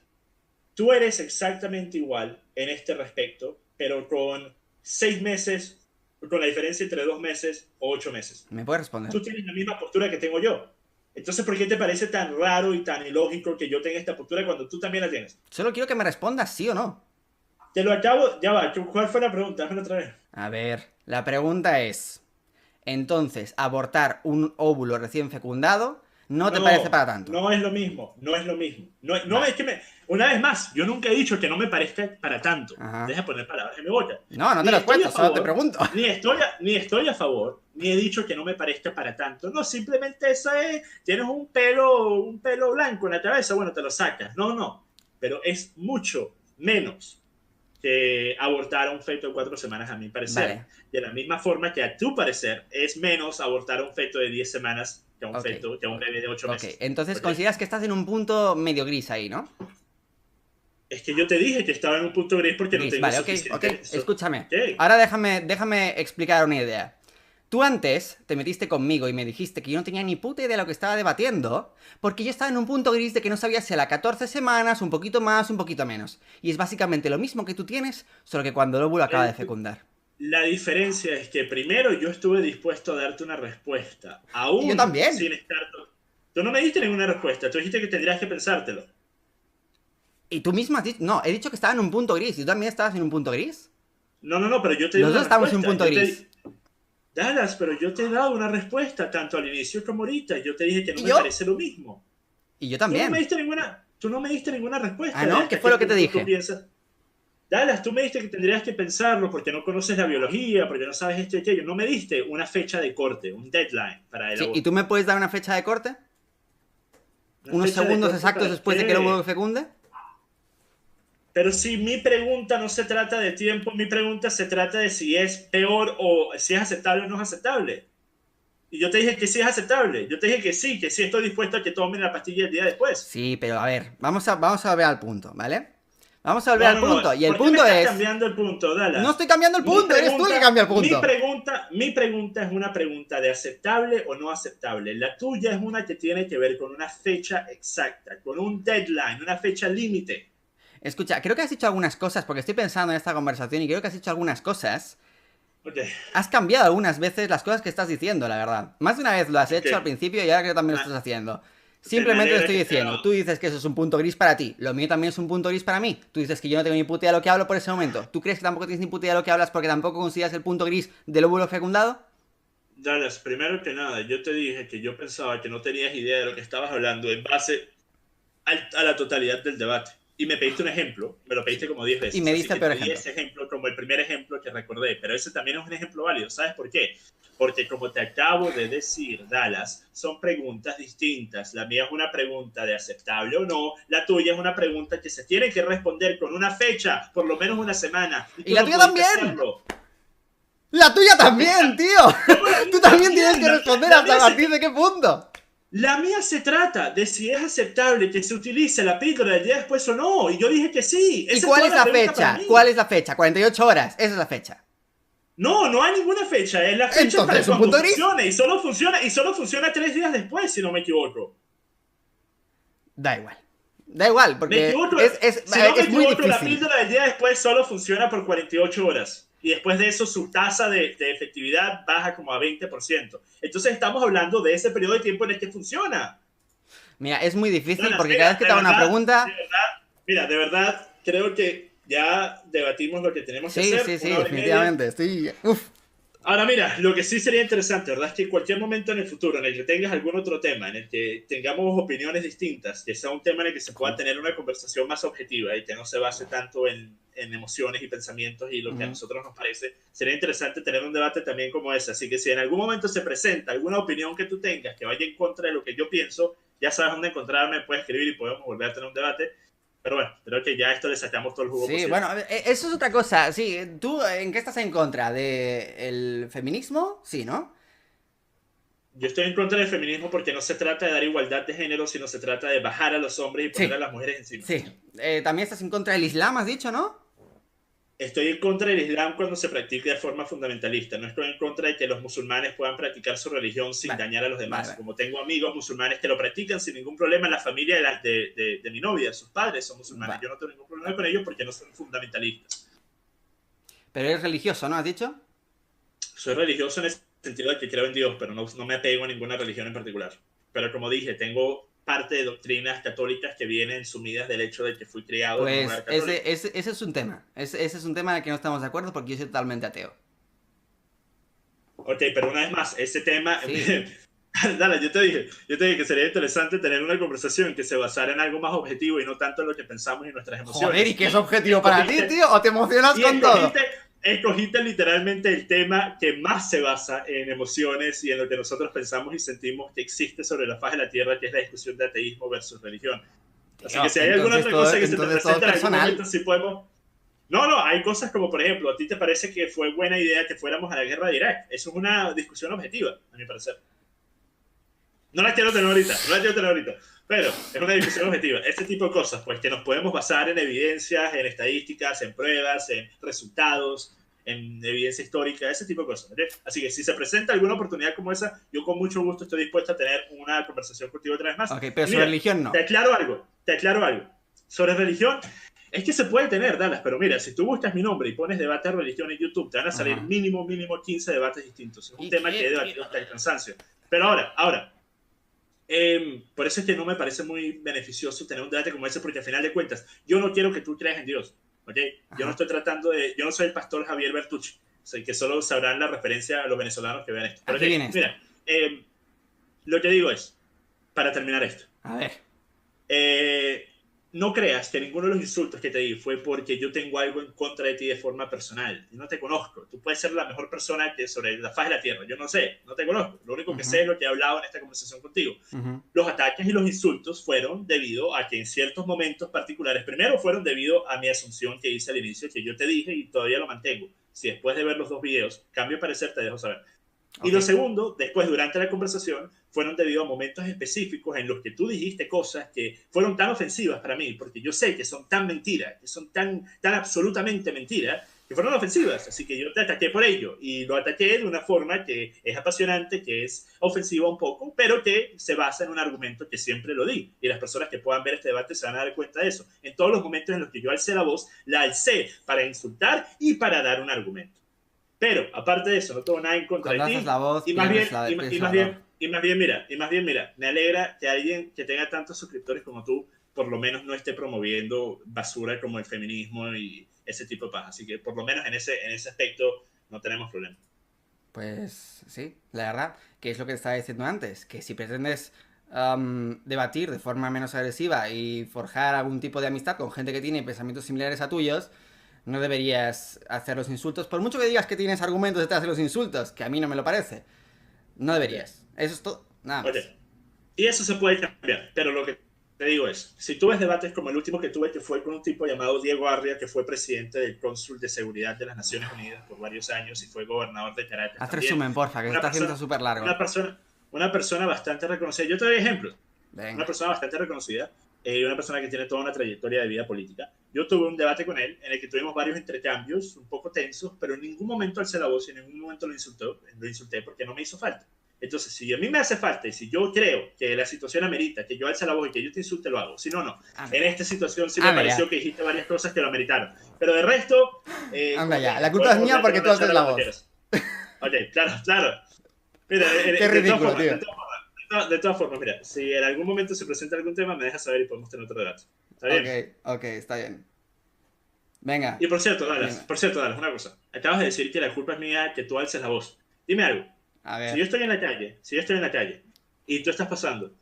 tú eres exactamente igual en este respecto, pero con 6 meses, con la diferencia entre 2 meses o 8 meses. ¿Me puedes responder? Tú tienes la misma postura que tengo yo. Entonces, ¿por qué te parece tan raro y tan ilógico que yo tenga esta postura cuando tú también la tienes? Solo quiero que me respondas sí o no. Te lo acabo, ya va, ¿cuál fue la pregunta? Hazme otra vez. A ver, la pregunta es... Entonces, abortar un óvulo recién fecundado no te parece No, para tanto. no es lo mismo, no es lo mismo. No, no Vale. es que una vez más, yo nunca he dicho que no me parezca para tanto. Ajá. Deja de poner palabras en mi boca. No, no te Ni las estoy a cuento, solo te favor, pregunto. ni estoy a favor, ni he dicho que no me parezca para tanto. No, simplemente eso es, tienes un pelo blanco en la cabeza, bueno, te lo sacas. No, no, pero es mucho menos que abortar a un feto de 4 semanas, a mi parecer. Vale, De la misma forma que a tu parecer es menos abortar a un feto de 10 semanas que a un ok. feto, que a un bebé de 8 Ok, meses. entonces ¿Ok? consideras que estás en un punto medio gris ahí, ¿no? Es que yo te dije que estaba en un punto gris porque no Gris, tengo vale, ok, ok, suficiente. escúchame. ¿Qué? Ahora déjame explicar una idea. Tú antes te metiste conmigo y me dijiste que yo no tenía ni puta idea de lo que estaba debatiendo, porque yo estaba en un punto gris de que no sabía si era 14 semanas, un poquito más, un poquito menos. Y es básicamente lo mismo que tú tienes, solo que cuando el óvulo acaba de fecundar. La diferencia es que primero yo estuve dispuesto a darte una respuesta, Y yo aún también. sin estar... Tú no me diste ninguna respuesta, tú dijiste que tendrías que pensártelo. Y tú mismo has dicho... No, he dicho que estaba en un punto gris. ¿Y tú también estabas en un punto gris? No, pero yo te di Los una dos estamos en un respuesta. punto gris. Dallas, pero yo te he dado una respuesta tanto al inicio como ahorita. Yo te dije que no ¿Y me yo? parece lo mismo. Y yo Tú no me también. diste ninguna Ah, respuesta de ¿no? ¿Qué hasta fue qué lo que te punto tú dije? piensas. Dallas, tú me diste que tendrías que pensarlo porque no conoces la biología, porque no sabes esto y aquello. No me diste una fecha de corte, un deadline para el Sí, ¿y tú aborto. me puedes dar una fecha de corte? ¿Una ¿Unos fecha de segundos corte exactos para después de que el qué? óvulo fecunde? Pero si mi pregunta no se trata de tiempo, mi pregunta se trata de si es peor o si es aceptable o no es aceptable. Y yo te dije que sí es aceptable. Yo te dije que sí estoy dispuesto a que tomen la pastilla el día después. Sí, pero a ver, vamos a volver al punto, ¿vale? Vamos a volver al No. punto. Y el ¿Por qué me punto estás es... cambiando el punto, No Dallas? estoy cambiando el punto, eres tú el que cambia el punto. Mi pregunta es una pregunta de aceptable o no aceptable. La tuya es una que tiene que ver con una fecha exacta, con un deadline, una fecha límite. Escucha, creo que has dicho algunas cosas, porque estoy pensando en esta conversación y creo que has dicho algunas cosas. Ok, Has cambiado algunas veces las cosas que estás diciendo, la verdad. Más de una vez lo has ok. hecho al principio y ahora creo que también lo Ah, estás haciendo. ok, me Simplemente te alegra estoy que diciendo, tú dices que eso es un punto gris para ti, lo mío también es un punto gris para mí. Tú dices que yo no tengo ni puta idea de lo que hablo por ese momento. ¿Tú crees que tampoco tienes ni puta idea de lo que hablas porque tampoco consideras el punto gris del óvulo fecundado? Dallas, primero que nada, yo te dije que yo pensaba que no tenías idea de lo que estabas hablando en base a la totalidad del debate. Y me pediste un ejemplo, me lo pediste como 10 Y veces, me así diste el que peor te di ejemplo. ese ejemplo como el primer ejemplo que recordé, pero ese también es un ejemplo válido. ¿Sabes por qué? Porque como te acabo de decir, Dallas, son preguntas distintas. La mía es una pregunta de aceptable o no, la tuya es una pregunta que se tiene que responder con una fecha, por lo menos una semana, y ¡Y tú la no tuya pudiste también! hacerlo. ¡La tuya también, Mira, tío! ¿cómo la mía Tú también tienes también? que responder hasta a partir de qué punto. La mía se trata de si es aceptable que se utilice la píldora del día después o no. Y yo dije que sí. ¿Y Esa es cuál toda es la la pregunta para fecha? ¿Cuál mí. es la fecha? 48 horas, esa es la fecha. No, no hay ninguna fecha. Es la fecha Entonces, para ¿es un cuando punto gris? funcione. Y solo funciona 3 días después, si no me equivoco. Da igual. Da igual, Me porque equivoco. a Si ver, no me es muy equivoco, la difícil. píldora del día después solo funciona por 48 horas. Y después de eso, su tasa de efectividad baja como a 20%. Entonces, estamos hablando de ese periodo de tiempo en el que funciona. Mira, es muy difícil Donas, porque cada vez que te hago una de pregunta... verdad, mira, de verdad, creo que ya debatimos lo que tenemos que Sí, sí, hacer, sí, 1 hora y media. definitivamente. Estoy... Uf. Ahora, mira, lo que sí sería interesante, ¿verdad? Es que en cualquier momento en el futuro en el que tengas algún otro tema, en el que tengamos opiniones distintas, que sea un tema en el que se pueda tener una conversación más objetiva y que no se base tanto en emociones y pensamientos y lo que a nosotros nos parece, sería interesante tener un debate también como ese. Así que si en algún momento se presenta alguna opinión que tú tengas que vaya en contra de lo que yo pienso, ya sabes dónde encontrarme, puedes escribir y podemos volver a tener un debate. Pero bueno, creo que ya esto le sacamos todo el jugo Sí, posible. bueno, a ver, eso es otra cosa. Sí, ¿tú en qué estás en contra? ¿Del feminismo? Sí, ¿no? Yo estoy en contra del feminismo porque no se trata de dar igualdad de género, sino se trata de bajar a los hombres y poner a Sí, las mujeres encima. sí. También estás en contra del Islam, has dicho, ¿no? Estoy en contra del Islam cuando se practica de forma fundamentalista. No estoy en contra de que los musulmanes puedan practicar su religión sin Vale, dañar a los vale, demás. vale. Como tengo amigos musulmanes que lo practican sin ningún problema, la familia de mi novia, sus padres son musulmanes. Va, Yo no tengo ningún problema va. con ellos porque no son fundamentalistas. Pero eres religioso, ¿no? ¿Has dicho? Soy religioso en el sentido de que creo en Dios, pero no me apego a ninguna religión en particular. Pero como dije, tengo parte de doctrinas católicas que vienen sumidas del hecho de que fui criado en un Pues hogar católico. ese es un tema. Ese es un tema en el que no estamos de acuerdo porque yo soy totalmente ateo. Ok, pero una vez más, ese tema... Sí. Dale, yo te dije que sería interesante tener una conversación que se basara en algo más objetivo y no tanto en lo que pensamos y nuestras Joder, ¿y emociones. qué es Y objetivo para ti, escogiste, tío? ¿O te emocionas y con todo? escogiste literalmente el tema que más se basa en emociones y en lo que nosotros pensamos y sentimos que existe sobre la faz de la Tierra, que es la discusión de ateísmo versus religión. Así que Tío, si hay alguna otra cosa que se te entonces todo es presenta en algún momento, personal. sí podemos... No, hay cosas como, por ejemplo, ¿a ti te parece que fue buena idea que fuéramos a la guerra de Irak? Eso es una discusión objetiva, a mi parecer. No la quiero tener ahorita, pero es una discusión objetiva. Este tipo de cosas, pues que nos podemos basar en evidencias, en estadísticas, en pruebas, en resultados, en evidencia histórica, ese tipo de cosas. ¿Okay? Así que si se presenta alguna oportunidad como esa, yo con mucho gusto estoy dispuesto a tener una conversación contigo otra vez más. Ok, pero Y sobre mira, religión no. te aclaro algo. Sobre religión, es que se puede tener, Dallas, pero mira, si tú buscas mi nombre y pones debate de religión en YouTube, te van a salir Ajá. mínimo 15 debates distintos. Es un ¿Y tema que he qué, debatido tío? hasta el cansancio. Pero ahora, por eso es que no me parece muy beneficioso tener un debate como ese, porque al final de cuentas, yo no quiero que tú creas en Dios. ¿ok? Yo no estoy tratando de... Yo no soy el pastor Javier Bertucci, que solo sabrán la referencia a los venezolanos que vean esto. Pero, Aquí viene esto. mira, lo que digo es, para terminar esto, A ver. no creas que ninguno de los insultos que te di fue porque yo tengo algo en contra de ti de forma personal. Yo no te conozco. Tú puedes ser la mejor persona que sobre la faz de la tierra. Yo no sé, no te conozco. Lo único que sé es lo que he hablado en esta conversación contigo. Los ataques y los insultos fueron debido a que en ciertos momentos particulares, primero fueron debido a mi asunción que hice al inicio, que yo te dije y todavía lo mantengo. Si después de ver los 2 videos cambio de parecer, te dejo saber. Y lo segundo, después, durante la conversación, fueron debido a momentos específicos en los que tú dijiste cosas que fueron tan ofensivas para mí, porque yo sé que son tan mentiras, que son tan absolutamente mentiras, que fueron ofensivas. Así que yo te ataqué por ello. Y lo ataqué de una forma que es apasionante, que es ofensiva un poco, pero que se basa en un argumento que siempre lo di. Y las personas que puedan ver este debate se van a dar cuenta de eso. En todos los momentos en los que yo alcé la voz, la alcé para insultar y para dar un argumento. Pero, aparte de eso, no tengo nada en contra de ti. La voz, y más bien, mira, me alegra que alguien que tenga tantos suscriptores como tú, por lo menos no esté promoviendo basura como el feminismo y ese tipo de paz. Así que, por lo menos en ese aspecto, no tenemos problema. Pues sí, la verdad, que es lo que te estaba diciendo antes, que si pretendes debatir de forma menos agresiva y forjar algún tipo de amistad con gente que tiene pensamientos similares a tuyos, no deberías hacer los insultos, por mucho que digas que tienes argumentos detrás de los insultos, que a mí no me lo parece. No deberías. Eso es todo. Nada más. Oye, y eso se puede cambiar, pero lo que te digo es, si tú ves debates como el último que tuve, que fue con un tipo llamado Diego Arria, que fue presidente del Cónsul de Seguridad de las Naciones Unidas por varios años y fue gobernador de Caracas. Haz resumen, porfa, que se está haciendo súper largo. Una persona bastante reconocida. Yo te doy ejemplos. Venga. Una persona bastante reconocida, una persona que tiene toda una trayectoria de vida política. Yo tuve un debate con él en el que tuvimos varios intercambios un poco tensos, pero en ningún momento alcé la voz y en ningún momento lo insulté porque no me hizo falta. Entonces, si a mí me hace falta y si yo creo que la situación amerita que yo alce la voz y que yo te insulte, lo hago. Si no, no. En esta situación sí me pareció que dijiste varias cosas que lo ameritaron. Pero de resto... anda ya, la culpa es mía porque tú haces la voz. Ok, claro. Mira, qué ridículo, tío. De todas formas, mira, si en algún momento se presenta algún tema, me dejas saber y podemos tener otro debate. ¿Está bien? Ok, está bien. Venga. Y por cierto, Dallas, una cosa. Acabas de decir que la culpa es mía que tú alces la voz. Dime algo. A ver. Si yo estoy en la calle y tú estás pasando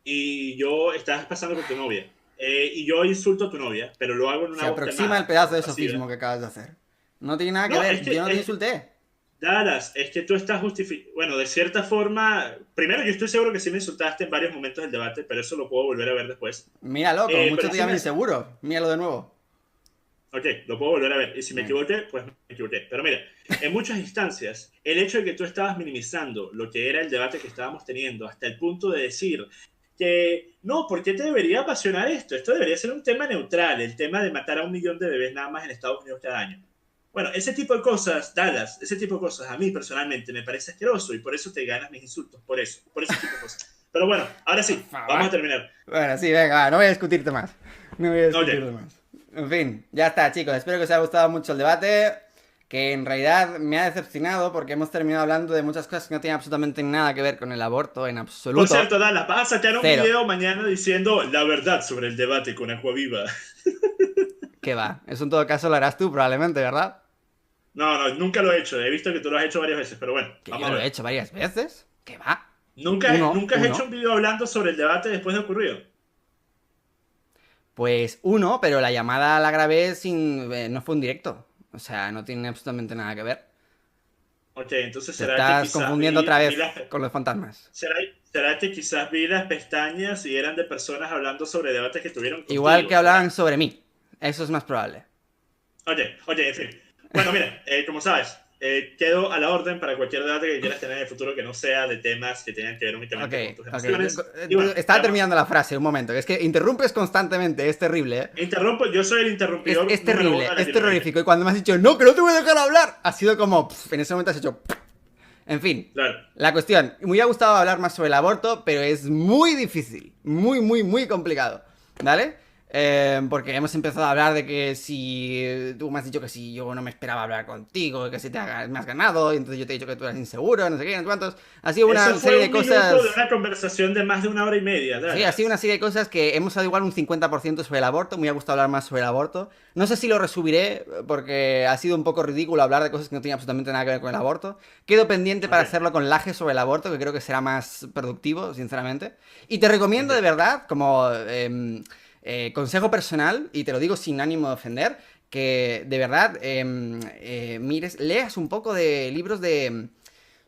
y estás pasando con tu novia y yo insulto a tu novia, pero lo hago en una voz se aproxima el pedazo de pasiva. sofismo que acabas de hacer. No tiene nada que ver, yo no te insulté. Dallas, es que tú estás justificando... Bueno, de cierta forma... Primero, yo estoy seguro que sí me insultaste en varios momentos del debate, pero eso lo puedo volver a ver después. Míralo, como mucho te llaman inseguro. Míralo de nuevo. Ok, lo puedo volver a ver. Y si me equivoqué, pues me equivoqué. Pero mira, en muchas instancias, el hecho de que tú estabas minimizando lo que era el debate que estábamos teniendo, hasta el punto de decir que, no, ¿por qué te debería apasionar esto? Esto debería ser un tema neutral, el tema de matar a 1 millón de bebés nada más en Estados Unidos cada año. Bueno, ese tipo de cosas, Dallas, ese tipo de cosas a mí personalmente me parece asqueroso y por eso te ganas mis insultos, por ese tipo de cosas. Pero bueno, ahora sí, vamos a terminar. Bueno, sí, venga, no voy a discutirte más. En fin, ya está, chicos. Espero que os haya gustado mucho el debate, que en realidad me ha decepcionado porque hemos terminado hablando de muchas cosas que no tienen absolutamente nada que ver con el aborto, en absoluto. Por cierto, Dallas, vas a sacar un video mañana diciendo la verdad sobre el debate con Acuaviva. ¿Qué va? Eso en todo caso lo harás tú probablemente, ¿verdad? No, nunca lo he hecho. He visto que tú lo has hecho varias veces, pero bueno. ¿Que yo lo he hecho varias veces? ¿Qué va? ¿Nunca has hecho un video hablando sobre el debate después de ocurrido? Pues uno, pero la llamada la grabé no fue un directo. O sea, no tiene absolutamente nada que ver. Ok, entonces será que estás confundiendo otra vez con los fantasmas. ¿Será que quizás vi las pestañas y eran de personas hablando sobre debates que tuvieron contigo? Igual que hablaban sobre mí. Eso es más probable. Oye, en fin. Bueno, mira, como sabes, quedo a la orden para cualquier debate que quieras tener en el futuro que no sea de temas que tengan que ver únicamente con tus emociones. Bueno, estaba terminando la frase, un momento. Es que interrumpes constantemente, es terrible, ¿eh? Interrumpo, yo soy el interrumpidor. Es terrible, es terrorífico. Y cuando me has dicho, no, que no te voy a dejar hablar, ha sido como, en ese momento has hecho... En fin, claro. La cuestión, me hubiera gustado hablar más sobre el aborto, pero es muy difícil, muy complicado, ¿vale? Porque hemos empezado a hablar de que si tú me has dicho que si yo no me esperaba hablar contigo, que si me has ganado, y entonces yo te he dicho que tú eras inseguro, no sé qué, no sé cuántos. Ha sido una Eso serie fue de un cosas. minuto de una conversación de más de una hora y media. Sí, ha sido una serie de cosas que hemos dado igual un 50% sobre el aborto. Me ha gustado hablar más sobre el aborto. No sé si lo resubiré porque ha sido un poco ridículo hablar de cosas que no tenían absolutamente nada que ver con el aborto. Quedo pendiente para Ok, hacerlo con Laje sobre el aborto, que creo que será más productivo, sinceramente. Y te recomiendo ok. de verdad, como consejo personal, y te lo digo sin ánimo de ofender, que de verdad leas un poco de libros de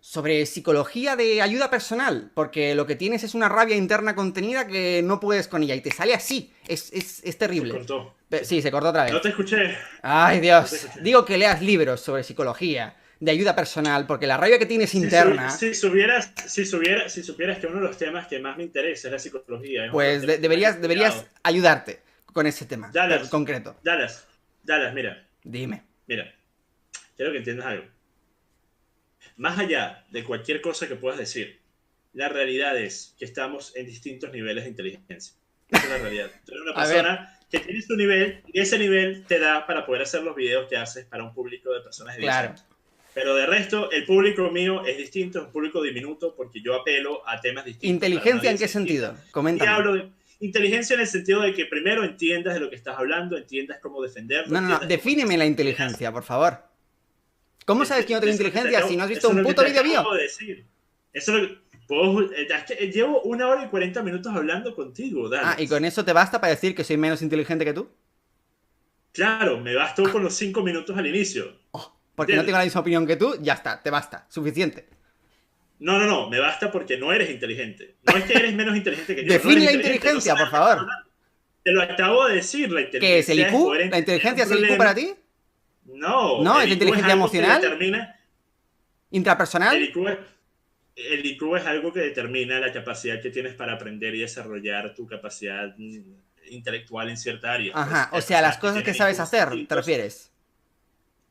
sobre psicología de ayuda personal, porque lo que tienes es una rabia interna contenida que no puedes con ella y te sale así. Es Se terrible. cortó. Sí, se cortó otra No vez. te escuché. Ay, No te Dios. escuché. Digo que leas libros sobre psicología de ayuda personal, porque la rabia que tienes Si, interna, si supieras que uno de los temas que más me interesa es la psicología, es uno de los pues temas que más he deberías estudiado. ayudarte con ese tema Dallas, concreto. Dallas, Dallas, mira, Dime. mira, quiero que entiendas algo. Más allá de cualquier cosa que puedas decir, la realidad es que estamos en distintos niveles de inteligencia. Esa es la realidad. Tú eres una A ver, persona que tiene tu nivel y ese nivel te da para poder hacer los videos que haces para un público de personas de 10 claro. años. Pero de resto, el público mío es distinto, es un público diminuto porque yo apelo a temas distintos para una ¿Inteligencia en qué audiencia distinta. sentido? Y Coméntame. hablo de inteligencia en el sentido de que primero entiendas de lo que estás hablando, entiendas cómo defenderlo, No. entiendas cómo Defíneme la hacer ideas. inteligencia, por favor. ¿Cómo sabes que yo no tengo inteligencia si no has visto Eso es un lo que puto te vídeo mío? acabo de decir. Eso es lo que, es que llevo 1 hora y 40 minutos hablando contigo, Ah, ¿y con Dallas. eso te basta para decir que soy menos inteligente que tú? Claro, me bastó con los 5 minutos al inicio. Oh, porque no tengo la ¿Entiendes? misma opinión que tú, ya está, te basta, suficiente. No, no, no, me basta porque no eres inteligente. No es que eres menos inteligente que yo, no Define eres la inteligente, no inteligencia, sabes por lo que estás favor. hablando. Te lo acabo de decir, la ¿Qué es el inteligencia es IQ? poder ¿La entender un inteligencia es el IQ para problema. ti? No, ¿No? ¿Es el la IQ es inteligencia algo que emocional? determina, el ¿Intrapersonal? IQ es, el IQ es algo que determina la capacidad que tienes para aprender y desarrollar tu capacidad intelectual en cierta área. Pues Ajá, o hay sea, las personas que cosas que tienen sabes IQs hacer, ¿te distintos. refieres?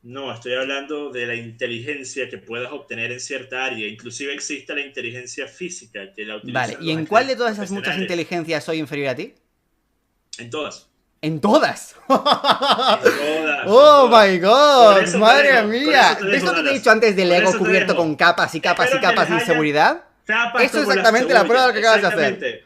No, estoy hablando de la inteligencia que puedas obtener en cierta área. Inclusive existe la inteligencia física que la Vale, utilizan ¿y los en cuál de atletas todas esas muchas profesionales. inteligencias soy inferior a ti? En todas. ¡En todas! En todas, en ¡Oh todas. my god! ¡Madre Con eso mía! te ¿Ves dejo, lo que te he Dallas. dicho antes del Con ego eso te cubierto con dejo. capas y capas y Espero que capas les de haya inseguridad? capas Eso es como la exactamente la prueba de cebolla. lo que acabas de hacer. Exactamente.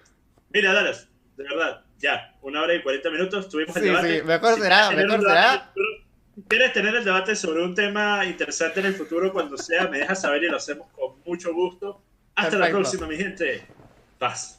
Mira, Dallas, de verdad, ya, 1 hora y 40 minutos, tuvimos el Sí, sí, debate. mejor Si quieres será, tener un mejor debate en el será. futuro, si quieres tener el debate sobre un tema interesante en el futuro, cuando sea, me dejas saber y lo hacemos con mucho gusto. Hasta la Perfecto. próxima, mi gente. Paz.